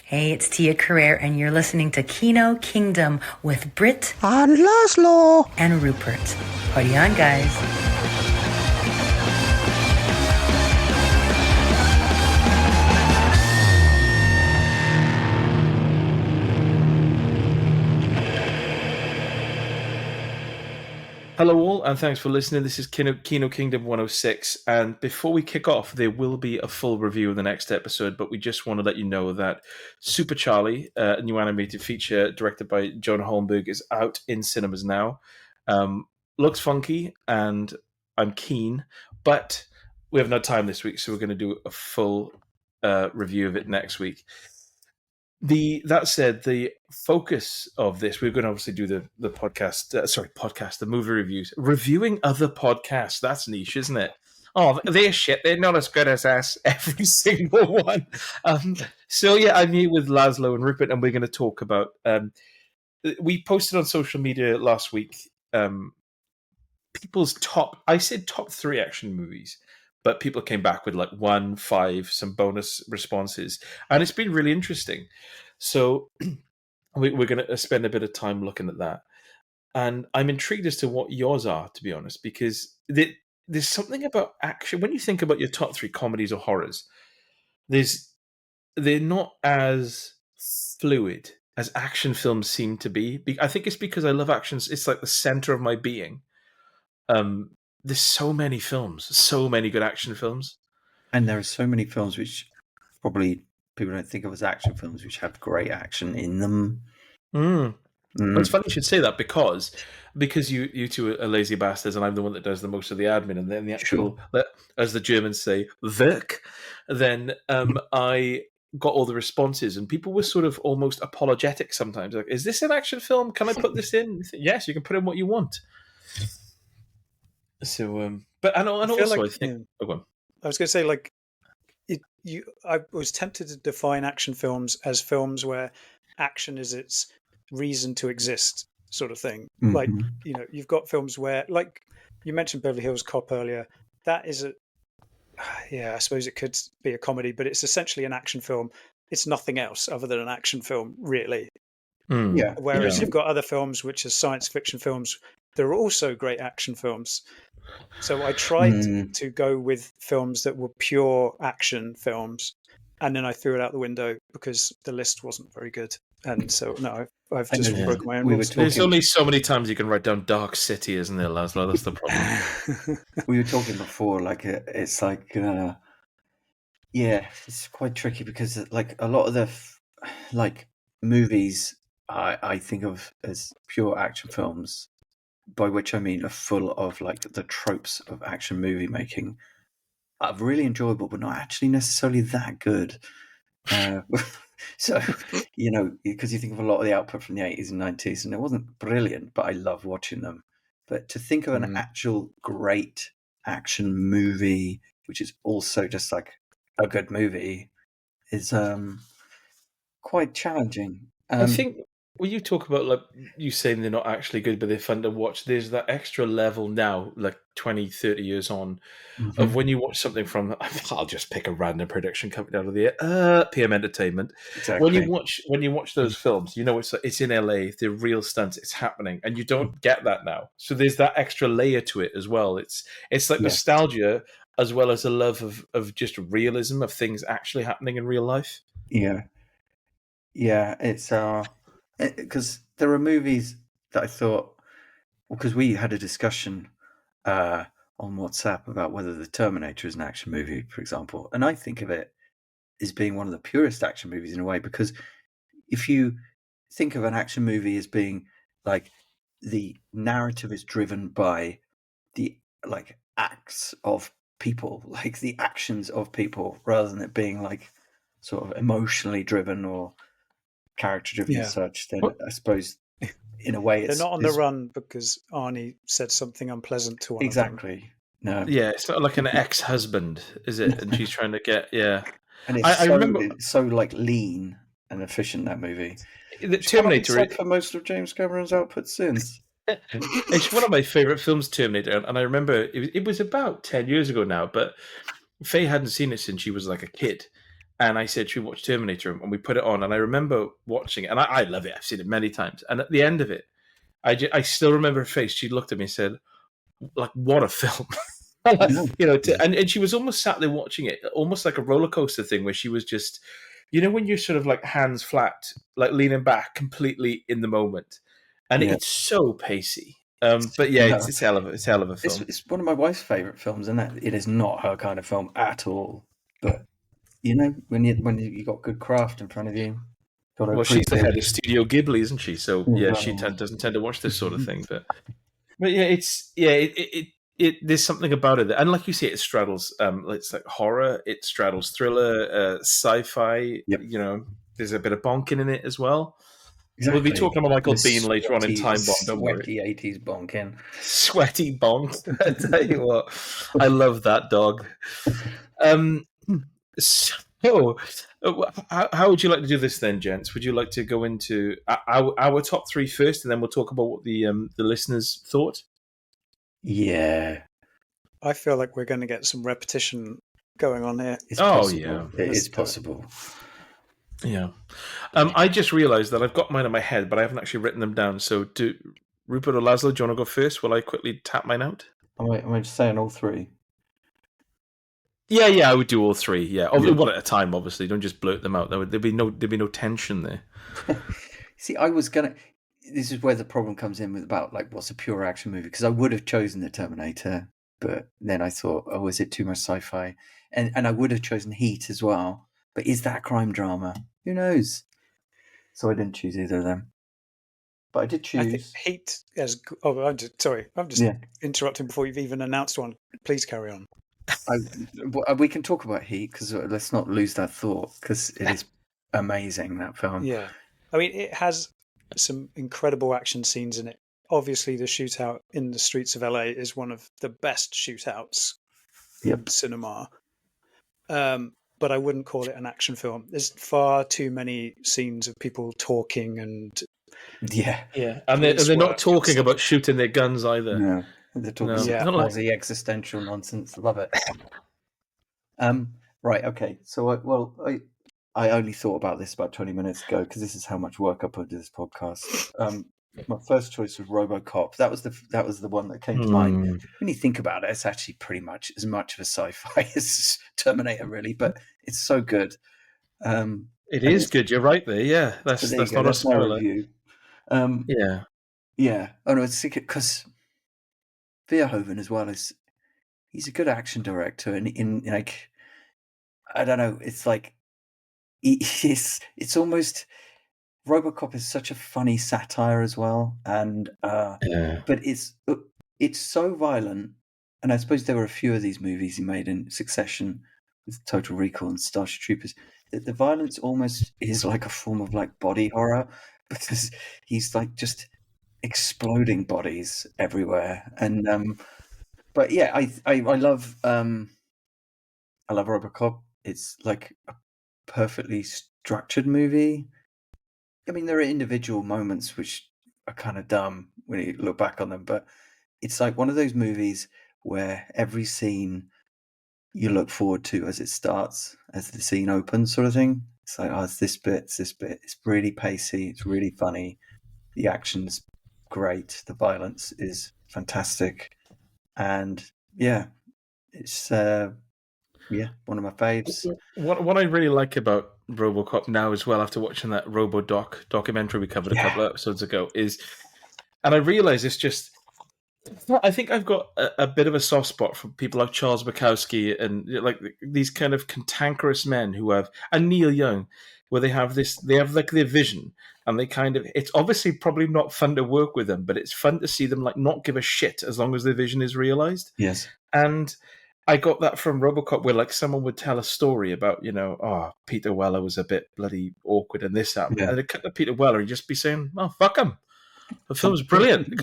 Hey, it's Tia Carrere, and you're listening to Kino Kingdom with Britt and Lazlo and Rupert. Party on, guys. Hello all, and thanks for listening. This is Kino Kingdom 106, and before we kick off, there will be a full review of the next episode, but we just want to let you know that Super Charlie, a new animated feature directed by Jonah Holmberg, is out in cinemas now. Looks funky, and I'm keen, but we have no time this week, so we're going to do a full review of it next week. That said, the focus of this, we're going to obviously do the podcast, the movie reviews, reviewing other podcasts. That's niche, isn't it? Oh, they're shit. They're not as good as us, every single one. So yeah, I'm here with Lazlo and Rupert, and we're going to talk about. We posted on social media last week people's top. I said top 3 action movies, but people came back with like 1, 5, some bonus responses, and it's been really interesting. So we're going to spend a bit of time looking at that, and I'm intrigued as to what yours are, to be honest, because there's something about action when you think about your top 3 comedies or horrors. They're not as fluid as action films seem to be. I think it's because I love actions. It's like the center of my being. There's so many films, so many good action films. And there are so mtwo films which probably people don't think of as action films, which have great action in them. It's funny you should say that because you two are lazy bastards, and I'm the one that does the most of the admin, and then the actual, as the Germans say, work. Then I got all the responses, and people were sort of almost apologetic sometimes. Like, is this an action film? Can I put this in? Yes, you can put in what you want. So, but and also I think. Oh, go on. I was going to say, like, I was tempted to define action films as films where action is its reason to exist, sort of thing. Mm-hmm. Like, you've got films where, like, you mentioned Beverly Hills Cop earlier. That is I suppose it could be a comedy, but it's essentially an action film. It's nothing else other than an action film, really. Yeah. Whereas you've got other films which are science fiction films. They're also great action films. So I tried to go with films that were pure action films, and then I threw it out the window because the list wasn't very good. And so, no, I've just broken my own rules. There's only so many times you can write down Dark City, isn't there, Lazlo? That's the problem. We were talking before, like, it's like, it's quite tricky because, like, a lot of the, movies I think of as pure action films, by which I mean are full of like the tropes of action movie making, are really enjoyable, but not actually necessarily that good. So, because you think of a lot of the output from the 80s and 90s, and it wasn't brilliant, but I love watching them. But to think of an actual great action movie, which is also just like a good movie, is quite challenging. I think when you talk about, like, you saying they're not actually good, but they're fun to watch, there's that extra level now, like 20, 30 years on, of when you watch something from, I'll just pick a random production company out of the air, PM Entertainment. Exactly. When you watch those films, it's in LA, they're real stunts, it's happening, and you don't get that now. So there's that extra layer to it as well. It's like nostalgia as well as a love of just realism of things actually happening in real life. Yeah, it's because there are movies that I thought, because we had a discussion on WhatsApp about whether The Terminator is an action movie, for example, and I think of it as being one of the purest action movies in a way, because if you think of an action movie as being like the narrative is driven by the like acts of people, like the actions of people, rather than it being like sort of emotionally driven or character driven as such, then I suppose in a way they're not on the run because Arnie said something unpleasant to one exactly of them. No, yeah, it's not like an ex-husband, is it? And she's trying to get and I remember it's so like lean and efficient, that movie. The Terminator for most of James Cameron's output since. It's one of my favorite films, Terminator, and I remember it was about 10 years ago now, but Faye hadn't seen it since she was like a kid. and I said, should we watch Terminator? And we put it on, and I remember watching it, and I love it. I've seen it many times. And at the end of it, I still remember her face. She looked at me and said, like, what a film. And she was almost sat there watching it, almost like a roller coaster thing where she was just, when you're sort of like hands flat, like leaning back completely in the moment. And it's so pacey. But yeah, it's hell of a film. It's one of my wife's favourite films, and it is not her kind of film at all. But when you got good craft in front of you, well, she's the head of Studio Ghibli, isn't she? So she doesn't tend to watch this sort of thing. But there's something about it, and like you say, it straddles. It's like horror. It straddles thriller, sci-fi. Yep. There's a bit of bonking in it as well. Exactly. We'll be talking about Michael Biehn later on in Time Bomb. Don't worry. Sweaty 80s bonking. Sweaty bonk. I tell you what, I love that dog. So, how would you like to do this then, gents? Would you like to go into our top three first, and then we'll talk about what the listeners thought? Yeah. I feel like we're going to get some repetition going on here. It's possible. Yeah. It is possible. Yeah. I just realised that I've got mine in my head, but I haven't actually written them down. So, Rupert or Lazlo, do you want to go first? Will I quickly tap mine out? Am I just saying all three? Yeah, I would do all three. Yeah, one at a time. Obviously, don't just blurt them out. There'd be no tension there. See, I was gonna. This is where the problem comes in with about like what's a pure action movie, because I would have chosen the Terminator, but then I thought, oh, is it too much sci-fi? And I would have chosen Heat as well, but is that a crime drama? Who knows? So I didn't choose either of them. But I did choose. I think Heat as. Oh, I'm just interrupting before you've even announced one. Please carry on. We can talk about Heat, because let's not lose that thought, because it is amazing, that film. Yeah, I mean, it has some incredible action scenes in it. Obviously, the shootout in the streets of LA is one of the best shootouts in cinema. But I wouldn't call it an action film. There's far too many scenes of people talking and and they're not talking about shooting their guns either. No. They're talking about the existential nonsense. Love it. Right, okay. So, I only thought about this about 20 minutes ago, because this is how much work I put into this podcast. My first choice was RoboCop. That was the one that came to mind. When you think about it, it's actually pretty much as much of a sci-fi as Terminator, really, but it's so good. It is good. You're right there. Yeah, that's not a spoiler. Review. Yeah. Oh no, it's because Verhoeven as well he's a good action director, and in like, I don't know, it's like it's almost, RoboCop is such a funny satire as well, and but it's so violent, and I suppose there were a few of these movies he made in succession with Total Recall and Starship Troopers, that the violence almost is like a form of like body horror, because he's like just exploding bodies everywhere, and but yeah, I love RoboCop. It's like a perfectly structured movie. I mean, there are individual moments which are kind of dumb when you look back on them, but it's like one of those movies where every scene you look forward to as it starts, as the scene opens, sort of thing. It's like, oh, it's this bit, it's this bit. It's really pacey, it's really funny. The action's great, the violence is fantastic, and it's one of my faves. What I really like about RoboCop now as well, after watching that RoboDoc documentary we covered a couple of episodes ago, is, and I realize it's just, I think I've got a bit of a soft spot for people like Charles Bukowski and like these kind of cantankerous men who have, and Neil Young, where they have like their vision, and they kind of, it's obviously probably not fun to work with them, but it's fun to see them like not give a shit as long as their vision is realized. Yes. And I got that from RoboCop, where like someone would tell a story about, Peter Weller was a bit bloody awkward and this happened. And they'd cut to Peter Weller and just be saying, oh, fuck him. The film's brilliant,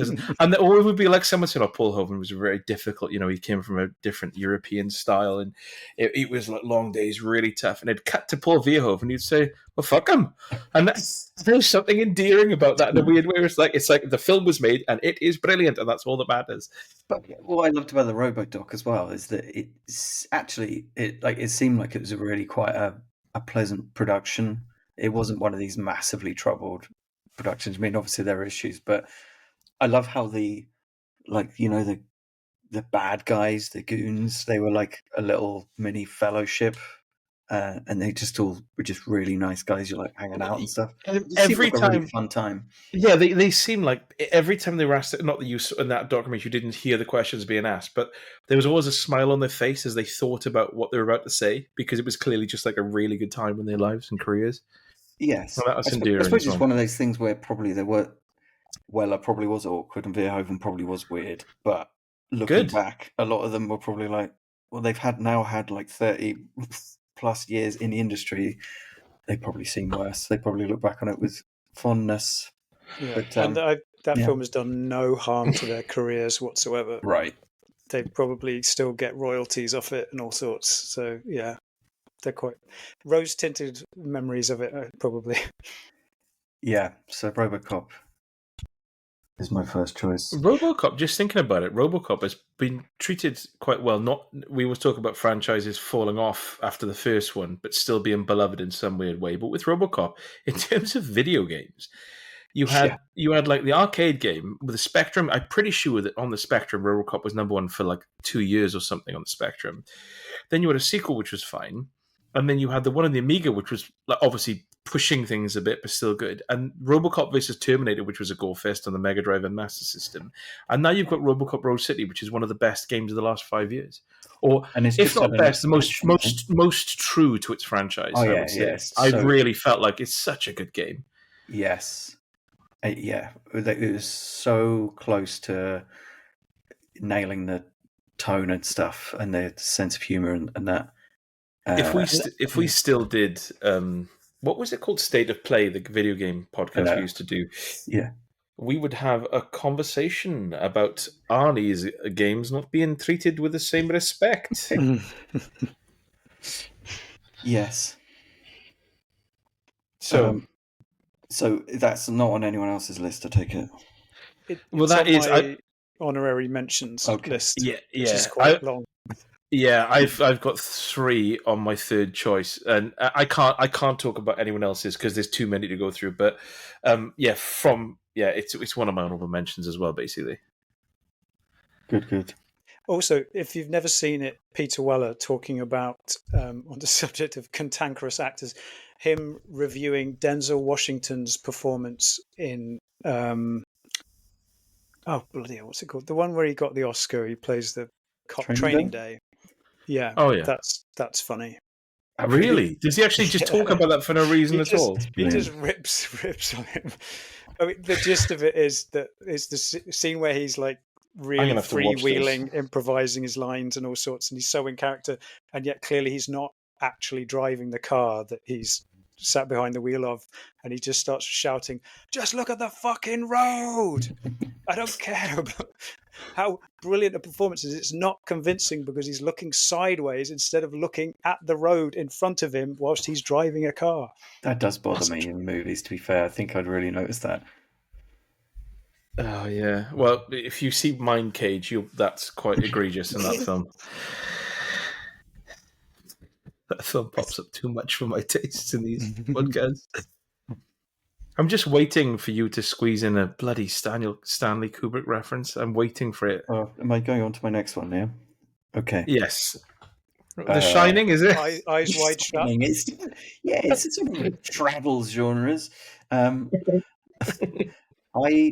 or it would be like someone said, "Oh, Paul Hogan was very difficult. He came from a different European style, and it was like long days, really tough." And it'd cut to Paul Verhoeven, and he'd say, "Well, fuck him." And there's something endearing about that in a weird way. It's like the film was made, and it is brilliant, and that's all that matters. But what I loved about the RoboDoc as well is that it's actually it seemed like it was a really quite a a pleasant production. It wasn't one of these massively troubled productions. I mean, obviously there are issues, but I love how the bad guys, the goons, they were like a little mini fellowship, and they just all were just really nice guys. You're like hanging out and stuff. It seemed like a really fun time. Yeah, they seem like every time they were asked, not that you in that documentary you didn't hear the questions being asked, but there was always a smile on their face as they thought about what they were about to say, because it was clearly just like a really good time in their lives and careers. Yes, well, that was endearing. I suppose it's one of those things where probably there were. Weller probably was awkward, and Verhoeven probably was weird, but looking back, a lot of them were probably like, well, they've had like 30 plus years in the industry. They probably seem worse. They probably look back on it with fondness. Yeah, but, and that film has done no harm to their careers whatsoever. Right. They probably still get royalties off it and all sorts. So yeah, they're quite rose-tinted memories of it, probably. Yeah, so RoboCop is my first choice. RoboCop, just thinking about it, RoboCop has been treated quite well. We always talk about franchises falling off after the first one, but still being beloved in some weird way. But with RoboCop, in terms of video games, you had like the arcade game with the Spectrum. I'm pretty sure that on the Spectrum, RoboCop was number one for like 2 years or something on the Spectrum. Then you had a sequel, which was fine. And then you had the one on the Amiga, which was like, obviously pushing things a bit, but still good. And RoboCop vs. Terminator, which was a gore fest on the Mega Drive and Master System. And now you've got RoboCop Road City, which is one of the best games of the last 5 years. Or, if not best, the most true to its franchise, I would say. Yes. I've really felt like it's such a good game. Yes. Yeah. It was so close to nailing the tone and stuff and the sense of humor and that. If we still did, what was it called? State of Play, the video game podcast we used to do. Yeah, we would have a conversation about Arnie's games not being treated with the same respect. Yes. So that's not on anyone else's list, I take it. Well, that is my honorary mentions list. Yeah, which is quite long. Yeah, I've got 3 on my third choice, and I can't talk about anyone else's because there's too many to go through. But it's one of my honorable mentions as well, basically. Good. Also, if you've never seen it, Peter Weller talking about on the subject of cantankerous actors, him reviewing Denzel Washington's performance in bloody hell, what's it called? The one where he got the Oscar. He plays the cop Training Day. Yeah. Oh yeah. That's funny. Really? Does he actually just talk about that for no reason at all? He just rips on him. I mean, the gist of it is that it's the scene where he's like really freewheeling, improvising his lines and all sorts, and he's so in character, and yet clearly he's not actually driving the car that he's sat behind the wheel of, and he just starts shouting, "Just look at the fucking road!" I don't care about how brilliant a performance is. It's not convincing because he's looking sideways instead of looking at the road in front of him whilst he's driving a car. That does bother me in movies, to be fair. I think I'd really notice that. Oh, yeah. Well, if you see Mind Cage, that's quite egregious in that film. That film pops up too much for my tastes in these podcasts. I'm just waiting for you to squeeze in a bloody Stanley Kubrick reference. I'm waiting for it. Am I going on to my next one now? Okay. Yes. The Shining, is it? Eyes Wide Shut. It's sort of travels genres. I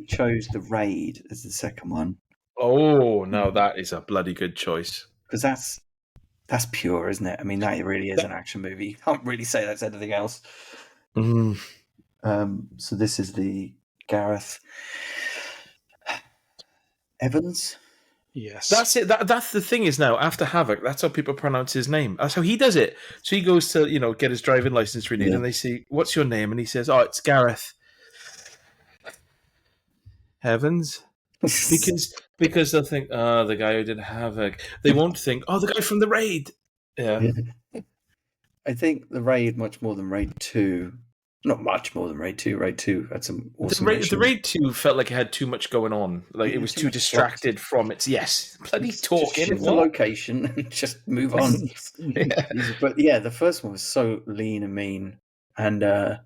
chose The Raid as the second one. Oh, no, that is a bloody good choice. Because that's pure, isn't it? I mean, that really is an action movie. You can't really say that's anything else. Mm. So this is the Gareth Evans. Yes, that's it. That's the thing is now after Havoc, that's how people pronounce his name. That's how he does it. So he goes to get his driving license renewed, and they say, "What's your name?" And he says, "Oh, it's Gareth Evans." Because they'll think, "Oh, the guy who did Havoc." They won't think, "Oh, the guy from The Raid." Yeah. I think The Raid much more than Raid 2 Not much more than Raid 2. Raid 2 had some awesome The Raid 2 felt like it had too much going on. Like it was too distracted from its bloody talking. Just the location and just move on. But yeah, the first one was so lean and mean, and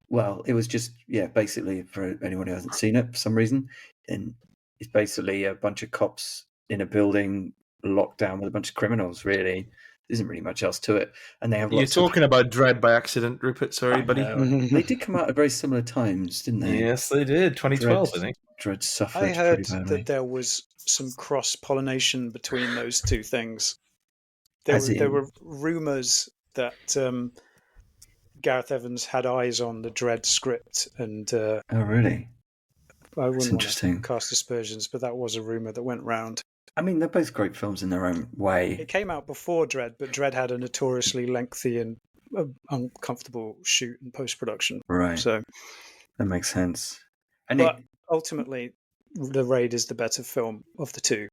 well, it was just basically, for anyone who hasn't seen it for some reason, and it's basically a bunch of cops in a building locked down with a bunch of criminals. Really, there isn't really much else to it, and they have. You're talking about Dread by accident, Rupert. Sorry, buddy. They did come out at very similar times, didn't they? Yes, they did. 2012, I think. Dread suffered. I heard that there was some cross-pollination between those two things. There were rumours that Gareth Evans had eyes on the Dread script, and oh, really? I wouldn't want to cast aspersions, but that was a rumour that went round. I mean, they're both great films in their own way. It came out before Dread, but Dread had a notoriously lengthy and uncomfortable shoot and post-production. Right. So that makes sense. But ultimately, The Raid is the better film of the two.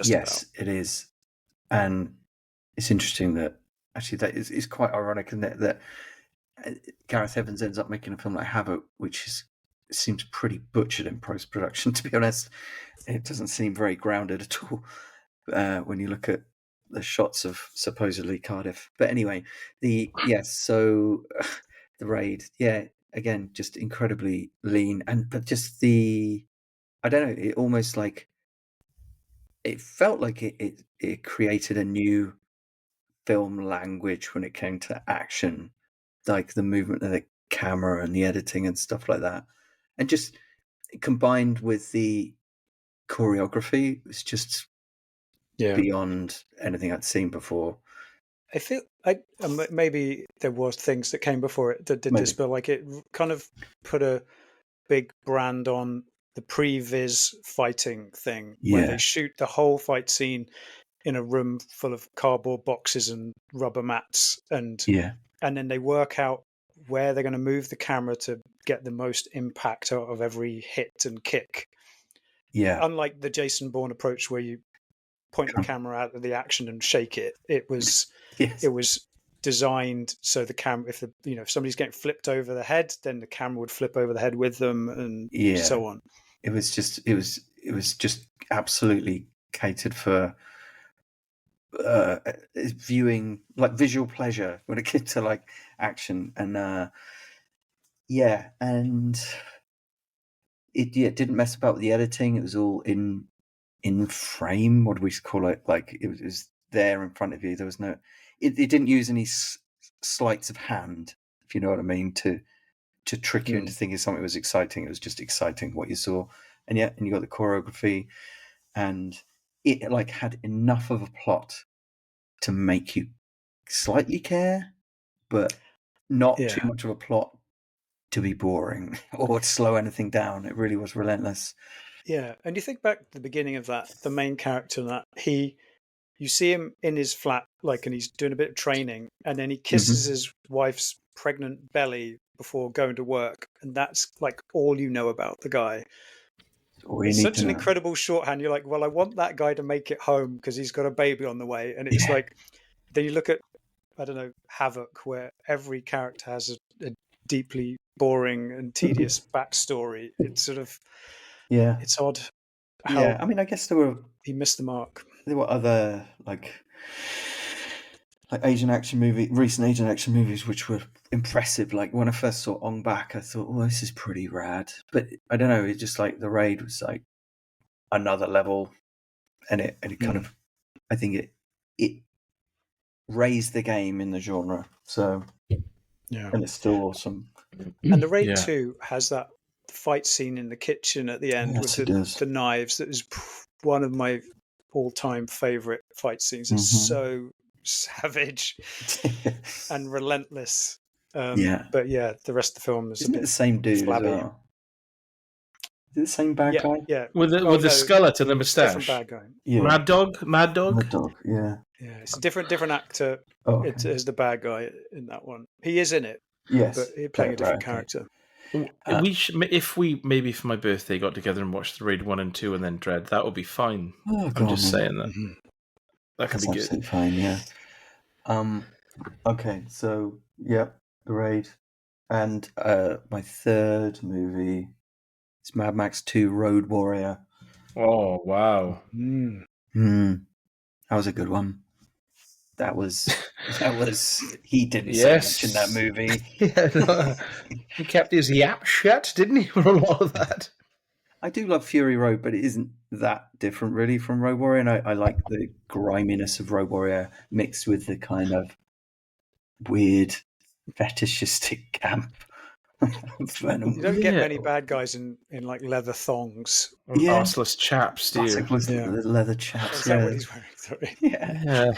Yes, it is. And it's interesting that actually that is quite ironic, isn't it? That Gareth Evans ends up making a film like Havoc, which seems pretty butchered in post-production, to be honest. It doesn't seem very grounded at all when you look at the shots of supposedly Cardiff. But anyway, so The Raid, again, just incredibly lean, but just I don't know, it almost like it felt like it created a new film language when it came to action, like the movement of the camera and the editing and stuff like that, and just combined with the choreography, it's just beyond anything I'd seen before. I feel maybe there was things that came before it that did this, but like it kind of put a big brand on the pre-Viz fighting thing, where they shoot the whole fight scene in a room full of cardboard boxes and rubber mats, and then they work out where they're going to move the camera to get the most impact out of every hit and kick. Yeah. Unlike the Jason Bourne approach, where you point the camera out of the action and shake it, it was designed so the camera, if somebody's getting flipped over the head, then the camera would flip over the head with them, and so on. It was just absolutely catered for viewing, like visual pleasure when it came to like action, and and it didn't mess about with the editing. It was all in frame. What do we call it? Like it was there in front of you. There was no. It didn't use any sleights of hand, if you know what I mean, to trick you into thinking something was exciting. It was just exciting what you saw, and you got the choreography, and it like had enough of a plot to make you slightly care, but not too much of a plot to be boring or to slow anything down. It really was relentless. Yeah, and you think back to the beginning of that, the main character in that, you see him in his flat, like, and he's doing a bit of training, and then he kisses his wife's pregnant belly before going to work, and that's like all you know about the guy. It's such an incredible shorthand. You're like, well, I want that guy to make it home because he's got a baby on the way, and it's like, then you look at, I don't know, Havoc, where every character has a deeply boring and tedious backstory. It's sort of, it's odd. I mean, I guess he missed the mark. There were other like recent Asian action movies which were impressive. Like when I first saw Ong Bak, I thought, oh, this is pretty rad. But I don't know, it's just like The Raid was like another level, and it kind of, I think it raised the game in the genre. So and it's still awesome. And The Raid 2 has that fight scene in the kitchen at the end with the knives. That is one of my all-time favorite fight scenes. It's so savage and relentless. But the rest of the film is Isn't it the same dude flabby. as well? Is it the same bad guy? Yeah, with the skeleton and the moustache. Different bad guy. Yeah. Mad Dog. Mad Dog. Yeah. Yeah, it's a different actor. Oh, okay. It's the bad guy in that one. He is in it. Yes, but he's playing a different character. We should, if we maybe for my birthday got together and watched The Raid 1 and 2 and then Dread, that would be fine. I'm just saying that. That could be good. Absolutely fine, yeah. Okay, so The Raid, And my third movie is Mad Max 2 Road Warrior. Oh, wow. That was a good one. That was he didn't say much in that movie. He kept his yap shut, didn't he, for a lot of that? I do love Fury Road, but it isn't that different really from Road Warrior, and I like the griminess of Road Warrior mixed with the kind of weird fetishistic camp. You don't get many bad guys in like leather thongs. Arseless chaps, do you? Leather chaps. Is that what he's wearing? Sorry. Yeah.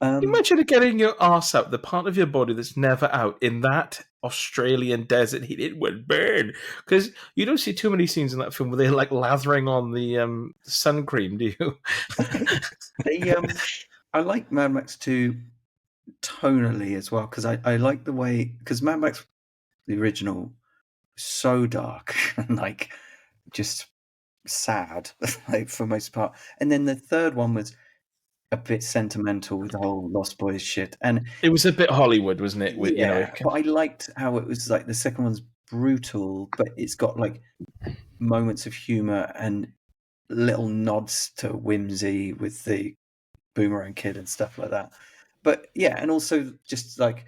Imagine getting your arse out, the part of your body that's never out, in that Australian desert heat. It would burn. Because you don't see too many scenes in that film where they're like lathering on the sun cream, do you? I like Mad Max 2 tonally as well, because I like the way, because Mad Max, the original, so dark and like just sad, like for most part. And then the third one was a bit sentimental with the whole Lost Boys shit, and it was a bit Hollywood, wasn't it? With, but I liked how it was like the second one's brutal, but it's got like moments of humor and little nods to whimsy with the Boomerang Kid and stuff like that. But yeah, and also just like,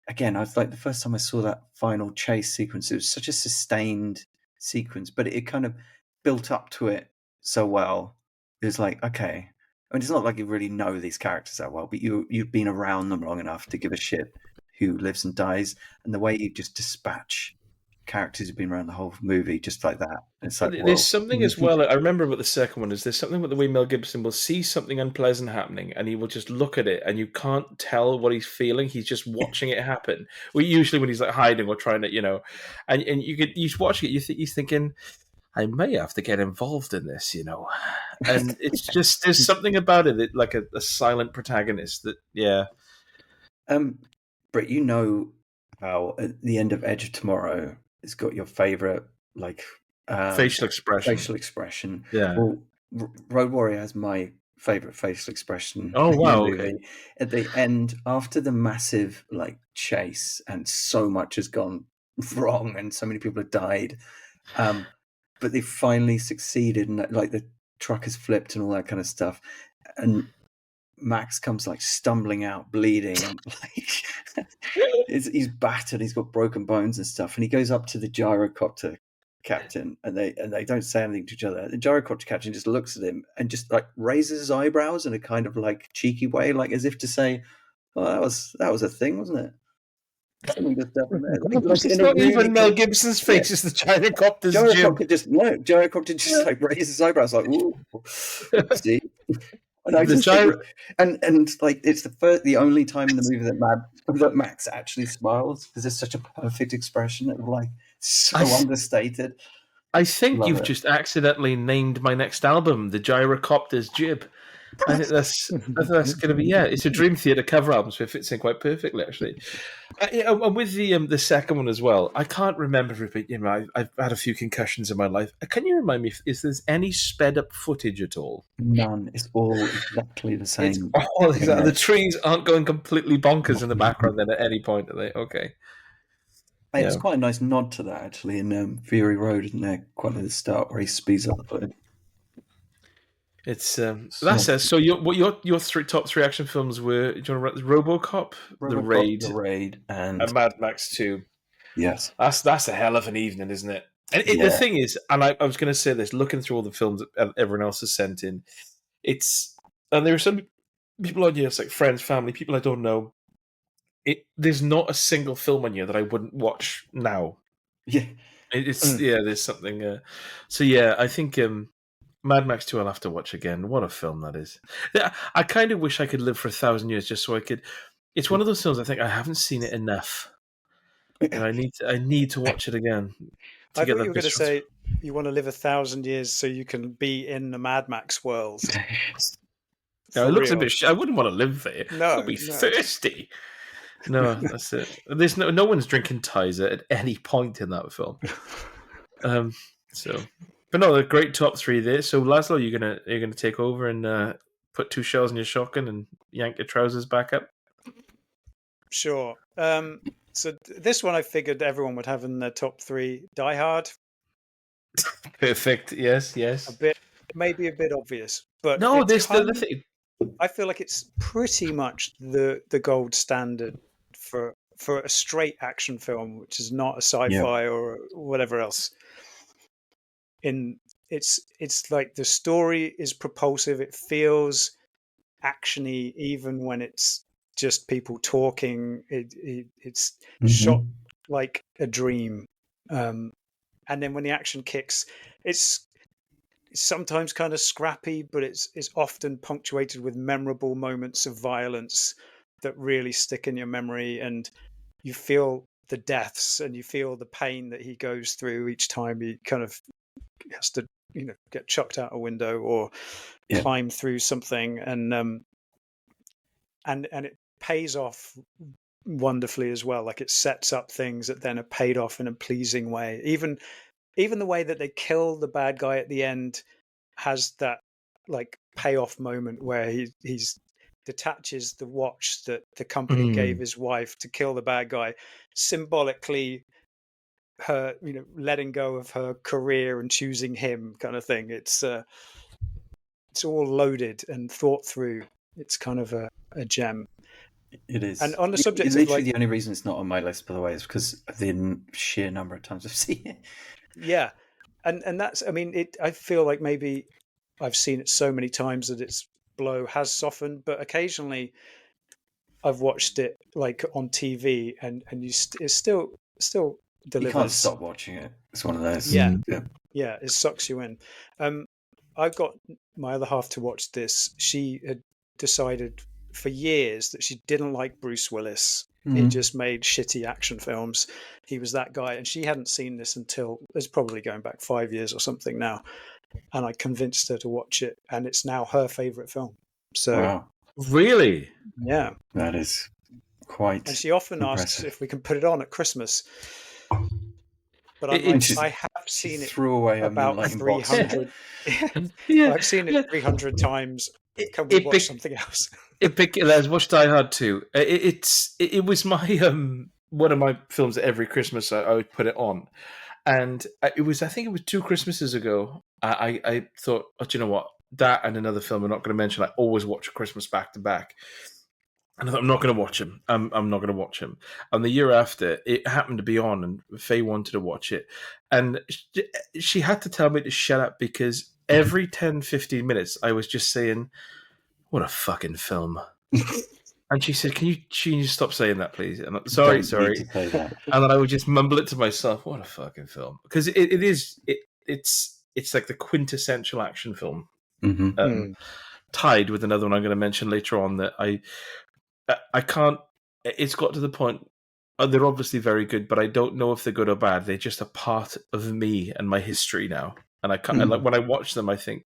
again, I was like, the first time I saw that final chase sequence, it was such a sustained sequence, but it kind of built up to it so well. It was like, okay. I mean, it's not like you really know these characters that well, but you've been around them long enough to give a shit who lives and dies. And the way you just dispatch characters who've been around the whole movie just like that. It's like, there's something as well. I remember about the second one is there's something about the way Mel Gibson will see something unpleasant happening and he will just look at it and you can't tell what he's feeling. He's just watching it happen. Well, usually when he's like hiding or trying to, and you're watching it, he's thinking, I may have to get involved in this, and it's just, there's something about it, like a silent protagonist that, yeah. Britt, how at the end of Edge of Tomorrow, it's got your favorite like facial expression. Yeah. Well, Road Warrior has my favorite facial expression. Oh wow! Okay. At the end, after the massive like chase, and so much has gone wrong, and so many people have died, but they finally succeeded, and like the truck has flipped and all that kind of stuff, and Max comes like stumbling out, bleeding, and like he's battered. He's got broken bones and stuff, and he goes up to the gyrocopter captain, and they don't say anything to each other. The gyrocopter captain just looks at him and just like raises his eyebrows in a kind of like cheeky way, like as if to say, "Oh, that was a thing, wasn't it?" It's not even Mel Gibson's face; it's the gyrocopter's gyrocopter just like raises his eyebrows, like, "Ooh, see." And I just and like it's the only time in the movie that Max actually smiles, because it's such a perfect expression of like so understated. I think you've just accidentally named my next album, The Gyrocopter's Jib. I think that's going to be, it's a Dream Theater cover album, so it fits in quite perfectly, actually. And with the second one as well, I can't remember, Rupert, I've had a few concussions in my life. Can you remind me if there's any sped up footage at all? None. It's all exactly the same. It's all exactly. The trees aren't going completely bonkers in the background then at any point, are they? Okay. It's quite a nice nod to that, actually, in Fury Road, isn't there? Quite at the start, where he speeds up the footage. It's that's it. So your top three action films were, do you want to write RoboCop, The Raid, and Mad Max 2. Yes, that's a hell of an evening, isn't it? And the thing is, and I was going to say this, looking through all the films that everyone else has sent in, and there are some people on here, it's like friends, family, people I don't know. There's not a single film on here that I wouldn't watch now. Yeah, there's something. So yeah, I think. Mad Max 2 I'll have to watch again. What a film that is. I kind of wish I could live for 1,000 years just so I could. It's one of those films I think I haven't seen it enough. And I need to watch it again. I thought you were going to say you want to live 1,000 years so you can be in the Mad Max world. No, it looks a bit. I wouldn't want to live there. No, I'd be thirsty. No, that's it. There's no one's drinking Tizer at any point in that film. But no, a great top three there. So Lazlo, you're gonna take over and put 2 shells in your shotgun and yank your trousers back up. Sure. So this one I figured everyone would have in their top 3. Die Hard. Perfect. Yes. Maybe a bit obvious, but No, it's the thing. I feel like it's pretty much the gold standard for a straight action film, which is not a sci-fi or whatever else. It's like the story is propulsive. It feels actiony, even when it's just people talking. It's shot like a dream, and then when the action kicks, it's sometimes kind of scrappy, but it's often punctuated with memorable moments of violence that really stick in your memory, and you feel the deaths and you feel the pain that he goes through each time he kind of has to, get chucked out a window or climb through something, and it pays off wonderfully as well. Like, it sets up things that then are paid off in a pleasing way. Even the way that they kill the bad guy at the end has that like payoff moment where he's detaches the watch that the company gave his wife to kill the bad guy, symbolically her, letting go of her career and choosing him, kind of thing. It's all loaded and thought through. It's kind of a gem. It is. And on the subject it's of literally the only reason it's not on my list, by the way, is because of the sheer number of times I've seen it. Yeah. And that's, I mean, I feel like maybe I've seen it so many times that its blow has softened, but occasionally I've watched it like on TV and it's still delivers. You can't stop watching it. It's one of those. Yeah. It sucks you in. I've got my other half to watch this. She had decided for years that she didn't like Bruce Willis. He just made shitty action films. He was that guy. And she hadn't seen this until, it's probably going back 5 years or something now. And I convinced her to watch it. And it's now her favorite film. So, wow. Really? Yeah. That is quite And she often impressive. asks if we can put it on at Christmas. But I have seen it threw away about 300. I've seen it 300 times. Can we watch something else? Let's watch Die Hard 2. It was my one of my films that every Christmas I would put it on, and I think it was 2 Christmases ago. I thought, oh, do you know what? That and another film I'm not going to mention. I always watch a Christmas back to back, and I thought, I'm not going to watch him. I'm not going to watch him. And the year after, it happened to be on, and Faye wanted to watch it, and she had to tell me to shut up because every 10, 15 minutes I was just saying, what a fucking film. And she said, can you stop saying that, please? And I'm, sorry. And then I would just mumble it to myself, what a fucking film. Because it's like the quintessential action film. Tied with another one I'm going to mention later on that I can't, it's got to the point, they're obviously very good, but I don't know if they're good or bad. They're just a part of me and my history now. And I can't, like, when I watch them, I think,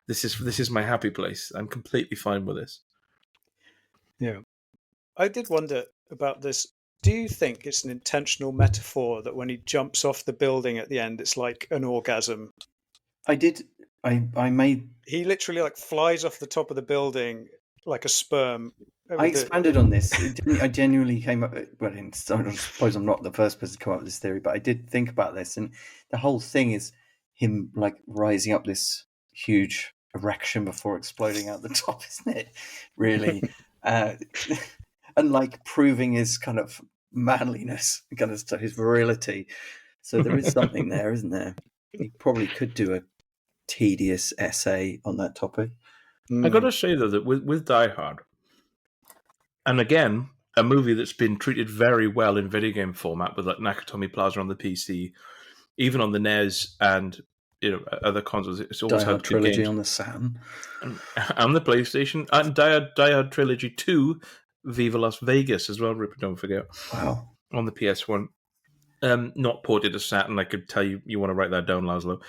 this is my happy place. I'm completely fine with this. Yeah. I did wonder about this. Do you think it's an intentional metaphor that when he jumps off the building at the end, it's like an orgasm? I made... He literally like flies off the top of the building like a sperm. I expanded on this. I genuinely came up... Well, I suppose I'm not the first person to come up with this theory, but I did think about this. And the whole thing is him like rising up this huge erection before exploding out the top, isn't it? Really. And like proving his kind of manliness, kind of his virility. So there is something there, isn't there? He probably could do a tedious essay on that topic. I got to say though that with Die Hard, and again a movie that's been treated very well in video game format with like Nakatomi Plaza on the PC, even on the NES and other consoles. It's always Die Hard had good trilogy games. on the Saturn and the PlayStation, and Die Hard Trilogy 2, Viva Las Vegas as well, Rupert, don't forget. Wow. On the PS1. Not ported to Saturn. I could tell you want to write that down, Lazlo.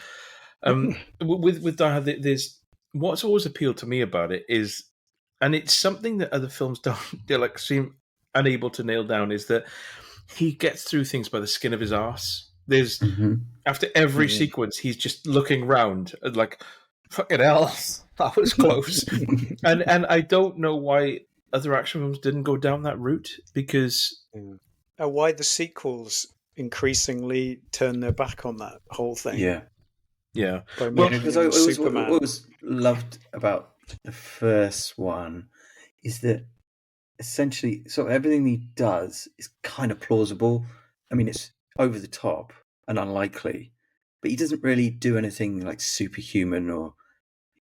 With Die Hard, there's what's always appealed to me about it is, and it's something that other films don't seem unable to nail down, is that he gets through things by the skin of his arse. There's after every sequence, he's just looking round like, fucking hell, that was close. and I don't know why other action films didn't go down that route, because why the sequels increasingly turn their back on that whole thing. Yeah. By Well, making because him I Superman. always loved about the first one is that essentially, sort of everything he does is kind of plausible. I mean, it's over the top and unlikely, but he doesn't really do anything like superhuman or,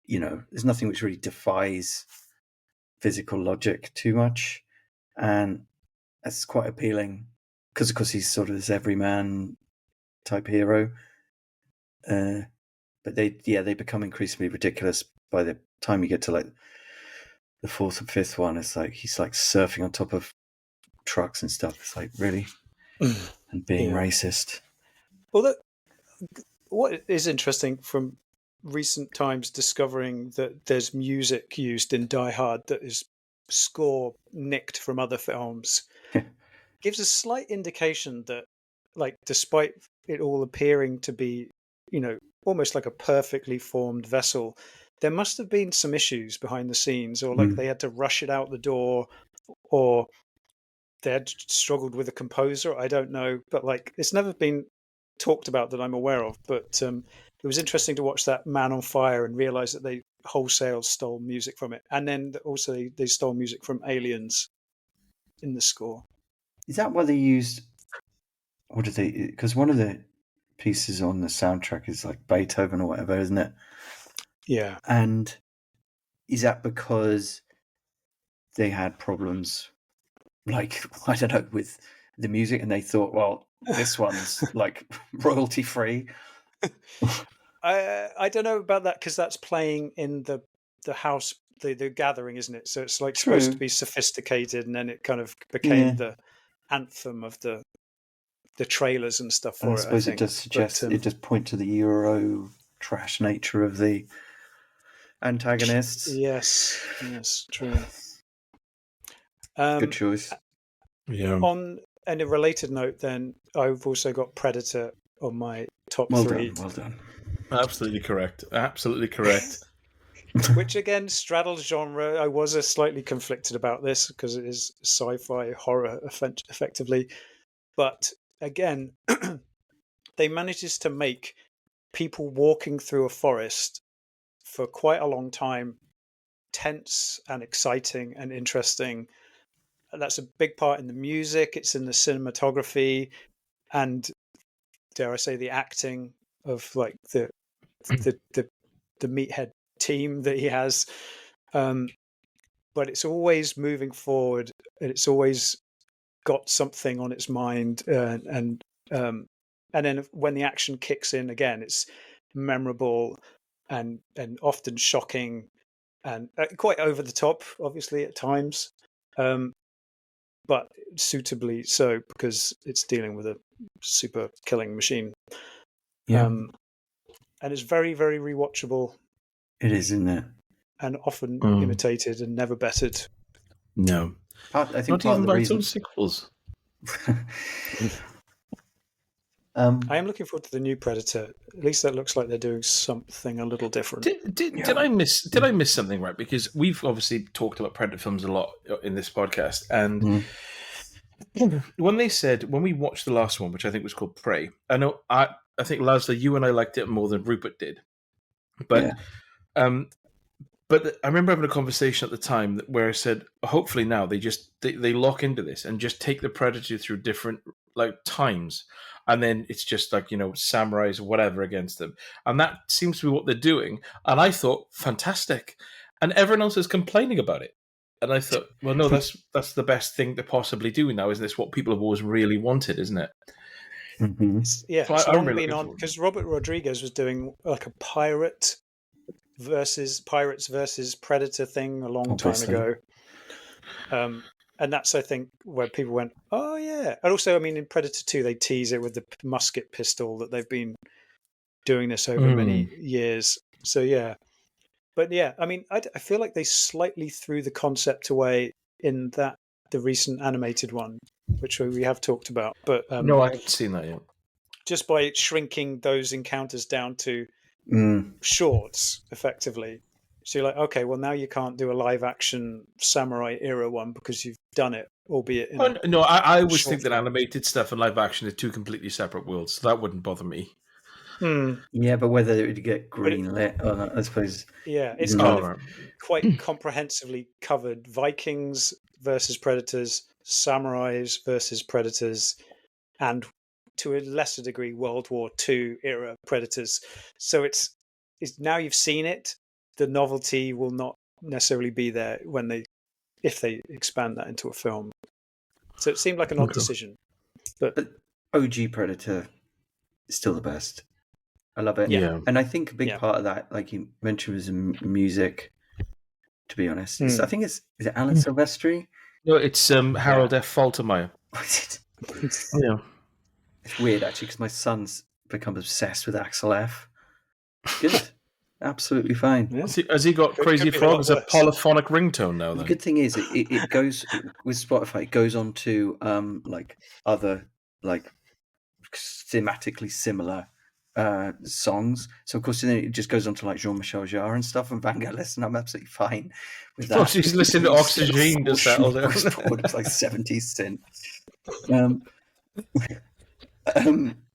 there's nothing which really defies physical logic too much. And that's quite appealing because, of course, he's sort of this everyman type hero. But they become increasingly ridiculous by the time you get to like the fourth and fifth one. It's like he's like surfing on top of trucks and stuff. It's like, really? And being racist. Well, what is interesting from recent times, discovering that there's music used in Die Hard that is score nicked from other films, gives a slight indication that, like, despite it all appearing to be, almost like a perfectly formed vessel, there must have been some issues behind the scenes, or like they had to rush it out the door, or they had struggled with a composer. I don't know, but like it's never been talked about that I'm aware of. But it was interesting to watch that Man on Fire and realize that they wholesale stole music from it, and then also they stole music from Aliens in the score. Is that what they used? What did they? Because one of the pieces on the soundtrack is like Beethoven or whatever, isn't it? Yeah. And is that because they had problems, like, I don't know, with the music, and they thought, well, this one's like royalty free? I don't know about that, because that's playing in the house, the gathering, isn't it? So it's like supposed to be sophisticated, and then it kind of became the anthem of the trailers and stuff for I suppose it does suggest, it does point to the Euro trash nature of the antagonists. Yes, true. Good choice. Yeah. On a related note, then, I've also got Predator on my top three. Well done. Absolutely correct. Which again straddles genre. I was slightly conflicted about this because it is sci-fi horror effectively, but again, they manages to make people walking through a forest for quite a long time tense and exciting and interesting. That's a big part in the music. It's in the cinematography, and dare I say, the acting of like the meathead team that he has. But it's always moving forward, and it's always got something on its mind, and then when the action kicks in again, it's memorable and often shocking and quite over the top, obviously at times, but suitably so, because it's dealing with a super killing machine. And it's very, very rewatchable. It is, isn't it? And often imitated and never bettered. No. I think not part even of the by reason... its own sequels. I am looking forward to the new Predator. At least that looks like they're doing something a little different. Did I miss something, right? Because we've obviously talked about Predator films a lot in this podcast, and when we watched the last one, which I think was called Prey, I think Lazlo, you and I liked it more than Rupert did, but but I remember having a conversation at the time where I said, hopefully now they lock into this and just take the Predator through different like times, and then it's just like, samurais or whatever against them, and that seems to be what they're doing. And I thought, fantastic, and everyone else is complaining about it. And I thought, well, no, that's the best thing to possibly do now. Isn't this what people have always really wanted? Isn't it? Mm-hmm. It's long been on, because Robert Rodriguez was doing like a pirates versus Predator thing a long time ago. And that's, I think, where people went, oh yeah. And also, I mean, in Predator 2, they tease it with the musket pistol that they've been doing this over many years. So yeah. But yeah, I mean, I feel like they slightly threw the concept away in the recent animated one, which we have talked about. But no, I haven't seen that yet. Just by shrinking those encounters down to shorts, effectively. So you're like, okay, well, now you can't do a live action samurai era one because you've done it albeit in no, I always short think that film. animated stuff and live action are two completely separate worlds, so that wouldn't bother me. Yeah, but whether it would get greenlit or not, I suppose. Yeah, it's kind of quite comprehensively covered. Vikings versus Predators, samurais versus Predators, and to a lesser degree, World War II era Predators. So it's now you've seen it, the novelty will not necessarily be there if they expand that into a film. So it seemed like an odd decision. But OG Predator is still the best. I love it. Yeah. And I think a big part of that, like you mentioned, was music, to be honest. I think is it Alan Silvestri? No, it's Harold F. Faltermeyer. Yeah. It's weird, actually, because my son's become obsessed with Axel F. Good. Absolutely fine. Yeah. Has he got Crazy Frog as a polyphonic ringtone now, then? The good thing is it goes with Spotify, it goes on to like other like thematically similar songs. So of course then it just goes on to like Jean-Michel Jarre and stuff and Vangelis, and I'm absolutely fine with that. Oh, she's listening to Oxygen to settle down. It's like 70s synth.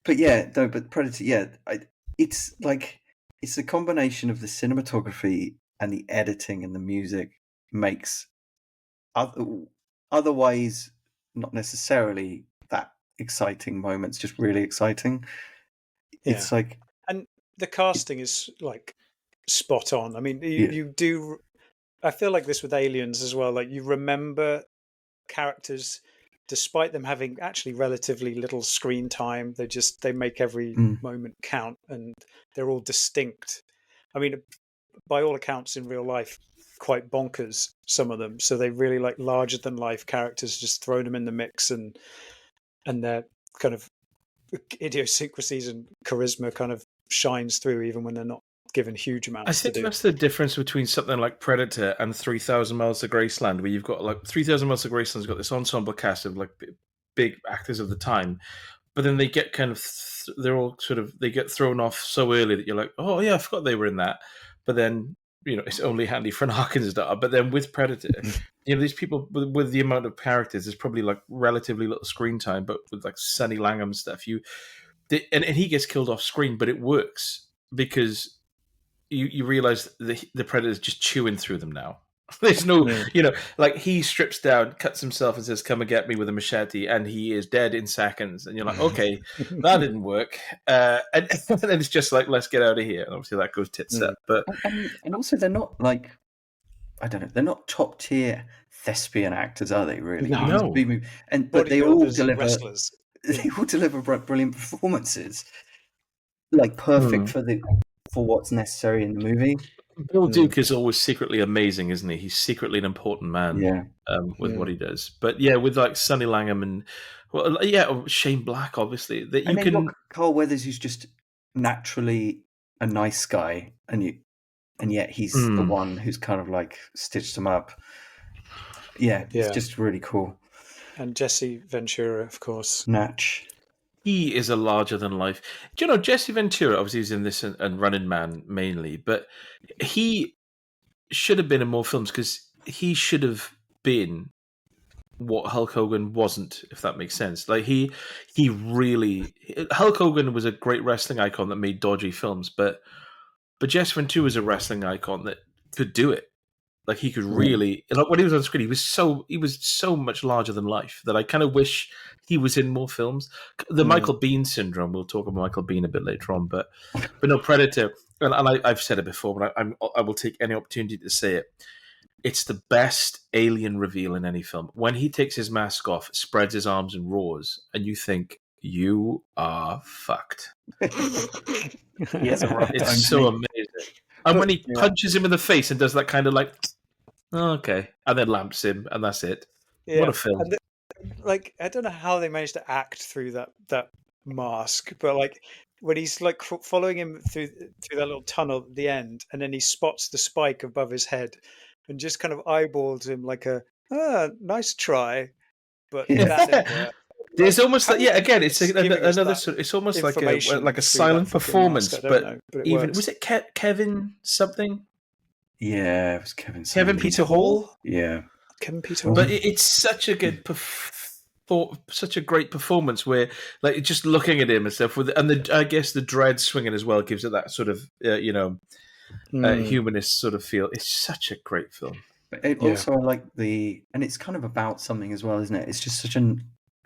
But yeah, no, but Predator, it's like it's a combination of the cinematography and the editing and the music makes otherwise not necessarily that exciting moments just really exciting. It's like, and the casting is like spot on. I mean, you do. I feel like this with Aliens as well. Like you remember characters, despite them having actually relatively little screen time. They make every moment count, and they're all distinct. I mean, by all accounts, in real life, quite bonkers. Some of them, so they really like larger than life characters. Just thrown them in the mix, and their kind of idiosyncrasies and charisma kind of shines through, even when they're not given huge amounts. I think that's the difference between something like Predator and 3,000 Miles to Graceland, where you've got like 3,000 Miles to Graceland's got this ensemble cast of like big actors of the time, but then they get kind of they get thrown off so early that you're like, oh yeah, I forgot they were in that. But then it's only handy for an ArkinZ'Dar. But then with Predator, these people with the amount of characters, there's probably like relatively little screen time, but with like Sonny Langham stuff, and he gets killed off screen, but it works because you realize the Predator's just chewing through them now. There's no, like he strips down, cuts himself and says, come and get me with a machete, and he is dead in seconds. And you're like, okay, that didn't work. And then it's just like, let's get out of here. And obviously that goes tits up. But and also they're not like, I don't know, they're not top tier thespian actors, are they really? No. But they all deliver wrestlers. They all deliver brilliant performances. Like perfect for what's necessary in the movie. Bill Duke is always secretly amazing, isn't he? He's secretly an important man with what he does. But yeah, with like Sonny Langham and Shane Black, obviously. That you can Carl Weathers, who's just naturally a nice guy, and yet he's the one who's kind of like stitched him up. Yeah, it's just really cool. And Jesse Ventura, of course. Natch. He is a larger than life. Do you know Jesse Ventura? Obviously, he's in this and Running Man mainly, but he should have been in more films because he should have been what Hulk Hogan wasn't, if that makes sense. Like he really Hulk Hogan was a great wrestling icon that made dodgy films, but Jesse Ventura was a wrestling icon that could do it. Like he could really, like when he was on screen, he was so much larger than life that I kind of wish he was in more films. The Michael Biehn syndrome. We'll talk about Michael Biehn a bit later on, but no, Predator. And I've said it before, but I will take any opportunity to say it. It's the best alien reveal in any film. When he takes his mask off, spreads his arms and roars, and you think you are fucked. It's so amazing. And when he punches him in the face and does that kind of like, oh, okay, and then lamps him, and that's it. Yeah. What a film! Like I don't know how they managed to act through that mask, but like when he's like following him through that little tunnel at the end, and then he spots the spike above his head, and just kind of eyeballs him like nice try, but that didn't work. There's almost like again, it's another sort. It's almost like a silent performance, but even was it Kevin something? Yeah, it was Kevin. Kevin Peter Hall. Yeah, Kevin Peter. But it's such a good such a great performance where, like, just looking at him and stuff, I guess the dread swinging as well gives it that sort of humanist sort of feel. It's such a great film. But it also, I like and it's kind of about something as well, isn't it? It's just such a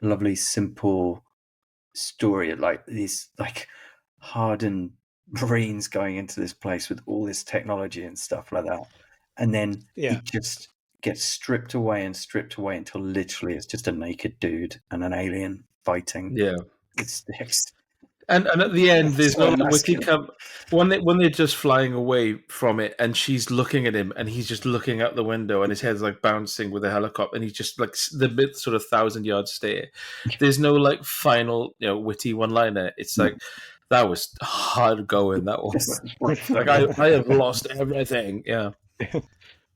lovely, simple story. Like these, like hardened Marines going into this place with all this technology and stuff like that, and then he just gets stripped away until literally it's just a naked dude and an alien fighting. Yeah, with sticks. And at the end, there's no witty when they're just flying away from it, and she's looking at him, and he's just looking out the window, and his head's like bouncing with a helicopter, and he's just like the mid sort of 1,000-yard stare. There's no like final, witty one-liner. It's like that was hard going. That was like I have lost everything. Yeah.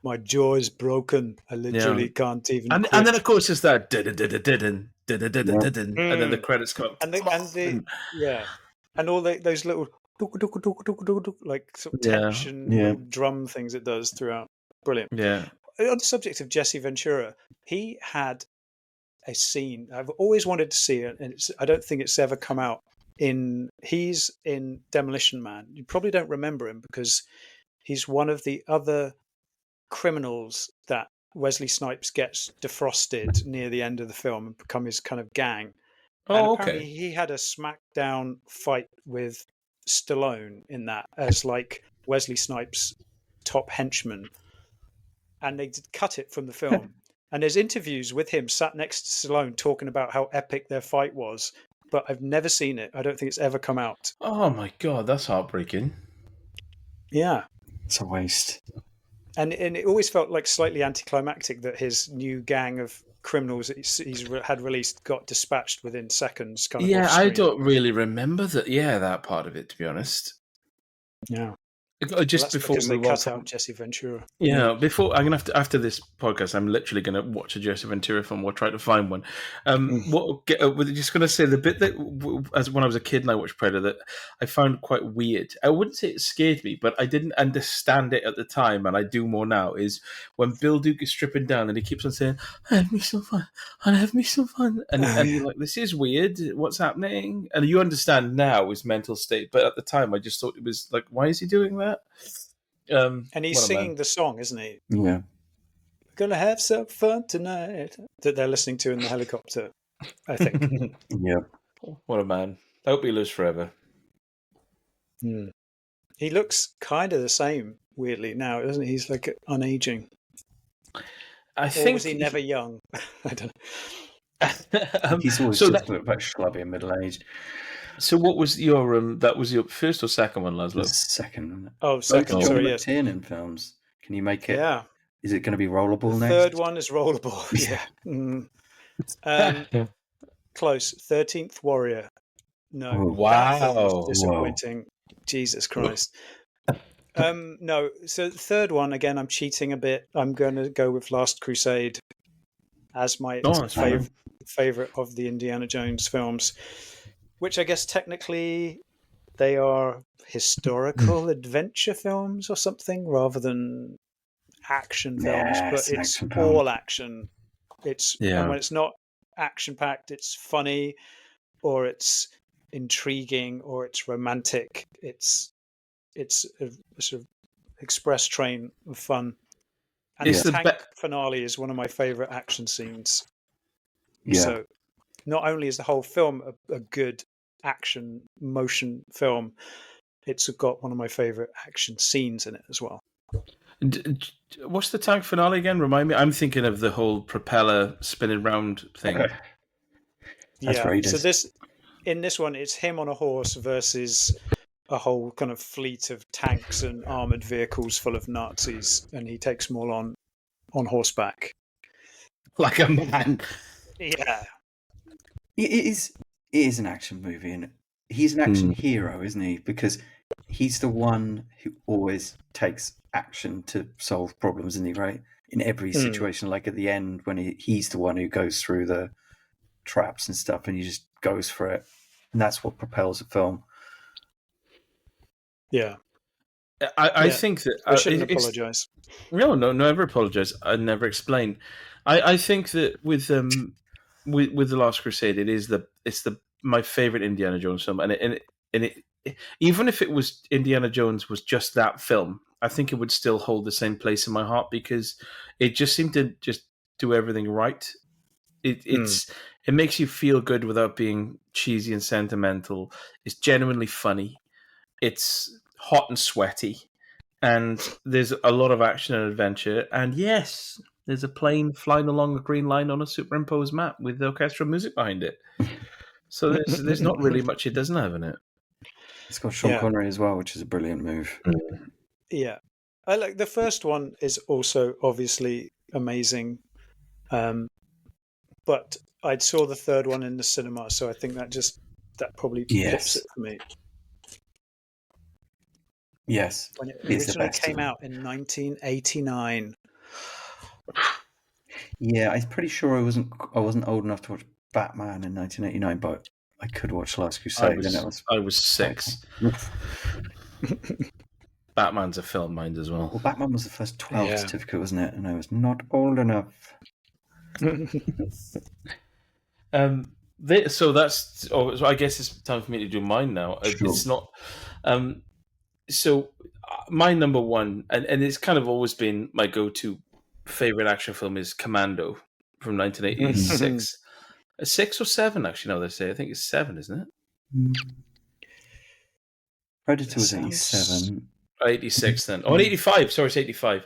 My jaw is broken. I literally can't even. And then of course it's that and then the credits come. And all those little like sort of tension drum things it does throughout. Brilliant. Yeah. On the subject of Jesse Ventura, he had a scene I've always wanted to see it, and I don't think it's ever come out. He's in Demolition Man. You probably don't remember him because he's one of the other criminals that Wesley Snipes gets defrosted near the end of the film and become his kind of gang. And apparently he had a smackdown fight with Stallone in that as like Wesley Snipes' top henchman. And they did cut it from the film. And there's interviews with him sat next to Stallone talking about how epic their fight was. But I've never seen it. I don't think it's ever come out. Oh my God, that's heartbreaking. Yeah. It's a waste. And it always felt like slightly anticlimactic that his new gang of criminals that he's had released got dispatched within seconds. Kind of I don't really remember that part of it, to be honest. Yeah. Just before they cut out Jesse Ventura. Yeah, before I'm gonna have to, after this podcast, I'm literally gonna watch a Jesse Ventura film or try to find one. We're just gonna say the bit that, as when I was a kid and I watched Predator, that I found quite weird. I wouldn't say it scared me, but I didn't understand it at the time, and I do more now. Is when Bill Duke is stripping down and he keeps on saying, "I have me some fun, I have me some fun," and you're like, "This is weird. What's happening?" And you understand now his mental state, but at the time, I just thought it was like, "Why is he doing that?" And he's singing the song, isn't he? Yeah. We're gonna have some fun tonight. That they're listening to in the helicopter, I think. Yeah. What a man. I hope he lives forever. He looks kind of the same, weirdly, now, doesn't he? He's like unaging. I think was he never young? I don't know. He's always just a little bit schlubby and middle-aged. So what was your that was your first or second one, Lazlo? Second. Oh, second. Sorry, yes. In films. Can you make it? Yeah. Is it going to be rollable next? Third one is rollable. Yeah. Close. 13th Warrior. No. Oh, wow. Disappointing. Whoa. Jesus Christ. No. So the third one, again, I'm cheating a bit. I'm going to go with Last Crusade as my favorite of the Indiana Jones films. Which I guess technically they are historical adventure films or something rather than action films, but it's all action. And when it's not action-packed, it's funny or it's intriguing or it's romantic. It's a sort of express train of fun. And the tank finale is one of my favorite action scenes. Yeah. So not only is the whole film a good action motion film, it's got one of my favorite action scenes in it as well. What's the tank finale again? Remind me. I'm thinking of the whole propeller spinning round thing. Okay. So in this one, it's him on a horse versus a whole kind of fleet of tanks and armored vehicles full of Nazis, and he takes them all on horseback. Like a man. Yeah. It is an action movie, and he's an action hero, isn't he? Because he's the one who always takes action to solve problems, isn't he? Right? In every situation, like at the end when he's the one who goes through the traps and stuff, and he just goes for it, and that's what propels the film. Yeah. I think that I shouldn't apologize. No, never apologize. I never explain. I think that with the Last Crusade, it's my favorite Indiana Jones film, and it even if it was Indiana Jones was just that film, I think it would still hold the same place in my heart because it just seemed to just do everything right. It makes you feel good without being cheesy and sentimental. It's genuinely funny. It's hot and sweaty. And there's a lot of action and adventure. And yes, there's a plane flying along a green line on a superimposed map with the orchestral music behind it. So there's not really much it doesn't have in it. It's got Sean Connery as well, which is a brilliant move. Yeah. I like the first one is also obviously amazing. But I saw the third one in the cinema, so I think that probably flips it for me. Yes, when it originally came out in 1989. Yeah, I'm pretty sure I wasn't old enough to watch Batman in 1989, but I could watch Last Crusade. I was 6. Batman's a film mind as well. Well, Batman was the first 12 certificate, wasn't it? And I was not old enough. So that's. So I guess it's time for me to do mine now. Sure. It's not. So my number one, and it's kind of always been my go-to favorite action film is Commando from 1986. 6 or 7, actually. No, they say I think it's 7, isn't it? Predator was 87. 86 then. Oh, 85. Sorry, it's 85.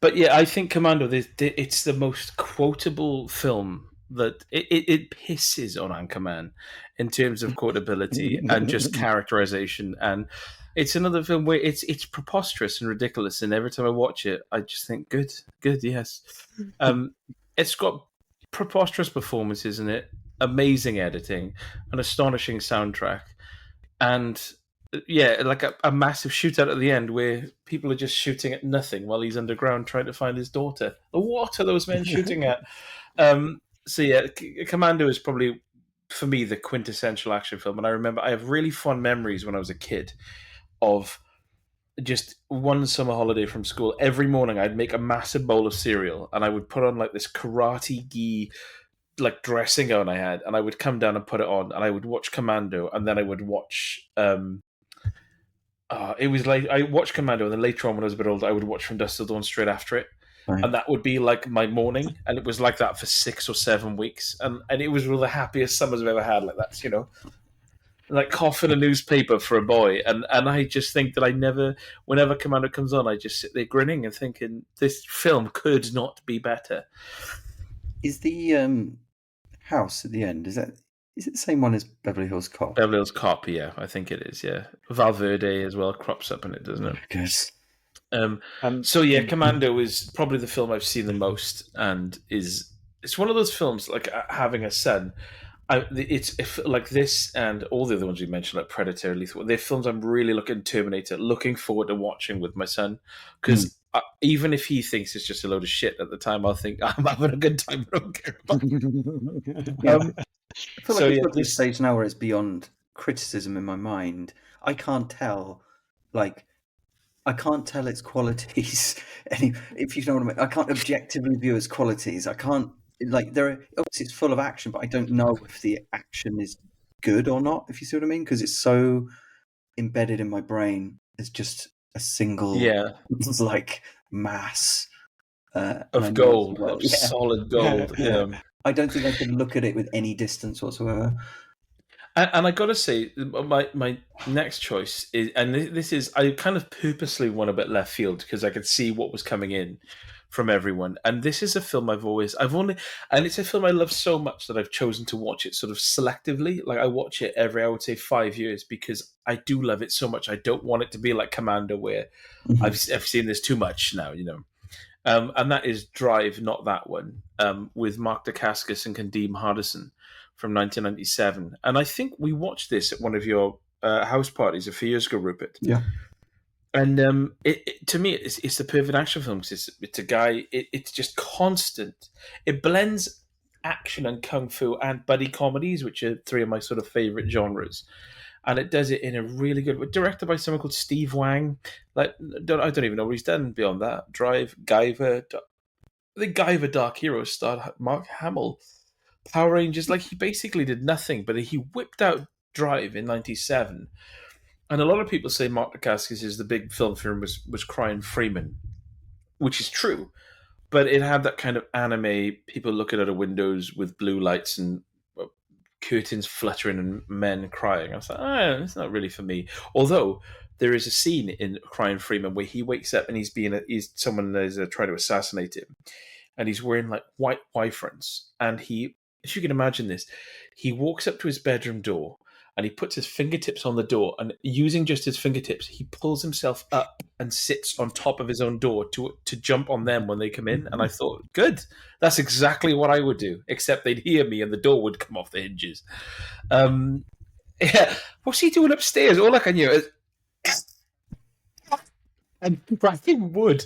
But yeah, I think Commando, it's the most quotable film that it pisses on Anchorman in terms of quotability and just characterization. And it's another film where it's preposterous and ridiculous. And every time I watch it, I just think, good, yes. It's got preposterous performances in it, amazing editing, an astonishing soundtrack, and like a massive shootout at the end where people are just shooting at nothing while he's underground trying to find his daughter. What are those men shooting at? So yeah, Commando is probably, for me, the quintessential action film. And I remember I have really fond memories when I was a kid of just one summer holiday from school. Every morning I'd make a massive bowl of cereal and I would put on like this karate-gi like dressing gown I had, and I would come down and put it on, and I would watch Commando, and then I would watch. It was like I watched Commando, and then later on when I was a bit older, I would watch From Dusk Till Dawn straight after it, and that would be like my morning, and it was like that for 6 or 7 weeks, and it was one of the happiest summers I've ever had. Like that's like coughing a newspaper for a boy, and I just think that whenever Commando comes on, I just sit there grinning and thinking this film could not be better. Is the house at the end, is it the same one as Beverly Hills Cop? Beverly Hills Cop, yeah, I think it is. Yeah, Valverde as well crops up in it, doesn't it? Yes. So yeah, Commando is probably the film I've seen the most, and it's one of those films like having a son. It's like this and all the other ones we mentioned, like Predator, Lethal. They're films I'm really looking forward to watching with my son, because even if he thinks it's just a load of shit at the time, I'll think I'm having a good time. I don't care about it. I feel like it's at this stage now where it's beyond criticism in my mind. I can't tell its qualities. If you know what I mean, I can't objectively view its qualities. I can't obviously it's full of action, but I don't know if the action is good or not. If you see what I mean, because it's so embedded in my brain as just a single like mass of gold, solid gold. I don't think I can look at it with any distance whatsoever. And I got to say, my next choice is, and this is, I kind of purposely went a bit left field because I could see what was coming in from everyone. And this is a film and it's a film I love so much that I've chosen to watch it sort of selectively. Like I watch it every, I would say 5 years, because I do love it so much. I don't want it to be like Commando where I've seen this too much now, and that is Drive, Not That One, with Mark Dacascos and Kadeem Hardison from 1997. And I think we watched this at one of your house parties a few years ago, Rupert. Yeah. And to me, it's the perfect action film. It's a guy. It's just constant. It blends action and kung fu and buddy comedies, which are three of my sort of favorite genres. And it does it in a really good way. Directed by someone called Steve Wang. Like, I don't even know what he's done beyond that. Drive, Guyver, the Guyver Dark Hero starred Mark Hamill. Power Rangers, like, he basically did nothing, but he whipped out Drive in '97. And a lot of people say Mark Dacascos is the big film for him was Crying Freeman, which is true. But it had that kind of anime, people looking out of windows with blue lights and curtains fluttering and men crying. I was like, it's not really for me. Although there is a scene in Crying Freeman where he wakes up and someone is trying to assassinate him, and he's wearing like white Y-fronts, and if you can imagine this, he walks up to his bedroom door and he puts his fingertips on the door, and using just his fingertips, he pulls himself up and sits on top of his own door to jump on them when they come in. And I thought, good, that's exactly what I would do, except they'd hear me and the door would come off the hinges. Yeah, what's he doing upstairs? All I can hear is and cracking wood.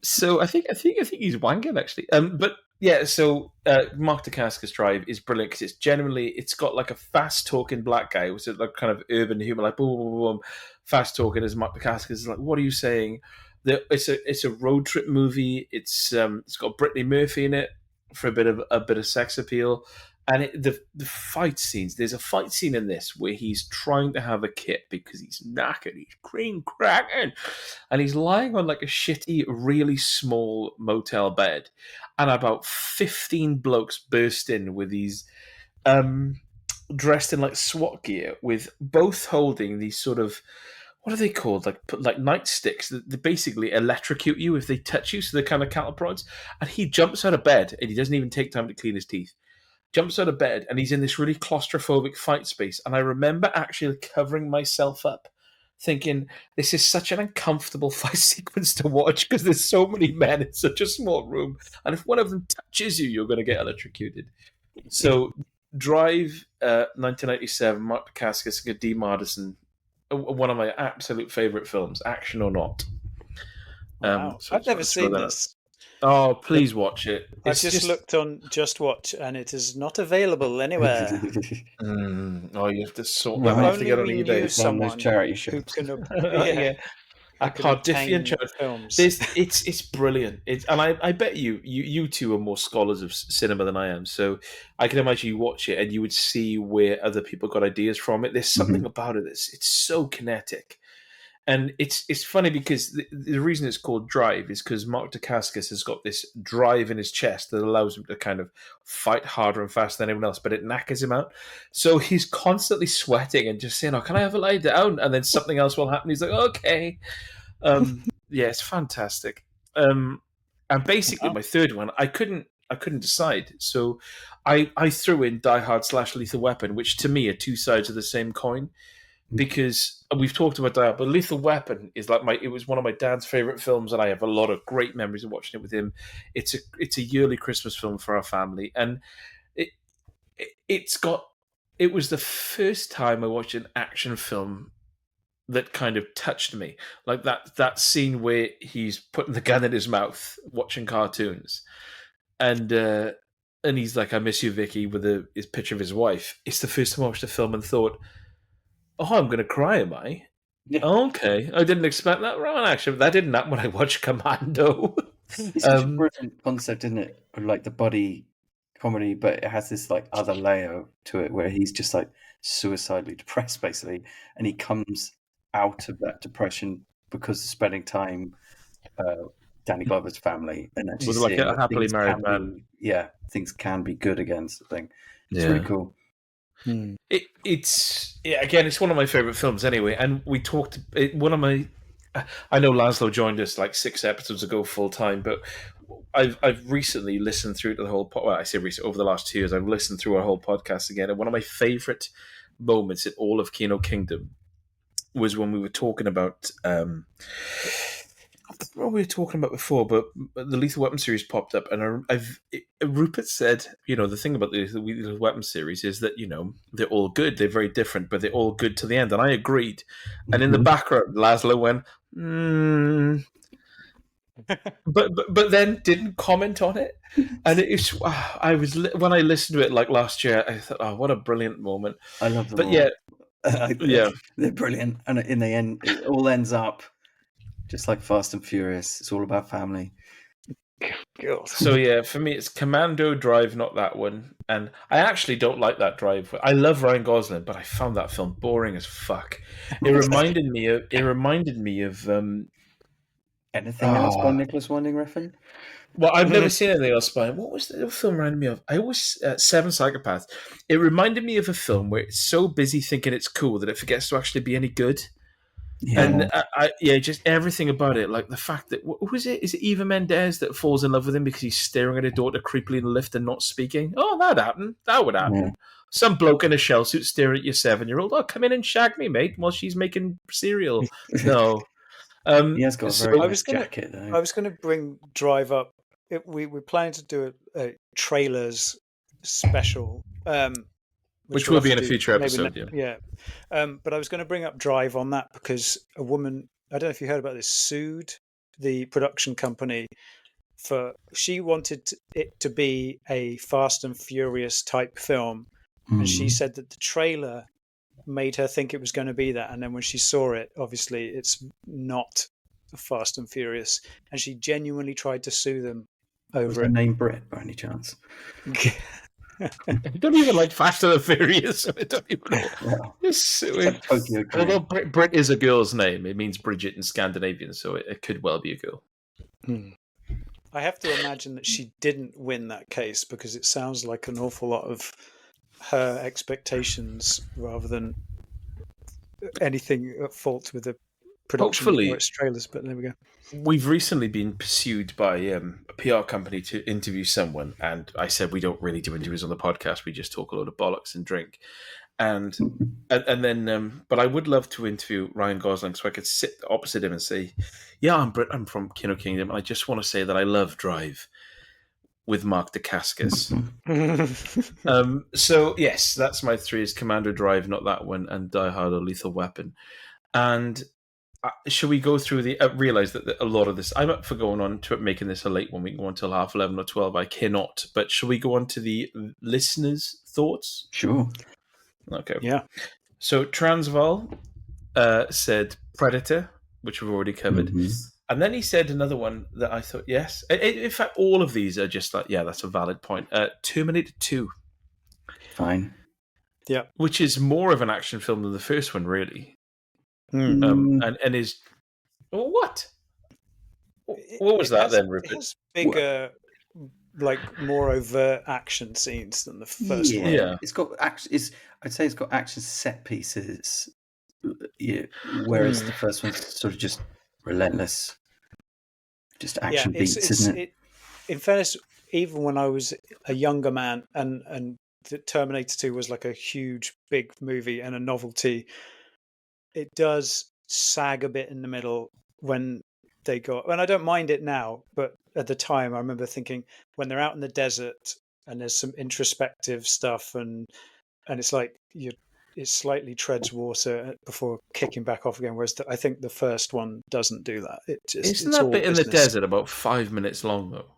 So I think he's wanking actually. But yeah, so Mark Dacascos Drive is brilliant because it's got like a fast talking black guy, which is like kind of urban humor, like boom, boom, boom, fast talking as Mark Dacascos is like, what are you saying? It's a road trip movie. It's got Brittany Murphy in it for a bit of sex appeal. And the fight scenes, there's a fight scene in this where he's trying to have a kip because he's knackered, he's cream cracking, and he's lying on like a shitty, really small motel bed, and about 15 blokes burst in with these dressed in like SWAT gear, with both holding these sort of, what are they called? Like nightsticks that basically electrocute you if they touch you, so they're kind of cattle prods. And he jumps out of bed and he doesn't even take time to clean his teeth. Jumps out of bed and he's in this really claustrophobic fight space. And I remember actually covering myself up, thinking, this is such an uncomfortable fight sequence to watch because there's so many men in such a small room. And if one of them touches you, you're going to get electrocuted. So Drive, 1997, Mark Dacascos and Dee Madison, one of my absolute favourite films, action or not. Wow. I've never seen this. Oh, please watch it. I've just looked on Just Watch, and it is not available anywhere. Oh, you have to sort that. that. Have to get on eBay. Someone charity who can, yeah. A Cardiff charity films. It's brilliant. And I bet you two are more scholars of cinema than I am. So I can imagine you watch it and you would see where other people got ideas from it. There's something about it that's it's so kinetic. And it's funny because the reason it's called Drive is because Mark Dacascos has got this drive in his chest that allows him to kind of fight harder and faster than anyone else, but it knackers him out. So he's constantly sweating and just saying, "Oh, can I have a lie down?" And then something else will happen. He's like, "Okay." Yeah, it's fantastic. And basically, my third one, I couldn't decide. So I threw in Die Hard / Lethal Weapon, which to me are two sides of the same coin. Because we've talked about that, but Lethal Weapon is like it was one of my dad's favorite films, and I have a lot of great memories of watching it with him. It's a yearly Christmas film for our family, and it was the first time I watched an action film that kind of touched me, like that scene where he's putting the gun in his mouth, watching cartoons, and he's like, "I miss you, Vicky," with his picture of his wife. It's the first time I watched the film and thought, oh, I'm going to cry, am I? Yeah. Okay. I didn't expect that. Right, actually, that didn't happen when I watched Commando. It's such a brilliant concept, isn't it? Like the buddy comedy, but it has this like other layer to it where he's just like suicidally depressed, basically. And he comes out of that depression because of spending time Danny Glover's family. And actually like a happily married man. Things can be good again, sort of thing. It's really cool. It's one of my favorite films anyway, and we talked I know Lazlo joined us like 6 episodes ago full time, but I've recently listened through to the whole I say recently, over the last 2 years I've listened through our whole podcast again, and one of my favorite moments in all of Kino Kingdom was when we were talking about what we were talking about before, but the Lethal Weapon series popped up, and Rupert said, the thing about the Lethal Weapon series is that, they're all good, they're very different, but they're all good to the end, and I agreed. And in the background, Lazlo went, but then didn't comment on it. And it's when I listened to it like last year, I thought, oh, what a brilliant moment. I love them But all. yeah, they're brilliant. And in the end, it all ends up just like Fast and Furious. It's all about family. God. So yeah, for me, it's Commando Drive, not that one. And I actually don't like that Drive. I love Ryan Gosling, but I found that film boring as fuck. It reminded me of Anything else by Nicholas Winding Refn? Well, I've never seen anything else by him. What was the film reminded me of? I always Seven Psychopaths. It reminded me of a film where it's so busy thinking it's cool that it forgets to actually be any good. Yeah. And just everything about it, like the fact that who is it? Is it Eva Mendes that falls in love with him because he's staring at her daughter creepily in the lift and not speaking? Oh, that happened. That would happen. Yeah. Some bloke in a shell suit staring at your 7-year-old. Oh, come in and shag me, mate, while she's making cereal. No. He has got a very nice jacket, though. I was going to bring Drive up. We're planning to do a trailers special, which will be in a future episode. But I was going to bring up Drive on that because a woman, I don't know if you heard about this, sued the production company she wanted it to be a Fast and Furious type film, and she said that the trailer made her think it was going to be that, and then when she saw it, obviously it's not Fast and Furious, and she genuinely tried to sue them over it. Name Britt by any chance? I don't even like Fast and the Furious. I don't even know. Tokyo although Britt is a girl's name, it means Bridget in Scandinavian, so it could well be a girl. I have to imagine that she didn't win that case because it sounds like an awful lot of her expectations rather than anything at fault with the production or its trailers. But there we go. We've recently been pursued by a PR company to interview someone, and I said we don't really do interviews on the podcast. We just talk a load of bollocks and drink. And then, but I would love to interview Ryan Gosling so I could sit opposite him and say, "Yeah, I'm Britt. I'm from Kino Kingdom, and I just want to say that I love Drive with Mark Dacascos." So yes, that's my 3: is Commando Drive, not that one, and Die Hard or Lethal Weapon. And should we go through the? Realize that a lot of this, I'm up for going on to making this a late one. We can go until 11:30 or 12. I cannot. But shall we go on to the listeners' thoughts? Sure. Okay. Yeah. So Transvaal said Predator, which we've already covered. And then he said another one that I thought, yes. In fact, all of these are just like, yeah, that's a valid point. Terminator 2. Fine. Yeah. Which is more of an action film than the first one, really. And is... Well, what? What was that then, Rupert? It has bigger... like more overt action scenes than the first one. Yeah, it's got action. I'd say it's got action set pieces. Yeah, whereas the first one's sort of just relentless, just action beats, isn't it? In fairness, even when I was a younger man, and the Terminator 2 was like a huge, big movie and a novelty, it does sag a bit in the middle when they go. And I don't mind it now, but at the time, I remember thinking when they're out in the desert and there's some introspective stuff, and it's like it slightly treads water before kicking back off again. Whereas I think the first one doesn't do that. Isn't that bit in the desert about 5 minutes long though?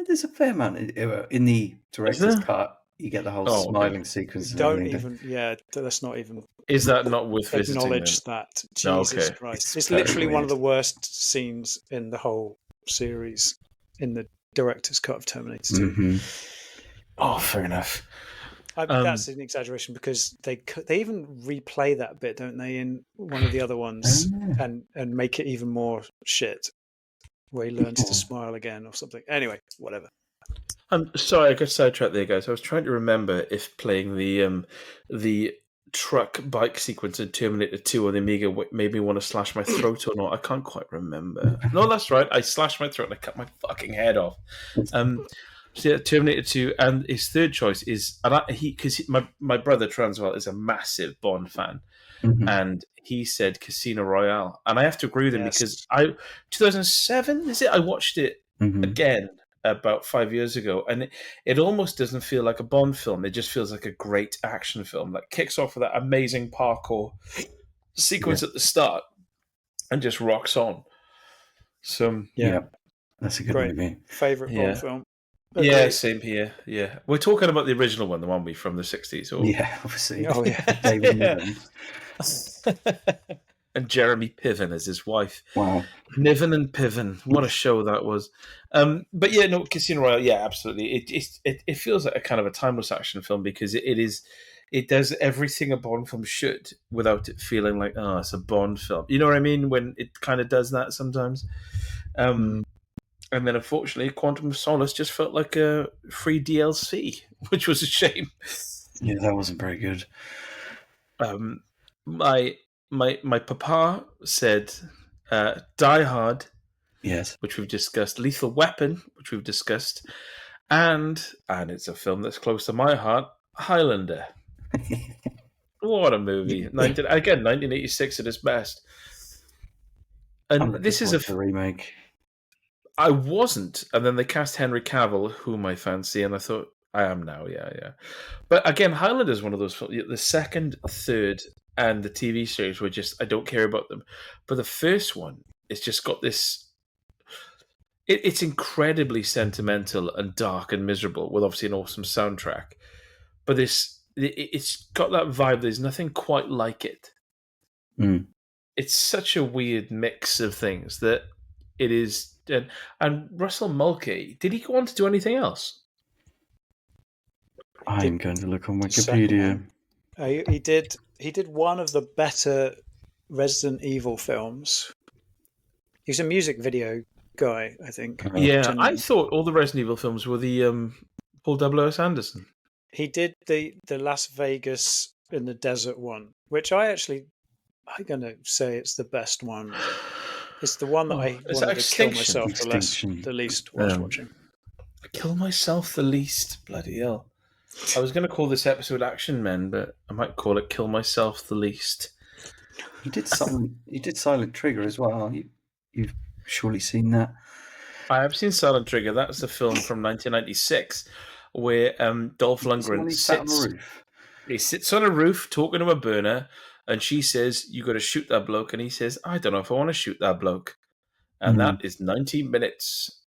There's a fair amount in the director's cut. You get the whole smiling sequence. Let's not even. Is that not worth visiting? Acknowledge that. Jesus Christ! It's literally one of the worst scenes in the whole series in the director's cut of Terminator 2. Oh, fair enough. That's an exaggeration because they even replay that bit, don't they, in one of the other ones, and make it even more shit, where he learns to smile again or something. Anyway, whatever. I'm sorry, I got sidetracked there, guys. I was trying to remember if playing the truck bike sequence in Terminator 2 on the Amiga made me want to slash my throat or not. I can't quite remember. No, that's right. I slashed my throat and I cut my fucking head off. So yeah, Terminator 2, and his third choice is, because my brother Transvaal is a massive Bond fan, and he said Casino Royale, and I have to agree with him because 2007 is it? I watched it again about 5 years ago, and it almost doesn't feel like a Bond film. It just feels like a great action film that kicks off with that amazing parkour sequence at the start and just rocks on. So Yeah, that's a good Great. movie. Favorite Bond film. Yeah, Agreed. same here. Yeah, we're talking about the original one, the one we from the 60s. Or... Yeah, obviously. Oh, yeah. David Yeah. Niven. And Jeremy Piven as his wife. Wow. Niven and Piven. What a show that was. But yeah, no, Casino Royale, yeah, absolutely. It feels like a kind of a timeless action film because it does everything a Bond film should without it feeling like, oh, it's a Bond film. You know what I mean? When it kind of does that sometimes. And then, unfortunately, Quantum of Solace just felt like a free DLC, which was a shame. Yeah, that wasn't very good. My papa said Die Hard, Yes. which we've discussed, Lethal Weapon, which we've discussed, and it's a film that's close to my heart, Highlander. What a movie. 1986 at its best. And this is the remake. I wasn't, and then they cast Henry Cavill, whom I fancy, and I thought, I am now, yeah. But again, Highlander is one of those films. The second, third, and the TV series were just, I don't care about them. But the first one, it's just got this... It's incredibly sentimental and dark and miserable, with obviously an awesome soundtrack. But it's got that vibe, there's nothing quite like it. It's such a weird mix of things that it is... And Russell Mulcahy, did he go on to do anything else? I'm going to look on Wikipedia. He did one of the better Resident Evil films. He's a music video guy, I think. Yeah, I thought all the Resident Evil films were the Paul W.S. Anderson. He did the Las Vegas in the desert one, which I'm going to say it's the best one. It's the one that I wanted to kill myself the least whilst watching. Kill myself the least? Bloody hell. I was going to call this episode Action Men, but I might call it Kill Myself the Least. You did Silent Trigger as well. You've surely seen that. I have seen Silent Trigger. That's the film from 1996 where Dolph Lundgren sits on a roof talking to a burner, and she says, "You got to shoot that bloke," and he says, "I don't know if I want to shoot that bloke," and that is 90 minutes.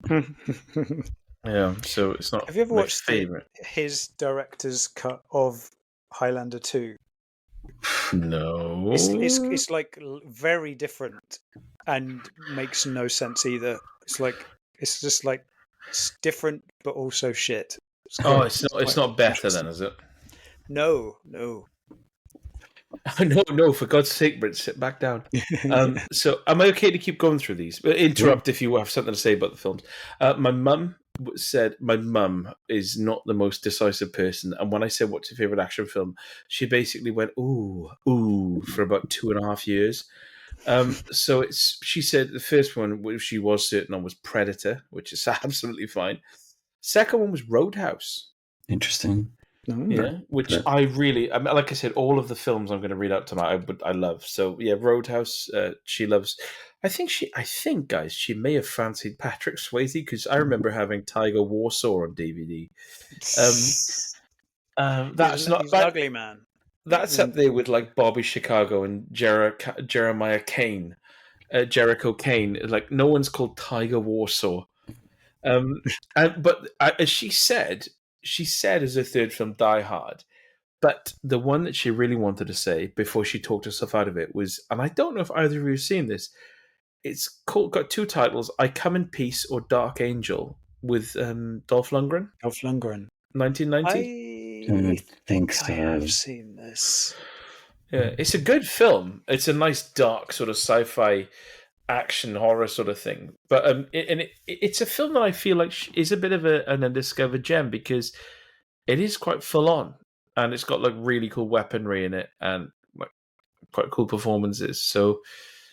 Yeah, so it's not. Have you ever watched his director's cut of Highlander 2? No. It's like very different and makes no sense either. It's just like it's different but also shit. It's not better then, is it? No. No, for God's sake, Britt, sit back down. So am I okay to keep going through these? Interrupt if you have something to say about the films. My mum said my mum is not the most decisive person, and when I said what's your favourite action film, she basically went ooh for about 2.5 years. So she said the first one, which she was certain on, was Predator, which is absolutely fine. Second one was Roadhouse. Interesting. Yeah, which I really, like I said, all of the films I'm going to read out tonight, I love. So yeah, Roadhouse, she loves. I think, guys, she may have fancied Patrick Swayze because I remember having Tiger Warsaw on DVD. That's not he's an ugly man. That's up there with like Bobby Chicago and Jeremiah Kane, Jericho Kane. Like no one's called Tiger Warsaw. But as she said as her third film, Die Hard. But the one that she really wanted to say before she talked herself out of it was, and I don't know if either of you have seen this, it's got two titles, I Come in Peace or Dark Angel, with Dolph Lundgren. 1990? I think I have seen this. Yeah, it's a good film. It's a nice, dark, sort of sci-fi action horror sort of thing. But it's a film that I feel like is a bit of an undiscovered gem because it is quite full on. And it's got like really cool weaponry in it and like quite cool performances. So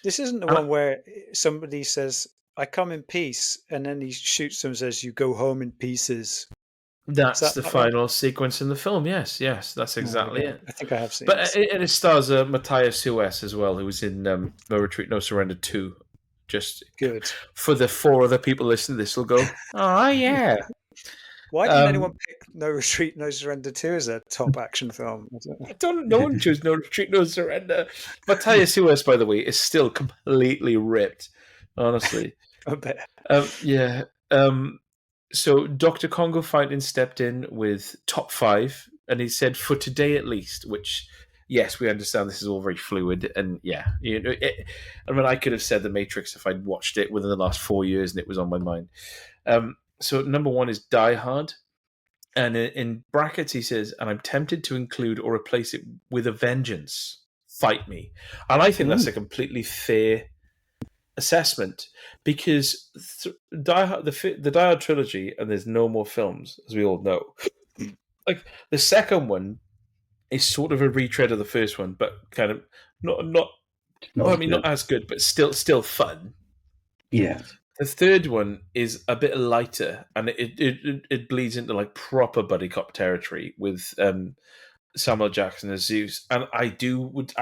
this isn't the one where somebody says, I come in peace, and then he shoots them and says, you go home in pieces. That's the final sequence in the film. Yes, that's exactly it. I think I have seen it. But it stars Matthias Hues as well, who was in No Retreat, No Surrender 2. Just good. For the 4 other people listening to this will go, oh, yeah. Why didn't anyone pick No Retreat, No Surrender 2 as a top action film? No one chose No Retreat, No Surrender. Matthias Hues, by the way, is still completely ripped, honestly. I bet. Yeah. So Dr. Congo Fighting stepped in with top 5, and he said for today at least, which, yes, we understand this is all very fluid, and yeah, I mean, I could have said The Matrix if I'd watched it within the last 4 years and it was on my mind. So number 1 is Die Hard, and in brackets he says, and I'm tempted to include or replace it with A Vengeance. Fight me, and I think that's a completely fair assessment, because the Die Hard trilogy, and there's no more films, as we all know. Like the second one is sort of a retread of the first one, but kind of not as good, but still fun. Yeah. The third one is a bit lighter, and it bleeds into like proper buddy cop territory with Samuel Jackson as Zeus, and I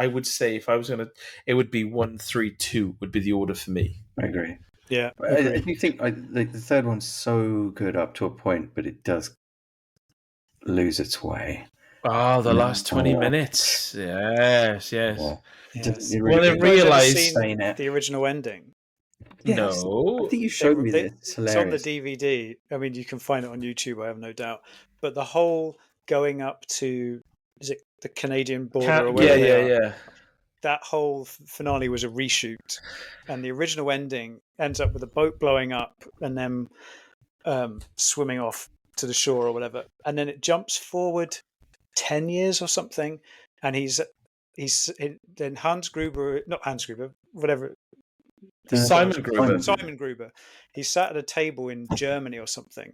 would say if I was gonna, it would be 1, 3, 2 would be the order for me. I agree. Yeah, I do think the third one's so good up to a point, but it does lose its way. Oh, the last 20 minutes. Yes. Yes. Well, they realised the original ending. Yes. No, I think you showed me this. It's hilarious. It's on the DVD. I mean, you can find it on YouTube, I have no doubt. But the whole going up to, is it the Canadian border or whatever? Yeah. That whole finale was a reshoot, and the original ending ends up with a boat blowing up and them swimming off to the shore or whatever, and then it jumps forward 10 years or something, and he's then Simon Gruber. He's sat at a table in Germany or something,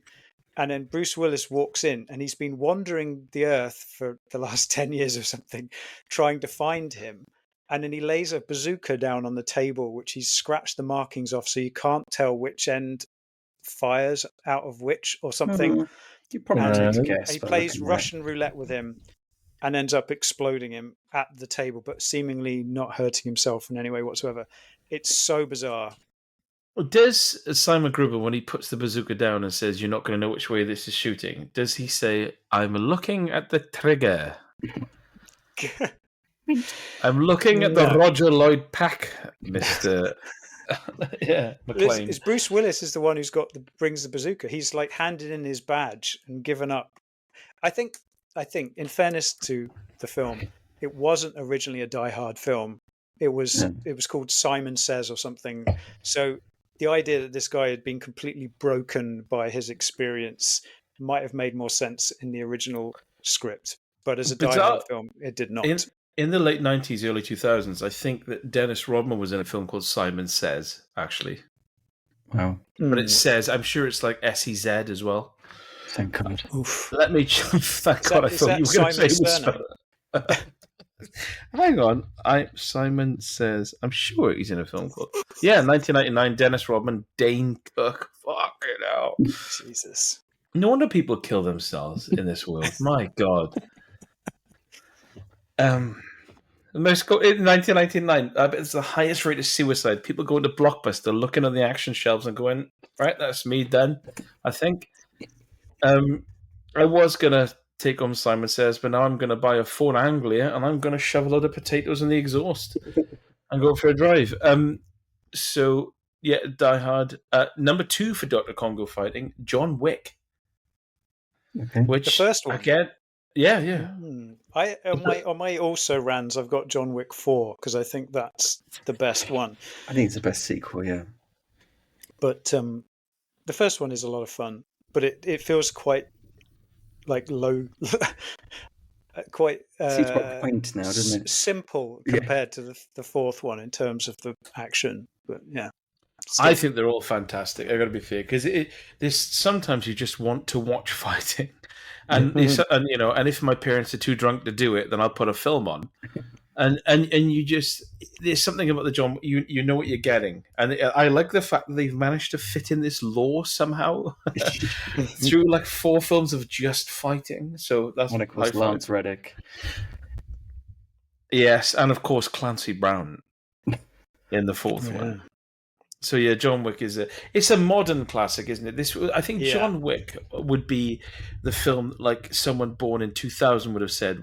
and then Bruce Willis walks in, and he's been wandering the earth for the last 10 years or something, trying to find him. And then he lays a bazooka down on the table, which he's scratched the markings off, so you can't tell which end fires out of which or something. You probably take a guess. And he plays Russian roulette with him and ends up exploding him at the table, but seemingly not hurting himself in any way whatsoever. It's so bizarre. Well, does Simon Gruber, when he puts the bazooka down and says, "You're not going to know which way this is shooting," does he say, "I'm looking at the trigger"? I'm looking at the Roger Lloyd pack, Mr. McLean. It's Bruce Willis is the one who's brings the bazooka. He's like handed in his badge and given up. I think, in fairness to the film, it wasn't originally a Die Hard film. It was called Simon Says or something. So the idea that this guy had been completely broken by his experience might have made more sense in the original script. But as a Die Hard film, it did not. In the late 90s, early 2000s, I think that Dennis Rodman was in a film called Simon Says, actually. Wow. But it says, I'm sure it's like SEZ as well. Thank God. Oof. Let me... Thank God, I thought you were going to say it was... Hang on. Simon Says... I'm sure he's in a film called... Yeah, 1999, Dennis Rodman, Dane Cook. Fucking hell. Jesus. No wonder people kill themselves in this world. My God. In 1999, I bet it's the highest rate of suicide. People going to Blockbuster, looking at the action shelves and going, right, that's me done, I think. I was going to take on Simon Says, but now I'm going to buy a Ford Anglia and I'm going to shove a load of potatoes in the exhaust and go for a drive. So, yeah, Die Hard. Number 2 for Dr. Congo Fighting, John Wick. Okay. Which, the first one? Again, yeah. On my also rans, I've got John Wick 4 because I think that's the best one. I think it's the best sequel, yeah. But the first one is a lot of fun, but it feels quite like low, quite seems quite quaint now, doesn't it? Simple compared to the fourth one in terms of the action. But yeah. I think they're all fantastic. I got to be fair, because there's sometimes you just want to watch fighting, and if my parents are too drunk to do it, then I'll put a film on, and you just, there's something about the John, you know what you're getting, and I like the fact that they've managed to fit in this lore somehow through like 4 films of just fighting. So that's one, of course, Lance Reddick. Yes, and of course Clancy Brown in the fourth one. So yeah, John Wick it's a modern classic, isn't it? I think Yeah. John Wick would be the film like someone born in 2000 would have said,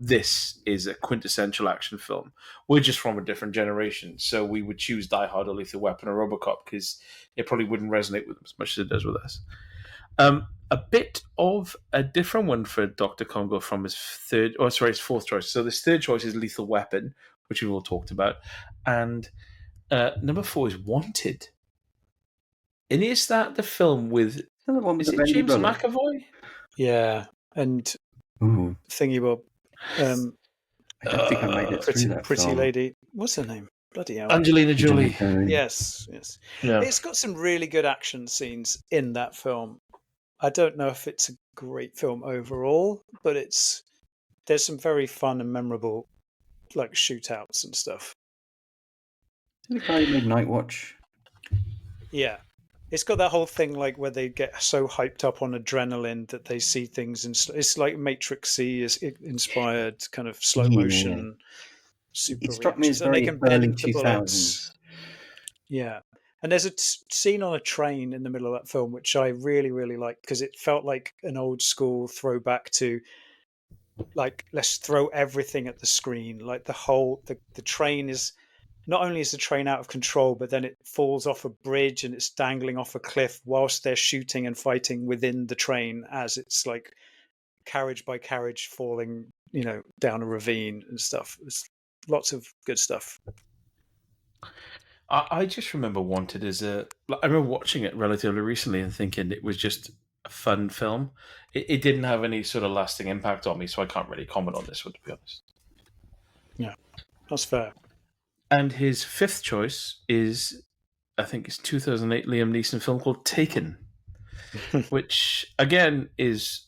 this is a quintessential action film. We're just from a different generation, so we would choose Die Hard or Lethal Weapon or RoboCop because it probably wouldn't resonate with them as much as it does with us. A bit of a different one for Dr. Congo from his fourth choice. So his third choice is Lethal Weapon, which we've all talked about, and number 4 is Wanted. And is that the film with... the one with is the it James Bullock? McAvoy? Yeah, and Ooh. Thingy Bob. I don't think I made it through that Pretty film. lady. What's her name? Bloody hell. Angelina Jolie. Yes. Yeah. It's got some really good action scenes in that film. I don't know if it's a great film overall, but there's some very fun and memorable like shootouts and stuff. The guy who made Night Watch. Yeah. It's got that whole thing like where they get so hyped up on adrenaline that they see things it's like Matrix-y is inspired kind of slow motion super It struck me as and they very can bend early the 2000s. bullets. Yeah. And there's a scene on a train in the middle of that film which I really, really like because it felt like an old school throwback to like let's throw everything at the screen. Like the train is not only is the train out of control, but then it falls off a bridge and it's dangling off a cliff whilst they're shooting and fighting within the train as it's like carriage by carriage falling, down a ravine and stuff. There's lots of good stuff. I just remember Wanted I remember watching it relatively recently and thinking it was just a fun film. It didn't have any sort of lasting impact on me, so I can't really comment on this one, to be honest. Yeah, that's fair. And his fifth choice is, I think it's 2008 Liam Neeson film called Taken, which, again, is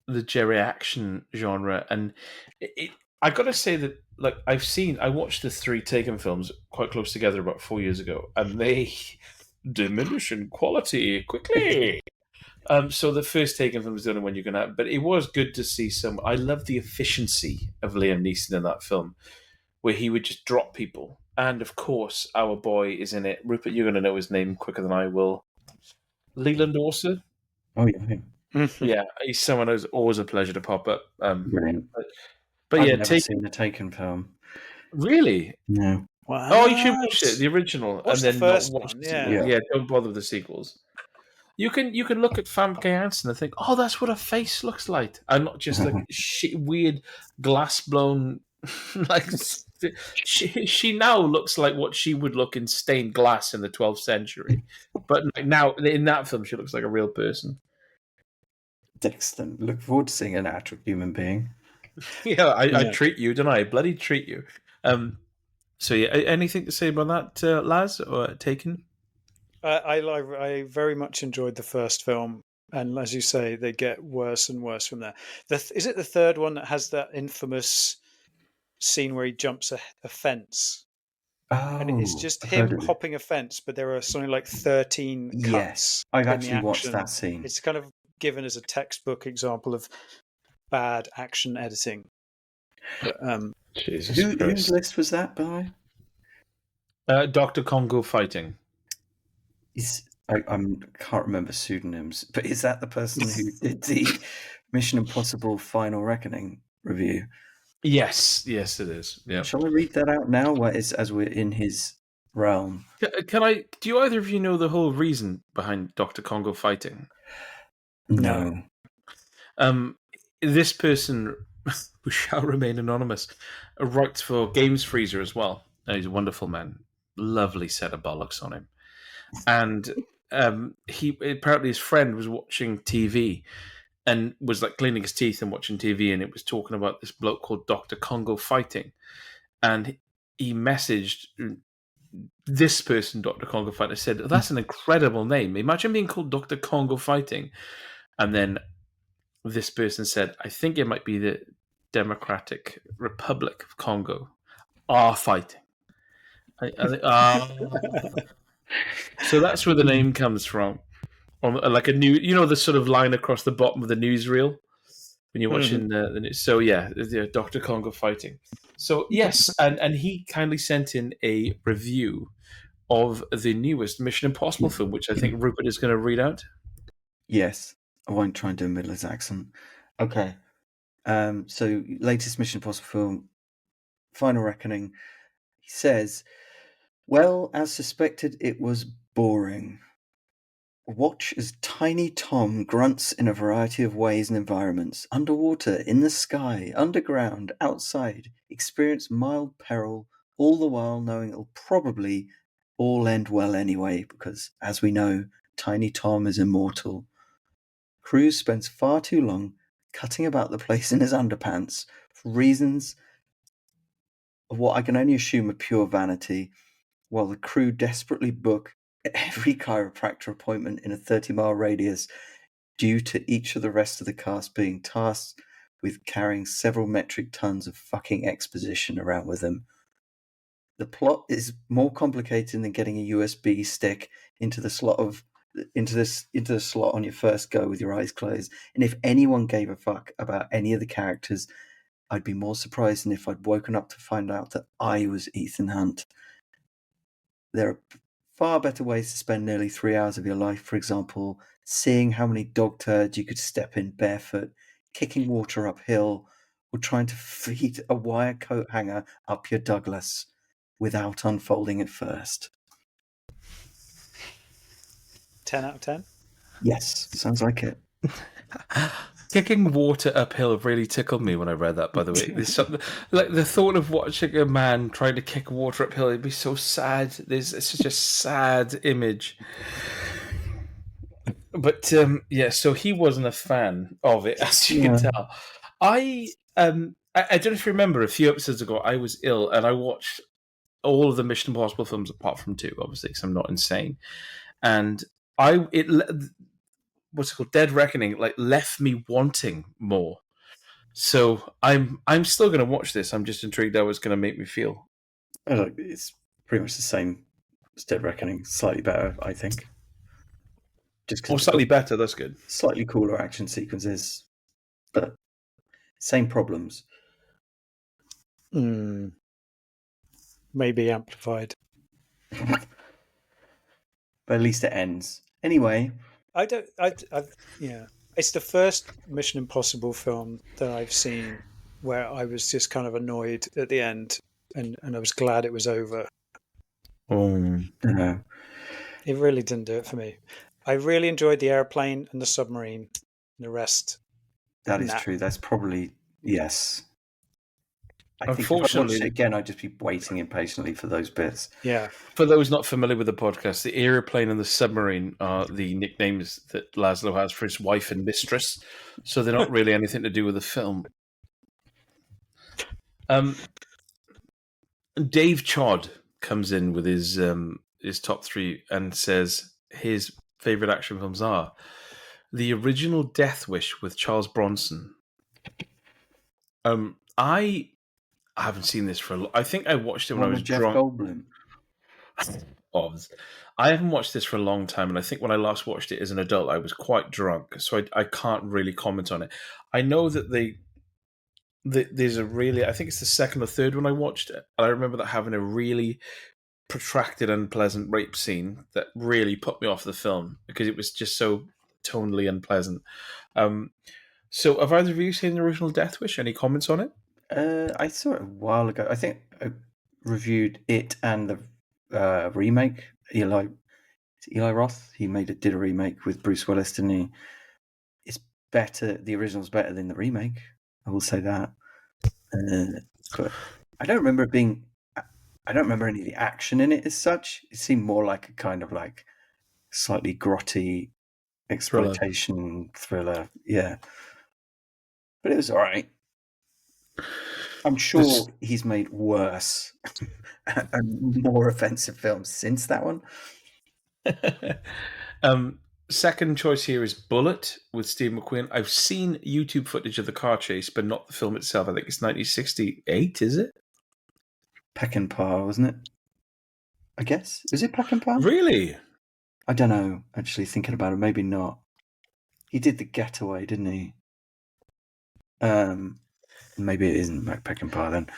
the Jerry action genre. And I got to say that, like, I watched the 3 Taken films quite close together about 4 years ago, and they diminish in quality quickly. So the first Taken film was the only one you can have, but it was good to see I love the efficiency of Liam Neeson in that film, where he would just drop people. And, of course, our boy is in it. Rupert, you're going to know his name quicker than I will. Leland Orser? Oh, yeah. Yeah, he's someone who's always a pleasure to pop up. Brilliant. But I've yeah, never seen the Taken film. Really? No. Wow. Oh, you should watch it, the original, Watch and then the first not watch one, the yeah. sequels. Yeah, don't bother with the sequels. You can look at Famke Janssen and think, oh, that's what her face looks like, and not just like weird glass blown. Like she now looks like what she would look in stained glass in the 12th century, but now in that film she looks like a real person. Excellent. Look forward to seeing an actual human being. Yeah, I treat you, don't I? Bloody treat you. So yeah, anything to say about that, Laz, or Taken? I very much enjoyed the first film, and as you say, they get worse and worse from there. Is it the third one that has that infamous scene where he jumps a fence? Oh, and it's just him hopping a fence, but there are something like 13 cuts. Yes, I've actually watched that scene. It's kind of given as a textbook example of bad action editing. But, whose list was that by? Dr. Congo Fighting. I can't remember pseudonyms, but is that the person who did the Mission Impossible Final Reckoning review? Yes, it is. Yeah. Shall I read that out now? As we're in his realm. Can I? Do you either of you know the whole reason behind Dr. Congo Fighting? No. This person, who shall remain anonymous, writes for Games Freezer as well. He's a wonderful man. Lovely set of bollocks on him. And he apparently his friend was watching TV and was like cleaning his teeth and watching TV, and it was talking about this bloke called Dr. Congo Fighting. And he messaged this person, Dr. Congo Fighting, said, that's an incredible name. Imagine being called Dr. Congo Fighting. And then this person said, I think it might be the Democratic Republic of Congo are fighting. So that's where the name comes from. Like a new, the sort of line across the bottom of the newsreel when you're watching the news. So yeah, Dr. Congo Fighting. So yes, and he kindly sent in a review of the newest Mission Impossible film, which I think Rupert is going to read out. Yes, I won't try and do a Midler's accent. Okay. So latest Mission Impossible film, Final Reckoning. He says, well, as suspected, it was boring. Watch as Tiny Tom grunts in a variety of ways and environments. Underwater, in the sky, underground, outside. Experience mild peril, all the while knowing it'll probably all end well anyway, because, as we know, Tiny Tom is immortal. Cruise spends far too long cutting about the place in his underpants for reasons of what I can only assume are pure vanity, while the crew desperately book every chiropractor appointment in a 30-mile radius due to each of the rest of the cast being tasked with carrying several metric tons of fucking exposition around with them. The plot is more complicated than getting a USB stick into the slot on your first go with your eyes closed. And if anyone gave a fuck about any of the characters, I'd be more surprised than if I'd woken up to find out that I was Ethan Hunt. There are far better ways to spend nearly 3 hours of your life, for example, seeing how many dog turds you could step in barefoot, kicking water uphill, or trying to feed a wire coat hanger up your Douglas without unfolding it first. 10 out of 10? Yes, sounds like it. Kicking water uphill really tickled me when I read that, by the way. There's something, like the thought of watching a man trying to kick water uphill, it'd be so sad. It's such a sad image. But so he wasn't a fan of it, as you can tell. I don't know if you remember, a few episodes ago, I was ill and I watched all of the Mission Impossible films apart from 2, obviously, because I'm not insane. And what's it called? Dead Reckoning, like, left me wanting more. So I'm still going to watch this. I'm just intrigued how it's going to make me feel. It's pretty much the same as Dead Reckoning, slightly better, I think. Slightly better. That's good. Slightly cooler action sequences, but same problems. Maybe amplified. But at least it ends. Anyway. It's the first Mission Impossible film that I've seen where I was just kind of annoyed at the end and I was glad it was over. No. It really didn't do it for me. I really enjoyed the airplane and the submarine and the rest. That is true. That's probably, yes. I think if I watched it again, I'd just be waiting impatiently for those bits. Yeah. For those not familiar with the podcast, the airplane and the submarine are the nicknames that Lazlo has for his wife and mistress, so they're not really anything to do with the film. Dave Chod comes in with his top 3 and says his favourite action films are the original Death Wish with Charles Bronson. I haven't seen this for a long. I think I watched it when I was Jeff drunk. Goldblum. I haven't watched this for a long time, and I think when I last watched it as an adult, I was quite drunk, so I can't really comment on it. I know that there's a really, I think it's the second or third one I watched it, and I remember that having a really protracted, unpleasant rape scene that really put me off the film because it was just so tonally unpleasant. So have either of you seen the original Death Wish? Any comments on it? I saw it a while ago. I think I reviewed it and the remake. Eli Roth. He did a remake with Bruce Willis, didn't he? It's better. The original's better than the remake. I will say that. But I don't remember it being. I don't remember any of the action in it as such. It seemed more like a kind of like slightly grotty exploitation thriller. Yeah, but it was all right. I'm sure he's made worse and more offensive films since that one. Second choice here is Bullet with Steve McQueen. I've seen YouTube footage of the car chase, but not the film itself. I think it's 1968, is it? Peckinpah, wasn't it? I guess. Was it Peckinpah? Really? I don't know, actually, thinking about it. Maybe not. He did The Getaway, didn't he? Maybe it isn't Peckinpah then.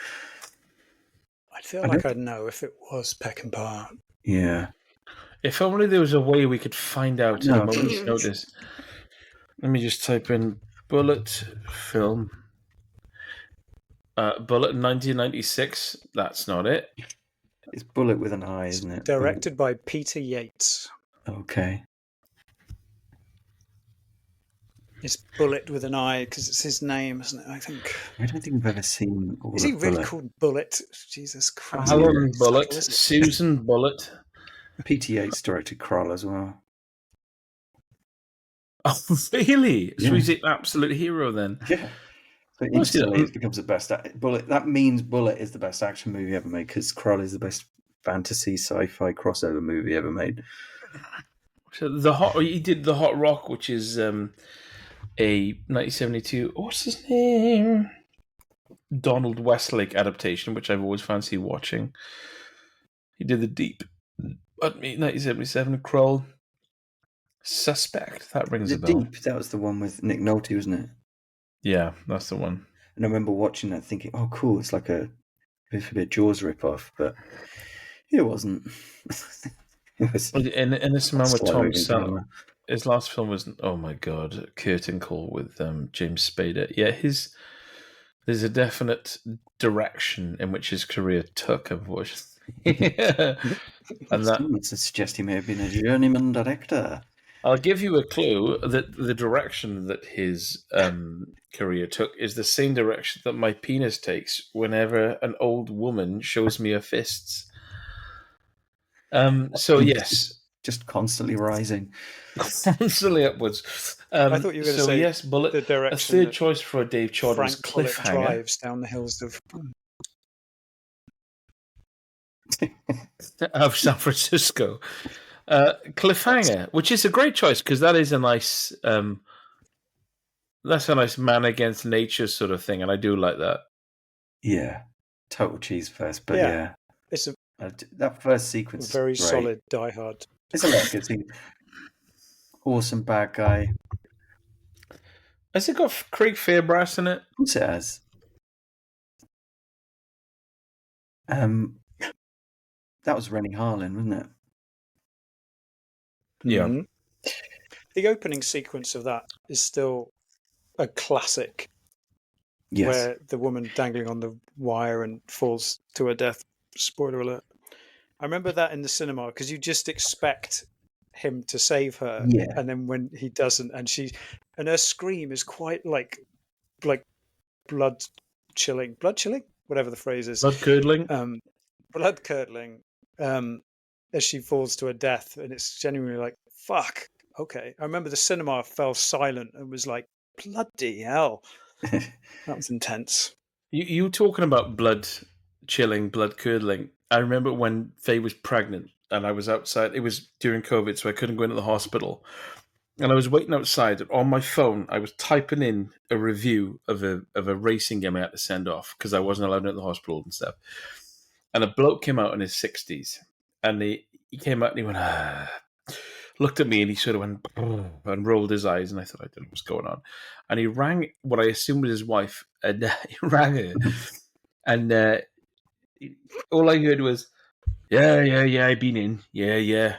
I feel like I'd know if it was Peckinpah. Yeah. If only there was a way we could find out at a moment's notice. Let me just type in Bullet film. Bullet 1996. That's not it. It's Bullet with an I, isn't it? Directed by Peter Yates. Okay. It's Bullet with an I because it's his name, isn't it? I think. I don't think I've ever seen all Is of he really Bullet. called Bullet? Jesus Christ. Alan Bullet. Subtle, Susan Bullet. Peter Yates directed Krull as well. Oh, really? Yeah. So he's an absolute hero then? Yeah. So instantly it becomes the best. Bullet. That means Bullet is the best action movie ever made because Krull is the best fantasy sci-fi crossover movie ever made. So he did the Hot Rock, which is a 1972. What's his name? Donald Westlake adaptation, which I've always fancied watching. He did the Deep. But 1977, Krull. Suspect. That rings a bell. Deep. That was the one with Nick Nolte, wasn't it? Yeah, that's the one. And I remember watching that, thinking, "Oh, cool! It's like a bit Jaws ripoff," but it wasn't. It was. And this man with Tom Selleck. His last film was, oh my god, Curtain Call with James Spader. Yeah, there's a definite direction in which his career took, unfortunately. And that would suggest he may have been a journeyman director. I'll give you a clue that the direction that his career took is the same direction that my penis takes whenever an old woman shows me her fists. So yes, just constantly rising, constantly upwards. I thought you were going to say yes, Bullet. The direction a third choice for Dave Chod was Cliffhanger. Drives down the hills of San Francisco. Cliffhanger, which is a great choice because that is a nice, that's a nice man against nature sort of thing, and I do like that. Yeah, total cheese fest, but yeah. It's that first sequence is very great. solid Die Hard. It's a lot of good thing. Awesome bad guy. Has it got Craig Fairbrass in it? Of course it has. That was Rennie Harlin, wasn't it? Yeah. Mm-hmm. The opening sequence of that is still a classic. Yes. Where the woman dangling on the wire and falls to her death. Spoiler alert. I remember that in the cinema because you just expect him to save her, and then when he doesn't, and her scream is quite like blood chilling, whatever the phrase is, blood curdling, as she falls to her death, and it's genuinely like fuck. Okay, I remember the cinema fell silent and was like, bloody hell, that was intense. You talking about blood chilling, blood curdling? I remember when Faye was pregnant and I was outside. It was during COVID, so I couldn't go into the hospital. And I was waiting outside. And on my phone, I was typing in a review of a racing game I had to send off because I wasn't allowed into the hospital and stuff. And a bloke came out in his 60s. And he came out and he went, looked at me and he sort of went and rolled his eyes. And I thought, I don't know what's going on. And he rang what I assumed was his wife. And he rang her. And all I heard was, yeah, I've been in. Yeah.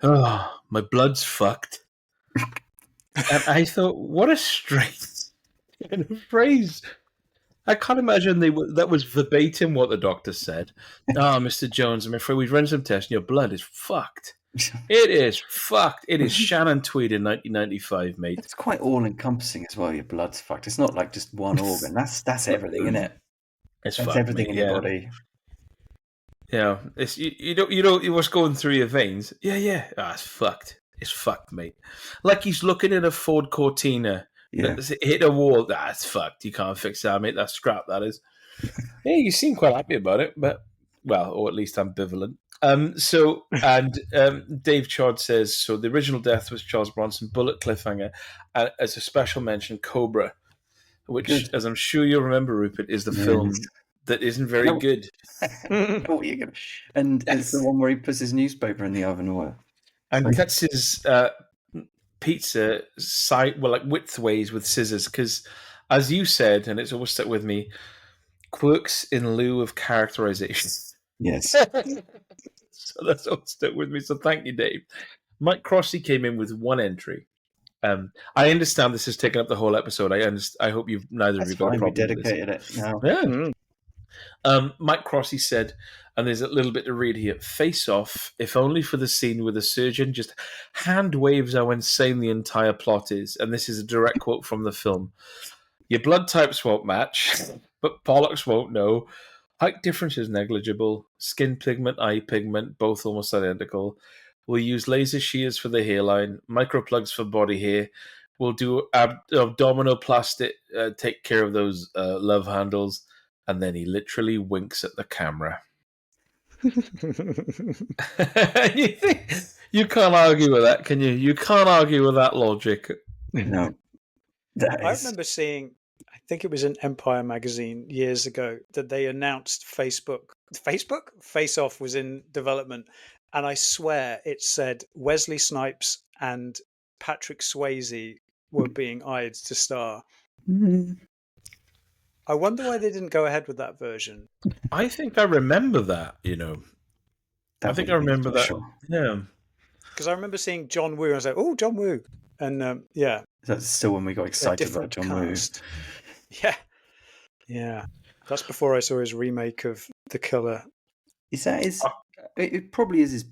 Oh, my blood's fucked. And I thought, what a strange phrase. I can't imagine that was verbatim what the doctor said. Oh, Mr. Jones, I'm afraid we've run some tests and your blood is fucked. It is fucked. It is Shannon Tweed in 1995, mate. It's quite all-encompassing as well, your blood's fucked. It's not like just one organ. That's everything, isn't it? That's fucked, everything in your body. Yeah, it's you know what's going through your veins. Yeah. It's fucked. It's fucked, mate. Like he's looking at a Ford Cortina. Yeah. Hit a wall. It's fucked. You can't fix that, mate. That's scrap, that is. Yeah, you seem quite happy about it, but or at least ambivalent. Dave Chod says, so the original death was Charles Bronson, Bullet, Cliffhanger, and as a special mention, Cobra, which, as I'm sure you'll remember, Rupert, is the film that isn't very good. What are you gonna? And it's the one where he puts his newspaper in the oven, or and cuts his pizza widthways with scissors. Because, as you said, and it's always stuck with me, quirks in lieu of characterization. Yes. So that's all stuck with me. So thank you, Dave. Mike Crossy came in with one entry. I understand this has taken up the whole episode. I hope you've neither of you got a problem with this. We dedicated it now. Yeah. Mike Crossy said, and there's a little bit to read here, face off, if only for the scene where the surgeon just hand waves how insane the entire plot is. And this is a direct quote from the film. Your blood types won't match, but bollocks won't know. Height difference is negligible. Skin pigment, eye pigment, both almost identical. We'll use laser shears for the hairline, microplugs for body hair. We'll do abdominoplasty, take care of those love handles. And then he literally winks at the camera. You can't argue with that, can you? You can't argue with that logic. No. I remember seeing, I think it was in Empire magazine years ago, that they announced Face Off was in development. And I swear it said Wesley Snipes and Patrick Swayze were being eyed to star. I wonder why they didn't go ahead with that version. I think I remember that, I think I remember that. Sure. Yeah. Because I remember seeing John Woo and I was like, oh, John Woo. And yeah. That's still when we got excited about John Woo. Yeah. Yeah. That's before I saw his remake of The Killer. Is that his... It probably is his...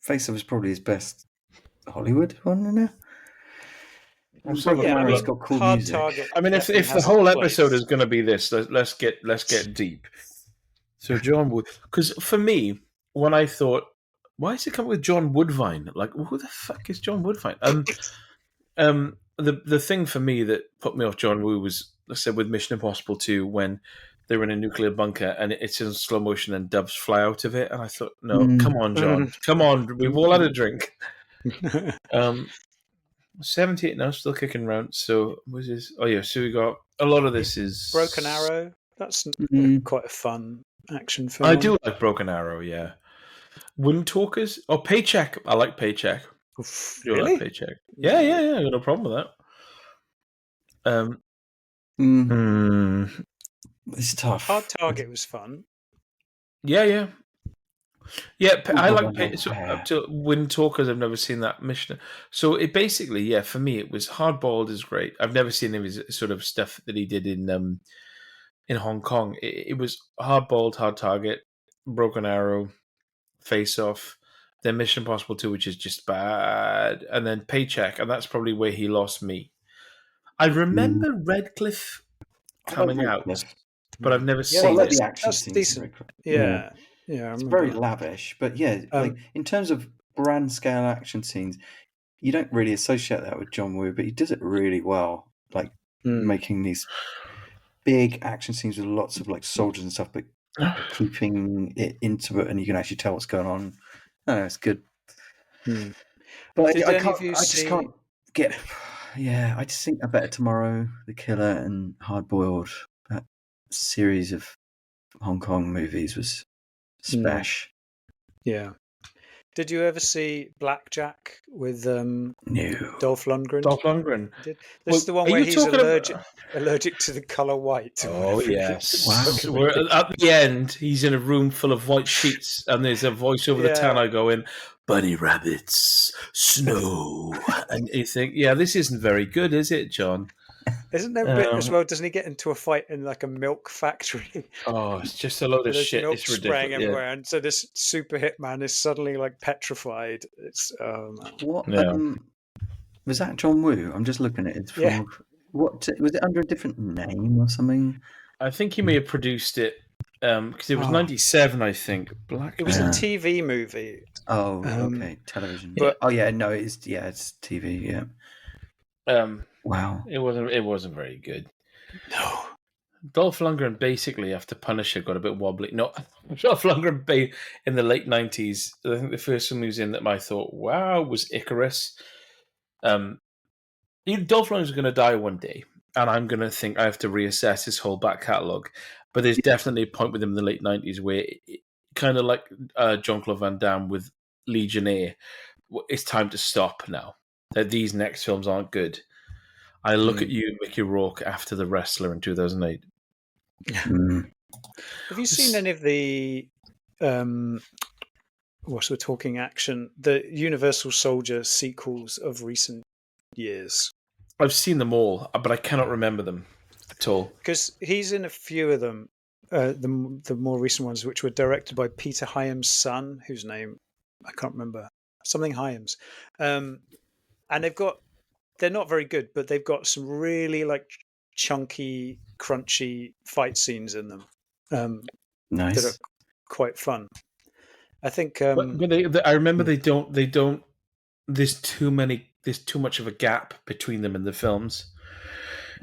Face Off is probably his best Hollywood one, isn't it? It's got cool music. I mean, if the whole episode is going to be this, let's get deep. So John Wood, because for me, when I thought, why is it coming with John Woodvine? Like, who the fuck is John Woodvine? The thing for me that put me off John Woo was, I said, with Mission Impossible 2, when they were in a nuclear bunker and it's in slow motion and doves fly out of it, and I thought, no, come on, John, come on, we've all had a drink. 78 now, still kicking around. So what's this? Oh yeah, so we got a lot of this is Broken Arrow. That's quite a fun action film. I do like Broken Arrow. Yeah, Wind Talkers or Paycheck. I like Paycheck. Really? I like Paycheck. Yeah. I got no problem with that. It's tough. Hard Target was fun. Yeah. I like up to Wind Talkers. I've never seen that mission. So it basically, for me, it was Hardboiled is great. I've never seen any of his sort of stuff that he did in Hong Kong. It was Hardboiled, Hard Target, Broken Arrow, Face Off, then Mission Impossible 2, which is just bad, and then Paycheck, and that's probably where he lost me. I remember Redcliffe coming out, but I've never seen it. That's decent. Yeah. Yeah, it's very lavish, but like in terms of grand scale action scenes, you don't really associate that with John Woo, but he does it really well, like making these big action scenes with lots of like soldiers and stuff, but keeping it intimate and you can actually tell what's going on. No, it's good. But I just can't get. Yeah, I just think A Better Tomorrow, The Killer, and Hard Boiled. That series of Hong Kong movies was smash. Yeah. Did you ever see Blackjack with no. Dolph Lundgren? Dolph Lundgren. This is the one where he's allergic to the colour white. Oh, yes. Wow. Where at the end, he's in a room full of white sheets and there's a voice over the tannoy going, bunny rabbits, snow. And you think, this isn't very good, is it, John? Isn't there a bit as well? Doesn't he get into a fight in like a milk factory? Oh, it's just a load of shit. Milk it's ridiculous. Spraying everywhere, and so this super hitman is suddenly like petrified. It's what was that? John Woo? I'm just looking at it. What was it under a different name or something? I think he may have produced it because it was 97, I think. It was a TV movie. Oh, okay, television. But it's TV. Yeah. Wow, it wasn't very good. No, Dolph Lundgren basically after Punisher got a bit wobbly. No, Dolph Lundgren in the late 90s. I think the first film he was in that I thought, wow, was Icarus. Dolph Lundgren's going to die one day, and I'm going to think I have to reassess his whole back catalogue. But there's definitely a point with him in the late 90s where, kind of like Jean-Claude Van Damme with Legionnaire, it's time to stop now. That these next films aren't good. I look at you, Mickey Rourke, after The Wrestler in 2008. Have you seen any of the whilst we're talking action, the Universal Soldier sequels of recent years. I've seen them all, but I cannot remember them at all. Because he's in a few of them, the more recent ones, which were directed by Peter Hyams' son, whose name I can't remember, something Hyams. And they're not very good, but they've got some really like chunky, crunchy fight scenes in them. Nice. That are quite fun. I think. But I remember they don't. There's too much of a gap between them in the films.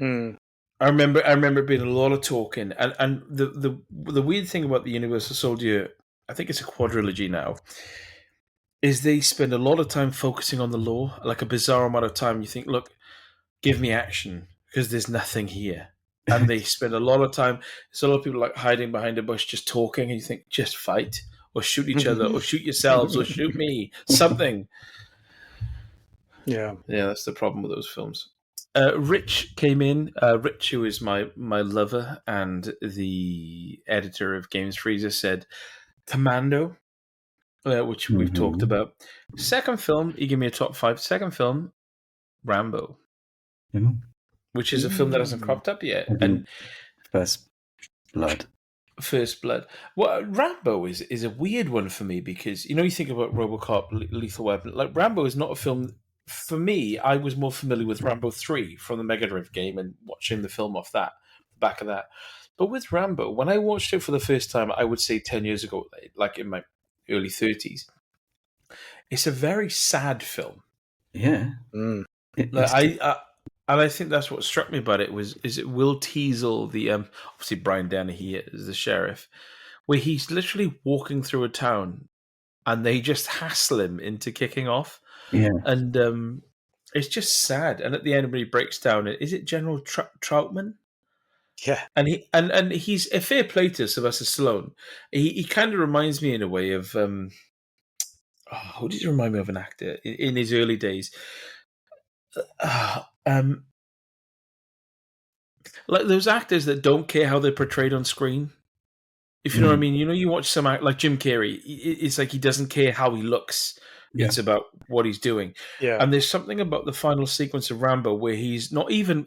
I remember being a lot of talking, and the weird thing about the Universal Soldier, I think it's a quadrilogy now, is they spend a lot of time focusing on the lore, like a bizarre amount of time. You think, look, give me action because there's nothing here, and they spend a lot of time. So a lot of people like hiding behind a bush, just talking, and you think, just fight or shoot each other or shoot yourselves or shoot me, something. Yeah, that's the problem with those films. Rich came in. Rich, who is my lover and the editor of Games Freezer, said Commando, which we've talked about. Second film, he gave me a top 5. Second film, Rambo, which is a film that hasn't cropped up yet. And First Blood. Well, Rambo is a weird one for me because, you think about RoboCop, Lethal Weapon. Like, Rambo is not a film. For me, I was more familiar with Rambo 3 from the Mega Drive game and watching the film off the back of that. But with Rambo, when I watched it for the first time, I would say 10 years ago, like in my early 30s, it's a very sad film. Yeah. I think that's what struck me about it is it Will Teasel, the obviously Brian Dennehy is the sheriff, where he's literally walking through a town and they just hassle him into kicking off. Yeah, and it's just sad. And at the end, when he breaks down, is it General Troutman? Yeah, and he's a fair play to Sylvester Stallone. He kind of reminds me in a way of who does he remind me of an actor in his early days? Like those actors that don't care how they're portrayed on screen. If you know what I mean, you watch some act like Jim Carrey. It's like he doesn't care how he looks. Yeah. It's about what he's doing. Yeah. And there's something about the final sequence of Rambo where he's not even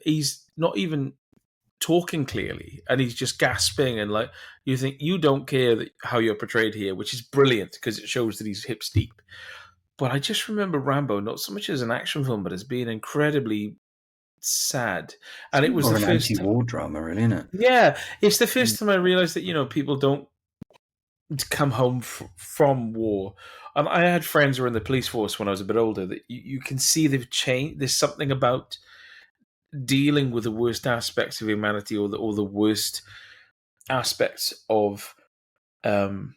talking clearly, and he's just gasping, and like you think you don't care how you're portrayed here, which is brilliant because it shows that he's hips deep. But I just remember Rambo not so much as an action film, but as being incredibly sad. And it was the first anti-war drama, really, isn't it? Yeah, it's the first time I realized that people don't come home from war. I had friends who were in the police force when I was a bit older that you can see they've changed. There's something about dealing with the worst aspects of humanity or the worst aspects of the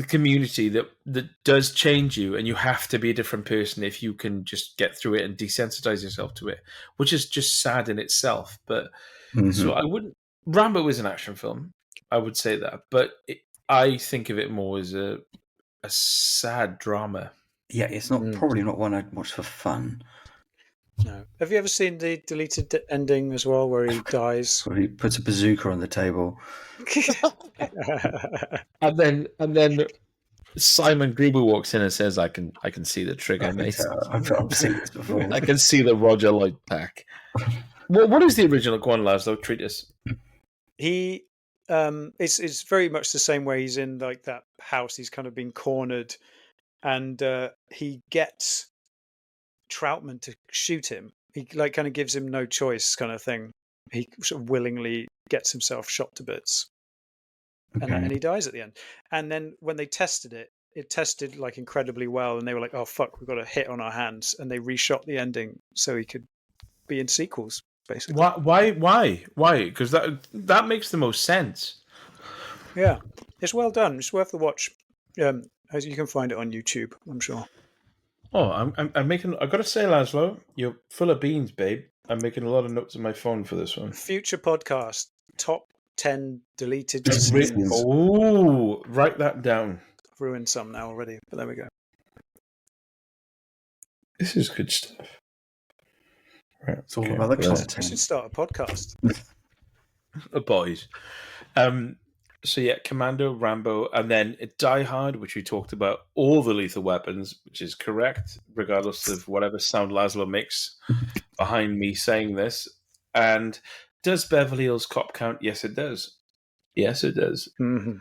community that does change you, and you have to be a different person if you can just get through it and desensitize yourself to it, which is just sad in itself. But so I wouldn't. Rambo is an action film, I would say that, but I think of it more as a sad drama. Yeah, it's not probably not one I'd watch for fun. No. Have you ever seen the deleted ending as well, where he dies? Where he puts a bazooka on the table. and then Simon Gruber walks in and says, "I can see the trigger, mate. I've seen this before. I can see the Roger Lloyd pack." What is the original? Go on, Lazlo, treat us. He it's very much the same way. He's in like that house. He's kind of been cornered, and he gets Troutman to shoot him. He like kind of gives him no choice, kind of thing. He sort of willingly gets himself shot to bits, and he dies at the end. And then when they tested it, it tested like incredibly well, and they were like, "Oh fuck, we've got a hit on our hands," and they reshot the ending so he could be in sequels. Basically, why? Because that makes the most sense. Yeah, it's well done. It's worth the watch. As you can find it on YouTube, I'm sure. Oh, I'm making. I gotta say, Lazlo, you're full of beans, babe. I'm making a lot of notes on my phone for this one. Future podcast: top 10 deleted scenes. Oh, write that down. I've ruined some now already, but there we go. This is good stuff. Right, it's all about the content. I should start a podcast. Boys. So yeah, Commando, Rambo, and then Die Hard, which we talked about, all the Lethal Weapons, which is correct, regardless of whatever sound Lazlo makes behind me saying this. And does Beverly Hills Cop count? Yes, it does. Yes, it does. Mm-hmm.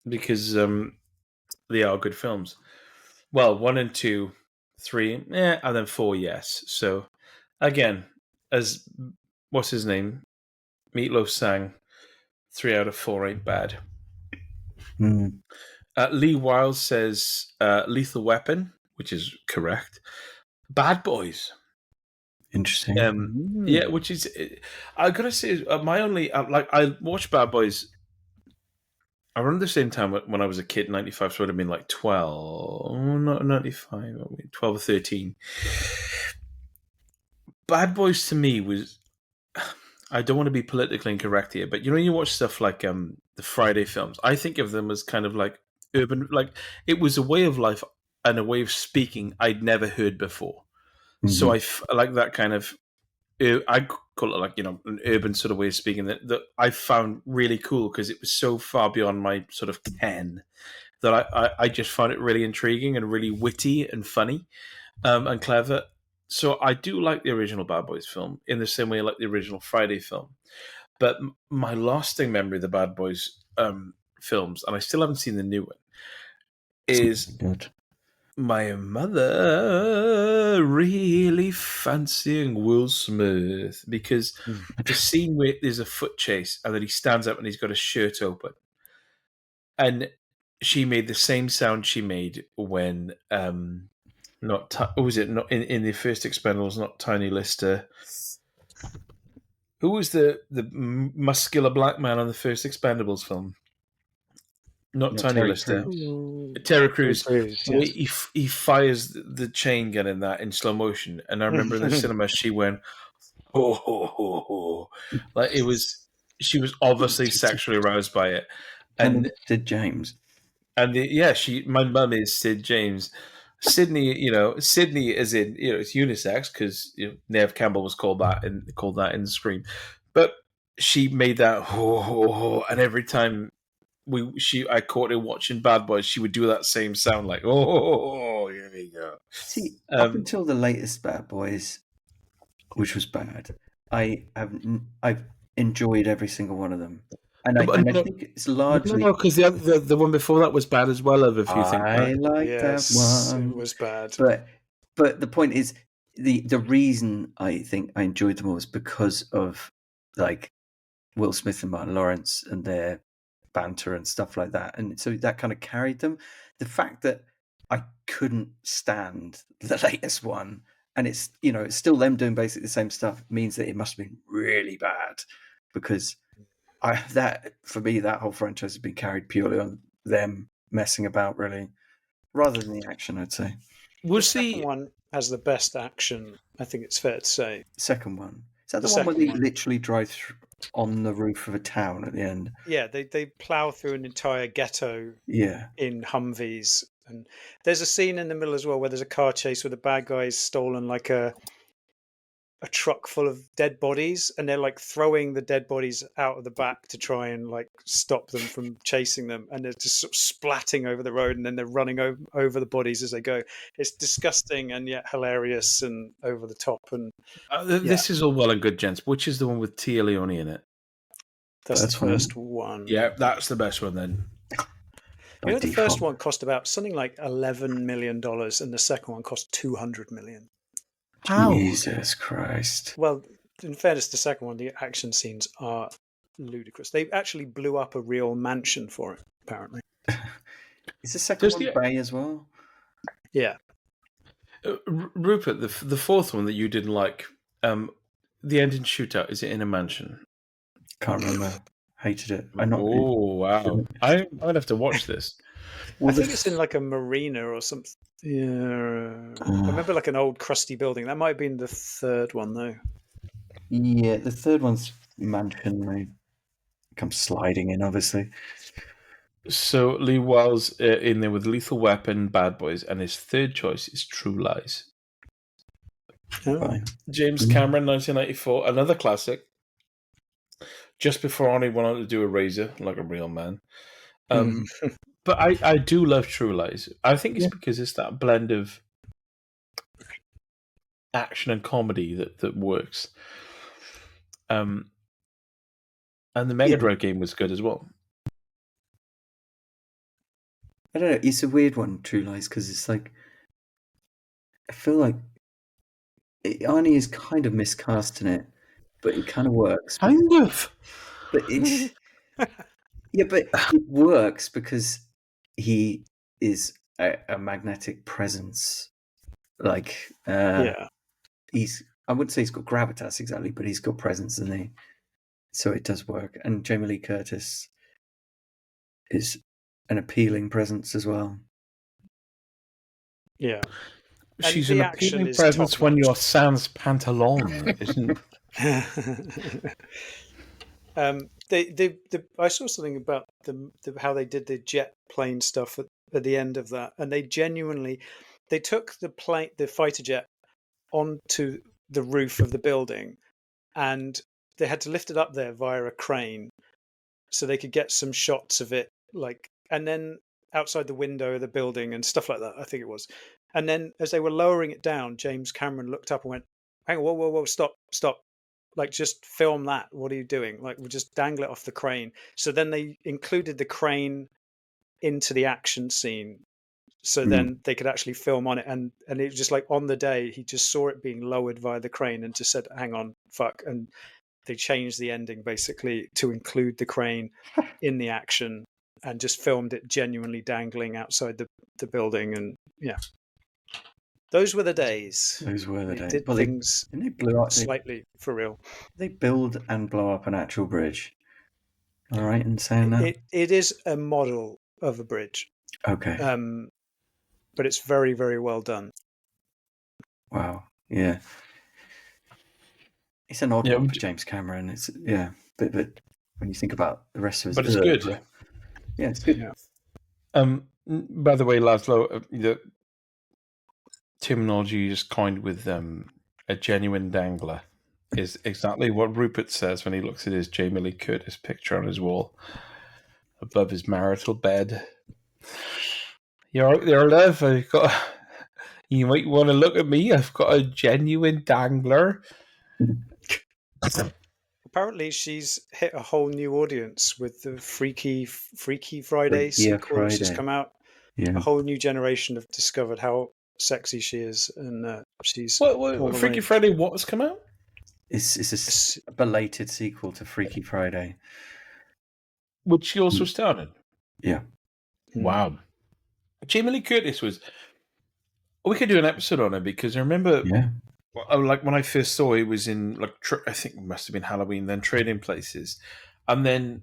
Because they are good films. Well, 1 and 2, 3, and then 4, yes. So, again, as what's his name? Meatloaf sang, 3 out of 4 ain't bad. Mm. Lee Wiles says Lethal Weapon, which is correct. Bad Boys. Interesting. Yeah, which is, I gotta say, my only, I watched Bad Boys around the same time when I was a kid, 95, so it would have been like 12, not 95, 12 or 13. Bad Boys to me was, I don't want to be politically incorrect here, but you watch stuff like the Friday films, I think of them as kind of like urban, like it was a way of life and a way of speaking I'd never heard before. Mm-hmm. So I like that kind of, I call it like, an urban sort of way of speaking that I found really cool because it was so far beyond my sort of ken that I just found it really intriguing and really witty and funny and clever. So I do like the original Bad Boys film in the same way I like the original Friday film. But my lasting memory of the Bad Boys films, and I still haven't seen the new one, is my mother really fancying Will Smith because the scene where there's a foot chase and then he stands up and he's got his shirt open. And she made the same sound she made when was it not in the first Expendables, not Tiny Lister? Who was the muscular black man on the first Expendables film? Not Tiny Lister. Terry Crews. Yes. He fires the chain gun in that in slow motion, and I remember in the cinema she went, ho ho ho ho, like it was. She was obviously sexually aroused by it, and Sid James. And my mum is Sid James. Sydney, Sydney is in, it's unisex because Neve Campbell was called that in the Scream, but she made that ho ho ho, and every time I caught her watching Bad Boys, she would do that same sound like oh, here we go. See, up until the latest Bad Boys, which was bad, I've enjoyed every single one of them. And I think it's largely because the one before that was bad as well. If you think I like that one, it was bad. But the point is, the reason I think I enjoyed them all is because of like Will Smith and Martin Lawrence and their banter and stuff like that, and so that kind of carried them. The fact that I couldn't stand the latest one, and it's it's still them doing basically the same stuff, means that it must have been really bad because. For me, that whole franchise has been carried purely on them messing about, really, rather than the action, I'd say. The second one has the best action, I think it's fair to say. Second one. Is that the one where they literally drive on the roof of a town at the end? Yeah, they plow through an entire ghetto in Humvees. And there's a scene in the middle as well where there's a car chase where the bad guys stolen like a truck full of dead bodies, and they're like throwing the dead bodies out of the back to try and like stop them from chasing them, and they're just sort of splatting over the road, and then they're running over the bodies as they go. It's disgusting and yet hilarious and over the top. And this is all well and good, gents. Which is the one with Tia Leone in it? That's the first one. Yeah, that's the best one then. The first one cost about something like $11 million, and the second one cost $200 million. How? Jesus Christ. Well, in fairness, the second one, the action scenes are ludicrous. They actually blew up a real mansion for it, apparently. Is the second one Bay as well? Yeah. Rupert, the fourth one that you didn't like, the ending shootout, is it in a mansion? Can't remember. Hated it. Oh, wow. I would have to watch this. Well, I think it's in like a marina or something. Yeah, I remember like an old crusty building. That might have been the third one, though. Yeah, the third one's mansion. They come sliding in, obviously. So Lee Wiles in there with Lethal Weapon, Bad Boys, and his third choice is True Lies. Oh. James Cameron, 1994, another classic. just before Arnie went on to do Eraser, like a real man. But I do love True Lies. I think it's because it's that blend of action and comedy that works. And the Mega Drive game was good as well. I don't know. It's a weird one, True Lies, because it's like I feel like Arnie is kind of miscast in it, but it kind of works. Kind of. But it's but it works because he is a magnetic presence. Like he's I wouldn't say he's got gravitas exactly, but he's got presence, isn't he? So it does work. And Jamie Lee Curtis is an appealing presence as well. Yeah. She's an appealing presence when you're sans pantalon, isn't I saw something about how they did the jet plane stuff at the end of that, and they took the fighter jet onto the roof of the building, and they had to lift it up there via a crane, so they could get some shots of it, and then outside the window of the building and stuff like that. I think it was, and then as they were lowering it down, James Cameron looked up and went, "Hang on, whoa, stop! Just film that. What are you doing? We'll just dangle it off the crane." So then they included the crane into the action scene, so then they could actually film on it. And it was just on the day, he just saw it being lowered via the crane and just said, "Hang on, fuck." And they changed the ending basically to include the crane in the action and just filmed it genuinely dangling outside the building. And those were the days. Those were the days. Did things they blew up slightly for real. They build and blow up an actual bridge. All right, in saying that, it is a model of a bridge. Okay. But it's very, very well done. Wow. Yeah. It's an odd one for James Cameron. It's but when you think about the rest of his, but it's good. Yeah, it's good. Yeah. By the way, Lazlo, the terminology you just coined with a genuine dangler is exactly what Rupert says when he looks at his Jamie Lee Curtis picture on his wall above his marital bed. You're out there, love. You might want to look at me. I've got a genuine dangler. Apparently, she's hit a whole new audience with the Freaky Friday sequel that's just come out. Yeah. A whole new generation have discovered how sexy she is, and she's what Freaky Friday. What has come out? It's a belated sequel to Freaky Friday, which she also started. Yeah. Wow. Jamie Lee Curtis was. We could do an episode on her because I remember. Yeah. When I first saw it was in I think it must have been Halloween, then Trading Places, and then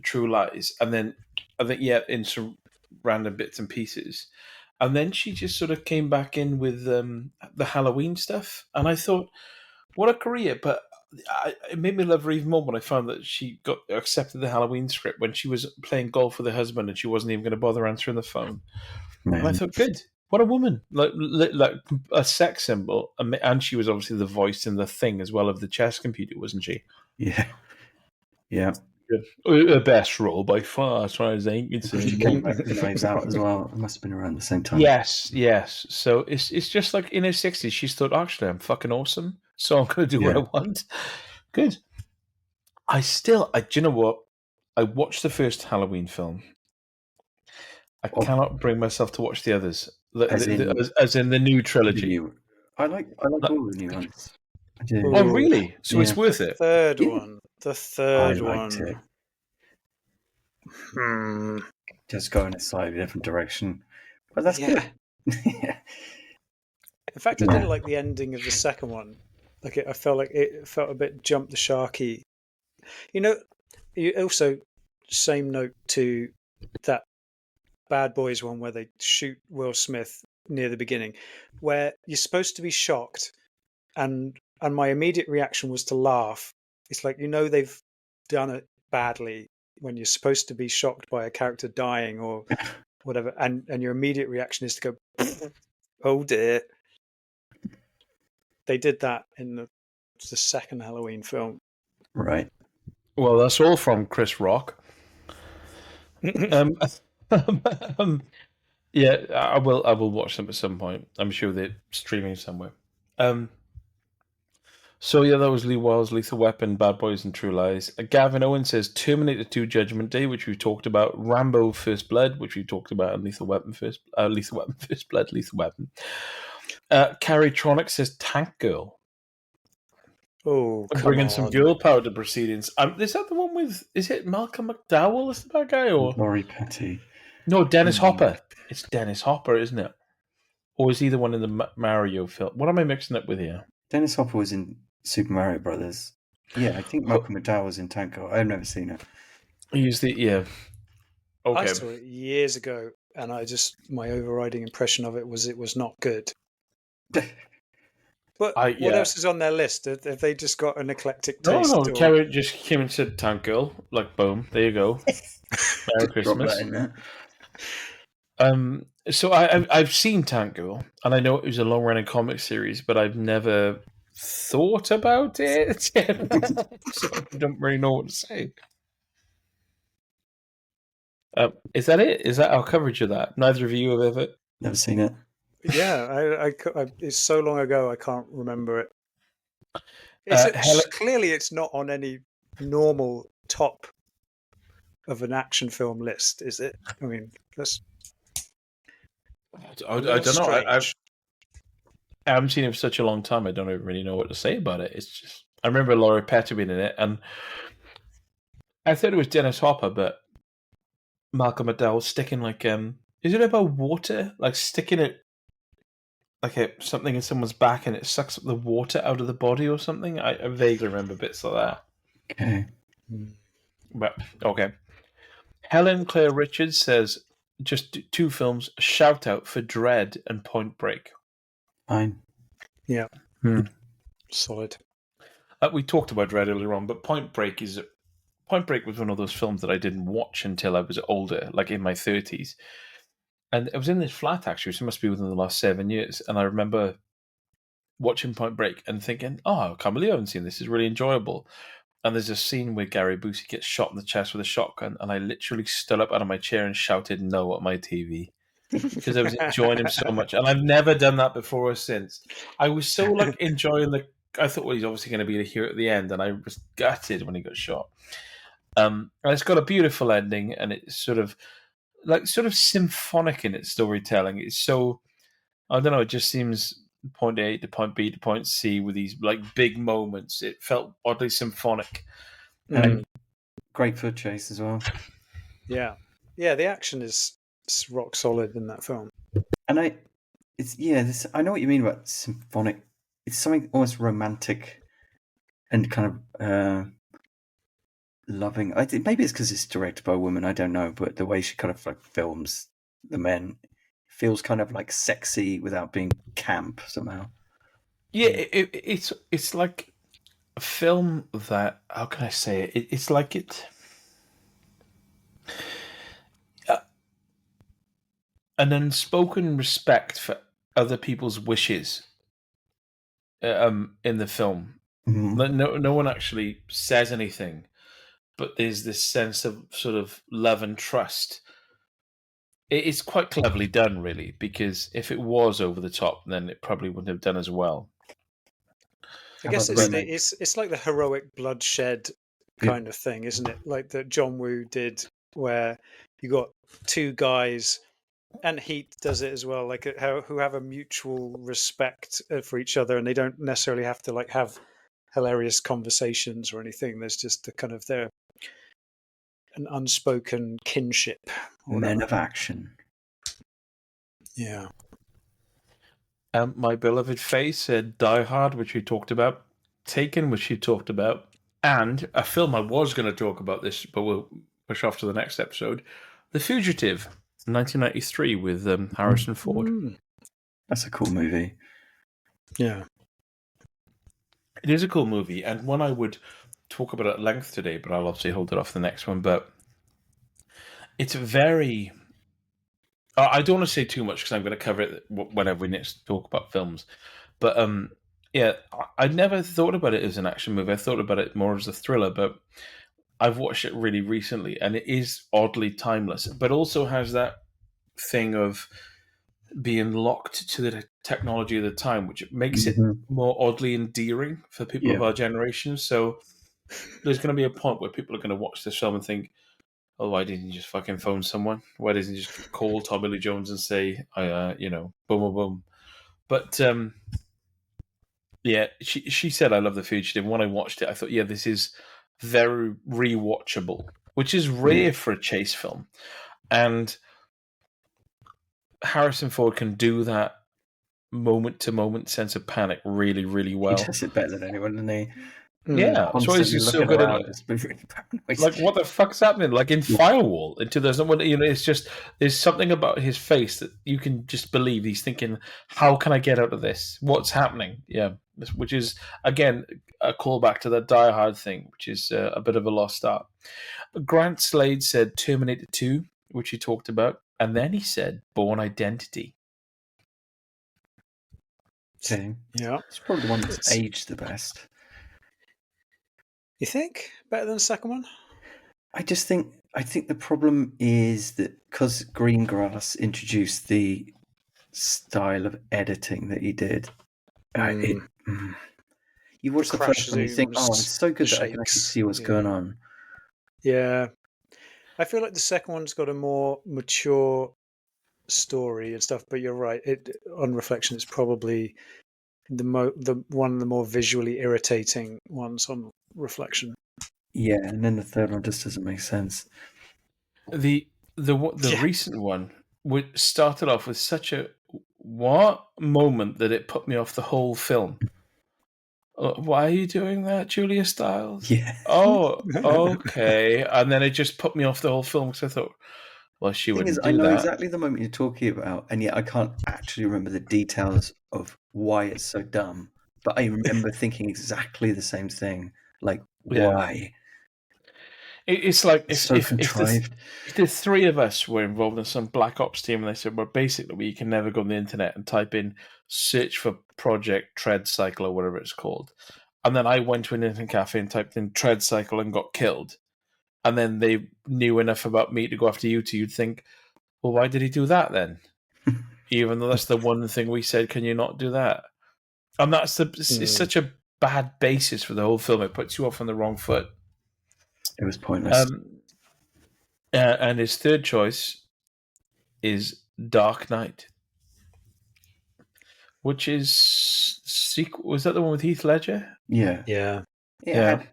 True Lies, and then I think in some random bits and pieces, and then she just sort of came back in with the Halloween stuff, and I thought, what a career! But it made me love her even more when I found that she got accepted the Halloween script when she was playing golf with her husband, and she wasn't even going to bother answering the phone. Man. And I thought, good. What a woman! Like a sex symbol, and she was obviously the voice in the Thing as well of the chess computer, wasn't she? Yeah, yeah. Her best role by far, as far as I'm concerned. She came back with Knives Out as well. It must have been around the same time. Yes. So it's just like in her 60s, she's thought, actually, I'm fucking awesome, so I'm going to do what I want. Good. Do you know what? I watched the first Halloween film. I cannot bring myself to watch the others. As in the new trilogy. I like all the new ones. I do. Oh, really? So it's worth it. The third one. I liked it. Just go in a slightly different direction, but that's good. In fact, I didn't like the ending of the second one. I felt like it felt a bit jump the sharky. You also same note to that Bad Boys one where they shoot Will Smith near the beginning, where you're supposed to be shocked, and my immediate reaction was to laugh. It's like they've done it badly when you're supposed to be shocked by a character dying or whatever, and your immediate reaction is to go, "Oh dear." They did that in the second Halloween film, right? Well, that's all from Chris Rock. Yeah, I will watch them at some point. I'm sure they're streaming somewhere. So yeah, that was Lee Wild's Lethal Weapon, Bad Boys and True Lies. Gavin Owen says Terminator 2 Judgment Day, which we've talked about. Rambo First Blood, which we talked about, and Lethal Weapon First Blood, Lethal Weapon. Carrie Tronic says Tank Girl. Oh, come bringing on. some girl power to proceedings. Is that the one with? Is it Malcolm McDowell? Is the bad guy or Laurie Petty? No, Dennis Hopper. It's Dennis Hopper, isn't it? Or is he the one in the Mario film? What am I mixing up with here? Dennis Hopper was in Super Mario Brothers. Yeah, I think Malcolm McDowell was in Tank Girl. I've never seen it. Okay. I saw it years ago, and my overriding impression of it was not good. But what else is on their list? Have they just got an eclectic taste? No. Carrie just came and said Tank Girl. Like, boom, there you go. Merry Christmas. Drop that So in there. I've seen Tank Girl, and I know it was a long-running comic series, but I've never thought about it. So I don't really know what to say. Is that it? Is that our coverage of that? Neither of you have ever... Never seen it. Yeah, I it's so long ago I can't remember it. Clearly, it's not on any normal top of an action film list, is it? I mean, that's... I don't know. I haven't seen it for such a long time. I don't even really know what to say about it. It's just I remember Laurie Petty being in it, and I thought it was Dennis Hopper, but Malcolm McDowell sticking is it about water? Like sticking it like something in someone's back, and it sucks up the water out of the body or something. I vaguely remember bits like that. Okay, but okay. Helen Claire Richards says, just 2 films, shout out for Dread and Point Break. Fine. Yeah. Solid. We talked about Dread earlier on, but Point Break was one of those films that I didn't watch until I was older, like in my 30s. And it was in this flat, actually, so it must be within the last 7 years. And I remember watching Point Break and thinking, I can't believe I haven't seen this. It's really enjoyable. And there's a scene where Gary Busey gets shot in the chest with a shotgun, and I literally stood up out of my chair and shouted no at my TV because I was enjoying him so much. And I've never done that before or since. I was so enjoying I thought, well, he's obviously going to be here at the end, and I was gutted when he got shot. And it's got a beautiful ending, and it's sort of symphonic in its storytelling. It's so, I don't know, it just seems point A to point B to point C with these big moments. It felt oddly symphonic. And great foot chase as well. Yeah, the action is rock solid in that film. And I know what you mean about symphonic. It's something almost romantic and kind of loving. Maybe it's because it's directed by a woman. I don't know, but the way she kind of films the men feels kind of sexy without being camp somehow. Yeah, it's like a film that, how can I say it? It's like it. An unspoken respect for other people's wishes. In the film, no one actually says anything, but there's this sense of sort of love and trust. It's quite cleverly done, really, because if it was over the top, then it probably wouldn't have done as well. I guess it's like the heroic bloodshed kind of thing, isn't it? Like that John Woo did, where you got 2 guys, and Heat does it as well, who have a mutual respect for each other, and they don't necessarily have to have hilarious conversations or anything. There's just the kind of an unspoken kinship. Men of action. Yeah. My Beloved Face said Die Hard, which we talked about, Taken, which you talked about, and a film I was going to talk about this, but we'll push off to the next episode, The Fugitive, 1993 with Harrison Ford. That's a cool movie. Yeah. It is a cool movie, and one I would talk about at length today, but I'll obviously hold it off the next one. But it's very... I don't want to say too much because I'm going to cover it whenever we next talk about films. But I'd never thought about it as an action movie. I thought about it more as a thriller. But I've watched it really recently, and it is oddly timeless, but also has that thing of being locked to the technology of the time, which makes it more oddly endearing for people of our generation. So there's going to be a point where people are going to watch this film and think, "Oh, why didn't you just fucking phone someone? Why doesn't he just call Tommy Lee Jones and say, boom, boom, boom?" But yeah, she said, "I love The Fugitive." When I watched it, I thought, yeah, this is very rewatchable, which is rare for a chase film, and Harrison Ford can do that moment-to-moment sense of panic really, really well. He does it better than anyone, doesn't he? Yeah, that's why he's just so good at it. Like, what the fuck's happening? Like in Firewall in 2001, it's just there's something about his face that you can just believe he's thinking, "How can I get out of this? What's happening?" Yeah, which is again a callback to that Die Hard thing, which is a bit of a lost art. Grant Slade said Terminator 2, which he talked about, and then he said Bourne Identity. Okay. Yeah, It's probably the one that's aged the best. You think better than the second one? I think the problem is that because Greengrass introduced the style of editing that he did, you watch the first one, you think, "Oh, it's so good that I can actually see what's going on." Yeah, I feel like the second one's got a more mature story and stuff. But you're right. On reflection, it's probably the one of the more visually irritating ones on reflection. Yeah, and then the third one just doesn't make sense. The recent one started off with such a what moment that it put me off the whole film. Why are you doing that, Julia Stiles? Yeah. Oh, okay. And then it just put me off the whole film because I thought, well, she wouldn't do that. I know exactly the moment you're talking about, and yet I can't actually remember the details of why it's so dumb. But I remember thinking exactly the same thing. Like, why? It's like if the three of us were involved in some Black Ops team and they said, well, basically, you can never go on the internet and type in search for Project Tread Cycle or whatever it's called. And then I went to an internet cafe and typed in Tread Cycle and got killed. And then they knew enough about me to go after you two. You'd think, well, why did he do that then? Even though that's the one thing we said, can you not do that? And it's such a bad basis for the whole film. It puts you off on the wrong foot. It was pointless. And his third choice is Dark Knight, which is sequel. Was that the one with Heath Ledger? Yeah. Yeah. It had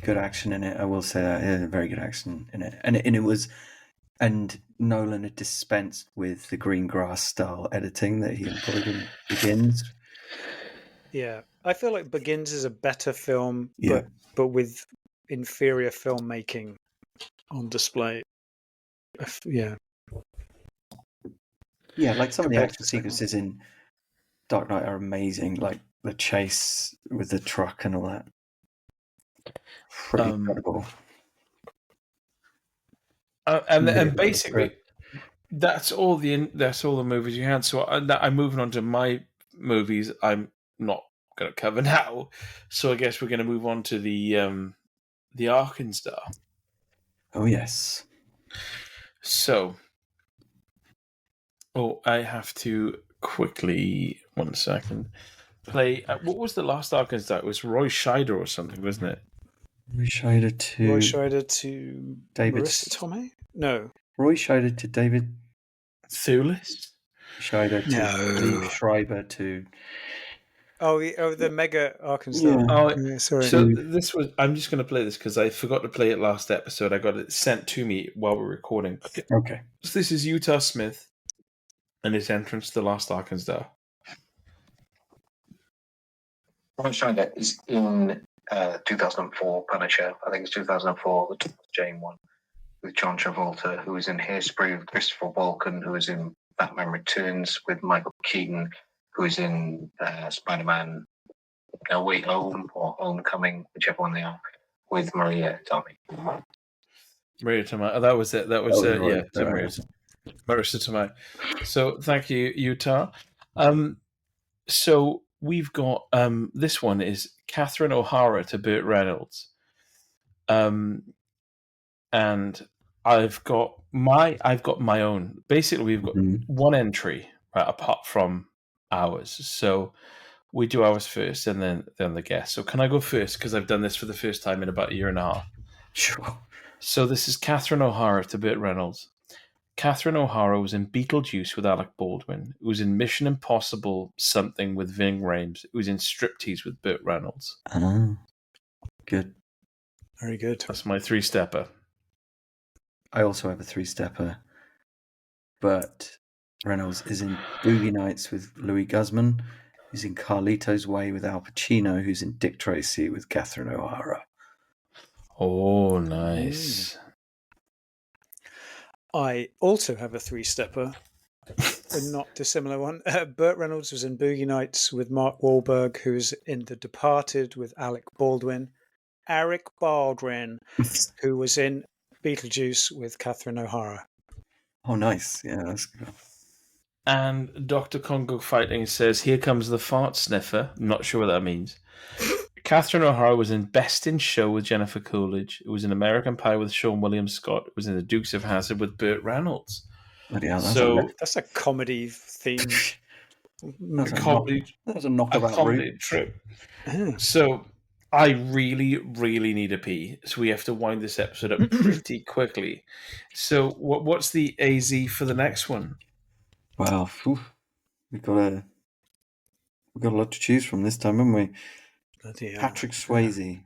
good action in it. I will say that it had very good action in it, and it was. And Nolan had dispensed with the Greengrass style editing that he employed in Begins. Yeah, I feel like Begins is a better film, but with inferior filmmaking on display. Yeah, like some of the action sequences in Dark Knight are amazing, like the chase with the truck and all that. Pretty incredible. And basically, that's all the movies you had. So I'm moving on to my movies. I'm not going to cover now. So I guess we're going to move on to the ArkinZ'Dar. Oh yes. So, I have to quickly 1 second play. What was the last ArkinZ'Dar? It was Roy Scheider or something, wasn't it? Roy Scheider to David Marissa Tomei? No. Roy Scheider to David Thewlis? Scheider to Lee Schreiber to the mega ArkinZ'Dar. Yeah. Sorry. So I'm just going to play this because I forgot to play it last episode. I got it sent to me while we're recording. Okay. So this is Utah Smith and his entrance to the last ArkinZ'Dar. Roy Scheider is in 2004 Punisher. I think it's 2004, the Thomas Jane one, with John Travolta, who was in Hairspray with Christopher Walken, who was in Batman Returns with Michael Keaton, who was in Spider-Man No Way Home or Homecoming, whichever one they are, with Maria Tomei. Maria Tomei. Oh, that was it. That was Marissa Tomei. So thank you, Utah. So we've got this one is Catherine O'Hara to Burt Reynolds. and I've got my own. Basically, we've got one entry right, apart from ours. So we do ours first, and then the guest. So can I go first because I've done this for the first time in about a year and a half? Sure. So this is Catherine O'Hara to Burt Reynolds. Catherine O'Hara was in Beetlejuice with Alec Baldwin. It was in Mission Impossible something with Ving Rhames. It was in Striptease with Burt Reynolds. Good. Very good. That's my three-stepper. I also have a three-stepper. But Reynolds is in Boogie Nights with Louis Guzman. He's in Carlito's Way with Al Pacino. Who's in Dick Tracy with Catherine O'Hara. Oh, nice. I also have a three-stepper, a not dissimilar one. Burt Reynolds was in Boogie Nights with Mark Wahlberg, who's in The Departed with Alec Baldwin. Alec Baldwin, who was in Beetlejuice with Catherine O'Hara. Oh, nice. Yeah, that's good. And Dr. Congo Fighting says, here comes the fart sniffer. I'm not sure what that means. Catherine O'Hara was in Best in Show with Jennifer Coolidge. It was in American Pie with Sean William Scott. It was in The Dukes of Hazzard with Burt Reynolds. Yeah, that's a comedy theme. That was a knockabout route. Trip. So I really, really need a pee. So we have to wind this episode up pretty quickly. So what's the AZ for the next one? Wow, we've got a lot to choose from this time, haven't we? Bloody Patrick Swayze.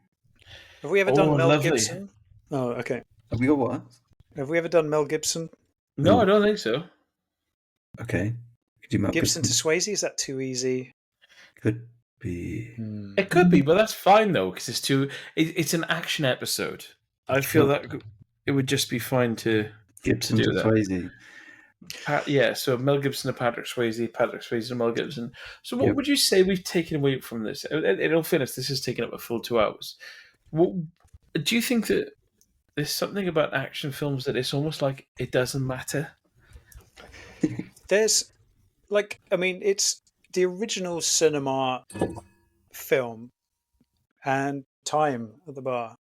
Have we ever done Mel Gibson? Oh, okay. Have we got what? Have we ever done Mel Gibson? No, I don't think so. Okay. Could you Mel Gibson to Swayze? Is that too easy? Could be. It could be, but that's fine though, because it's an action episode. I feel that it would just be fine to Gibson do to that. Swayze. Yeah, so Mel Gibson to Patrick Swayze to Mel Gibson. So what would you say we've taken away from this? In all fairness, this has taken up a full 2 hours. Do you think that there's something about action films that it's almost like it doesn't matter? There's, it's the original cinema film and Time at the Bar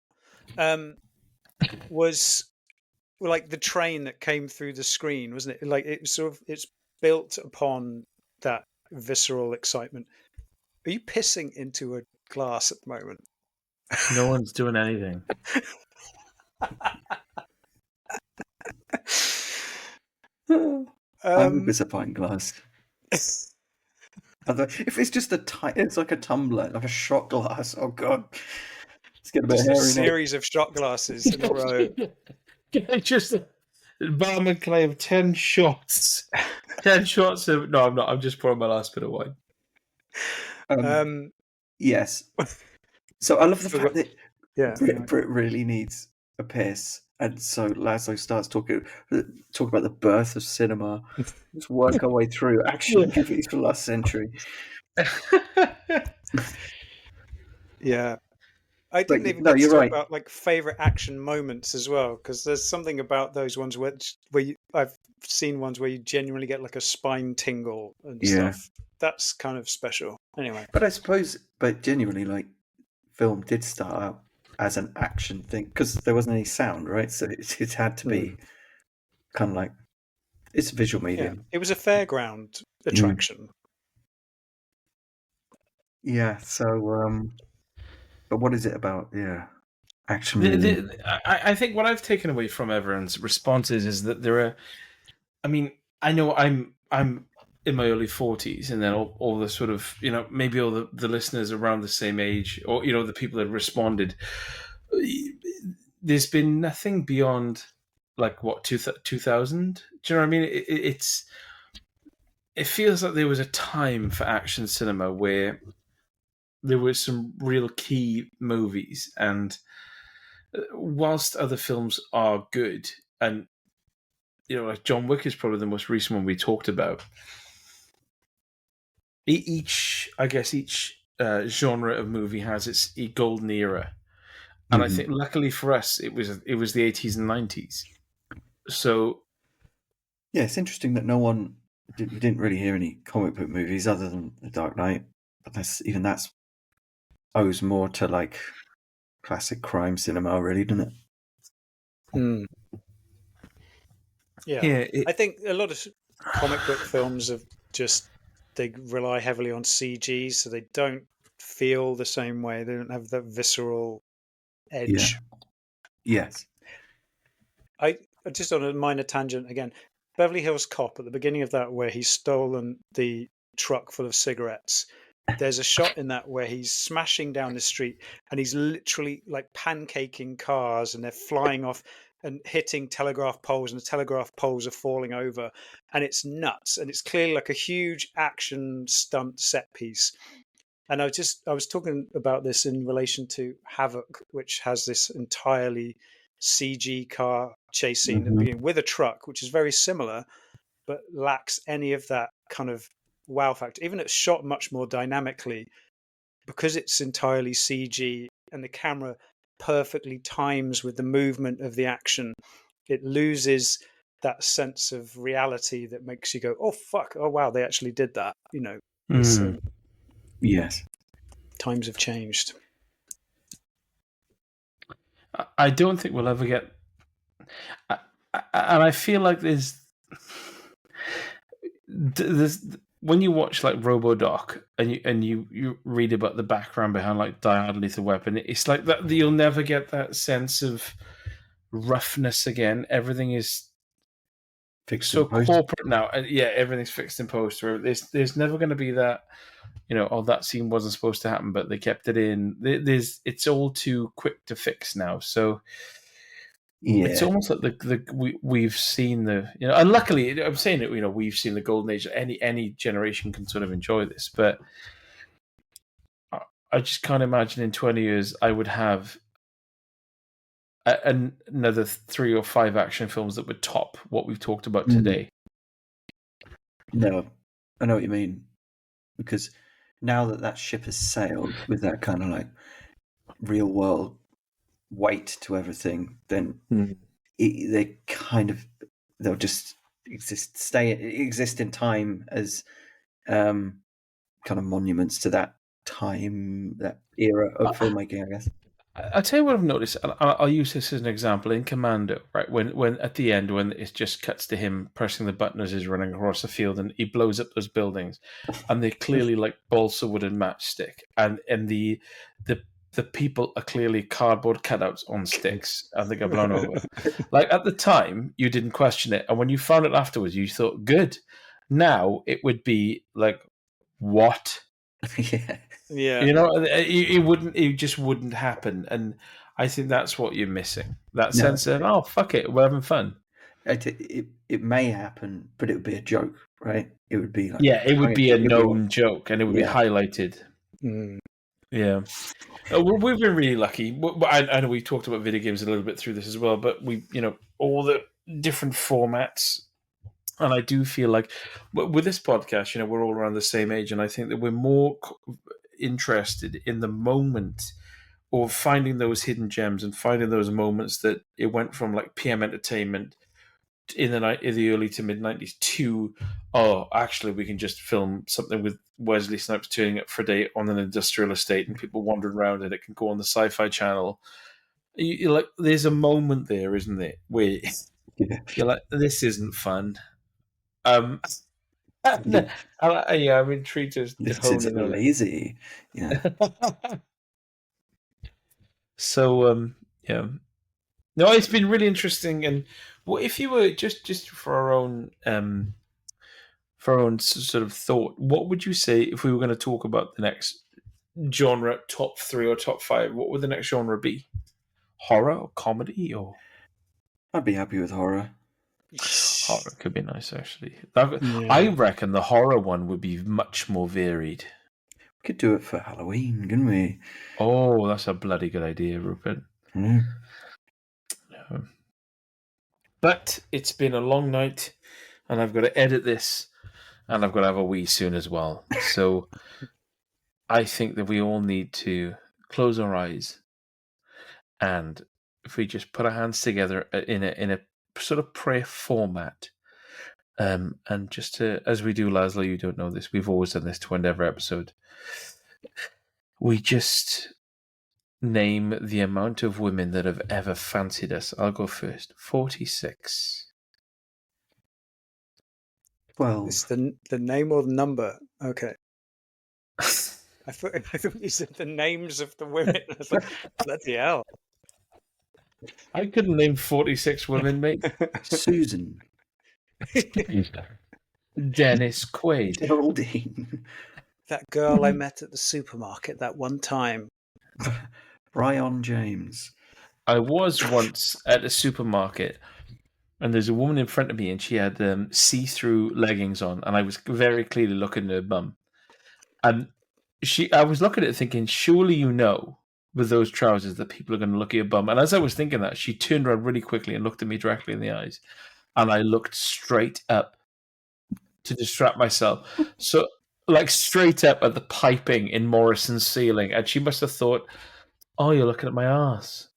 was like the train that came through the screen, wasn't it? Like it's built upon that visceral excitement. Are you pissing into a glass at the moment? No one's doing anything. I'm a pint glass. If it's just it's like a tumbler, like a shot glass. Oh god, it's getting a bit hairy. A series of shot glasses in a row. Just barman can I have 10 shots? 10 shots of no, I'm not. I'm just pouring my last bit of wine. Yes. So I love the fact that Britt really needs a piss, and so Lazlo starts talking about the birth of cinema. Let's work our way through action movies for last century. Yeah. I didn't even get to talk about like favorite action moments as well, because there's something about those ones where I've seen ones where you genuinely get like a spine tingle and stuff. That's kind of special. Anyway, but I suppose, genuinely, like film did start out as an action thing because there wasn't any sound, right? So it had to be kind of like it's a visual medium. Yeah. It was a fairground attraction. Yeah. So. But what is it about? Yeah, action. I think what I've taken away from everyone's responses is that there are. I mean, I know I'm in my early 40s, and then all the sort of maybe all the listeners around the same age, or the people that responded. There's been nothing beyond like what 2000. Do you know what I mean? It feels like there was a time for action cinema where there were some real key movies, and whilst other films are good, and like John Wick is probably the most recent one we talked about. Each genre of movie has its golden era, and I think luckily for us, it was the 80s and 90s. So yeah, it's interesting that we didn't really hear any comic book movies other than The Dark Knight, but that's owes more to like classic crime cinema, really, doesn't it? Yeah. I think a lot of comic book films have they rely heavily on CG, so they don't feel the same way. They don't have that visceral edge. Yes. I just on a minor tangent again. Beverly Hills Cop, at the beginning of that, where he's stolen the truck full of cigarettes, there's a shot in that where he's smashing down the street and he's literally like pancaking cars, and they're flying off and hitting telegraph poles, and the telegraph poles are falling over, and it's nuts, and it's clearly like a huge action stunt set piece. And I was talking about this in relation to Havoc, which has this entirely CG car chase scene at the beginning with a truck, which is very similar, but lacks any of that kind of wow factor. Even it's shot much more dynamically, because it's entirely CG and the camera perfectly times with the movement of the action. It loses that sense of reality that makes you go, "Oh fuck! Oh wow! They actually did that." Yes. Times have changed. I don't think we'll ever get. And I feel like there's when you watch like RoboDoc and you read about the background behind like Die Hard, Lethal Weapon, it's like that you'll never get that sense of roughness again. Everything is fixed so corporate now. Everything's fixed in post. There's never going to be that. That scene wasn't supposed to happen, but they kept it in. It's all too quick to fix now. So it's almost like we've seen and luckily I'm saying it. We've seen the golden age. Any generation can sort of enjoy this, but I just can't imagine in 20 years I would have another 3 or 5 action films that would top what we've talked about today. No, I know what you mean, because now that ship has sailed with that kind of like real world weight to everything, then they'll just exist in time as kind of monuments to that time, that era of filmmaking, I guess. I'll tell you what I've noticed. I'll use this as an example in Commando, right? When at the end, when it just cuts to him pressing the button as he's running across the field, and he blows up those buildings, and they're clearly like balsa wood and matchstick, and the people are clearly cardboard cutouts on sticks, and they get blown over. Like at the time, you didn't question it, and when you found it afterwards, you thought, "Good." Now it would be like, "What?" Yeah. It just wouldn't happen, and I think that's what you're missing. That sense of, oh fuck it, we're having fun. It may happen, but it would be a joke, right? It would be like it would be a known joke, and it would be highlighted. Yeah, we've been really lucky. I know we talked about video games a little bit through this as well, but we, all the different formats. And I do feel like with this podcast, we're all around the same age, and I think that we're more interested in the moment of finding those hidden gems and finding those moments that it went from like PM entertainment in the early to mid 90s to, actually we can just film something with Wesley Snipes turning up for a day on an industrial estate and people wandering around it. It can go on the Sci-Fi Channel. You're like, there's a moment there, isn't there, where you're like, this isn't fun. I'm intrigued to hone in on lazy. Yeah. So no, it's been really interesting. And what if you were just for our own sort of thought, what would you say if we were going to talk about the next genre, top 3 or top 5? What would the next genre be? Horror or comedy? Or I'd be happy with horror. Horror could be nice, actually. I reckon the horror one would be much more varied. We could do it for Halloween, couldn't we? Oh, that's a bloody good idea, Rupert. But it's been a long night, and I've got to edit this, and I've got to have a wee soon as well. So I think that we all need to close our eyes, and if we just put our hands together in a sort of prayer format, and just to, as we do, Lazlo, you don't know this, we've always done this to end every episode. We just name the amount of women that have ever fancied us. I'll go first. 46. 12. It's the name or the number? Okay. I thought you said the names of the women. I was like, bloody hell. I couldn't name 46 women, mate. Susan. Dennis Quaid. Geraldine. That girl I met at the supermarket that one time. Ryan James. I was once at a supermarket, and there's a woman in front of me, and she had see-through leggings on, and I was very clearly looking at her bum. And I was looking at it thinking, surely you know, with those trousers, that people are going to look at your bum. And as I was thinking that, she turned around really quickly and looked at me directly in the eyes, and I looked straight up to distract myself. So, like, straight up at the piping in Morrison's ceiling, and she must have thought, oh, you're looking at my ass.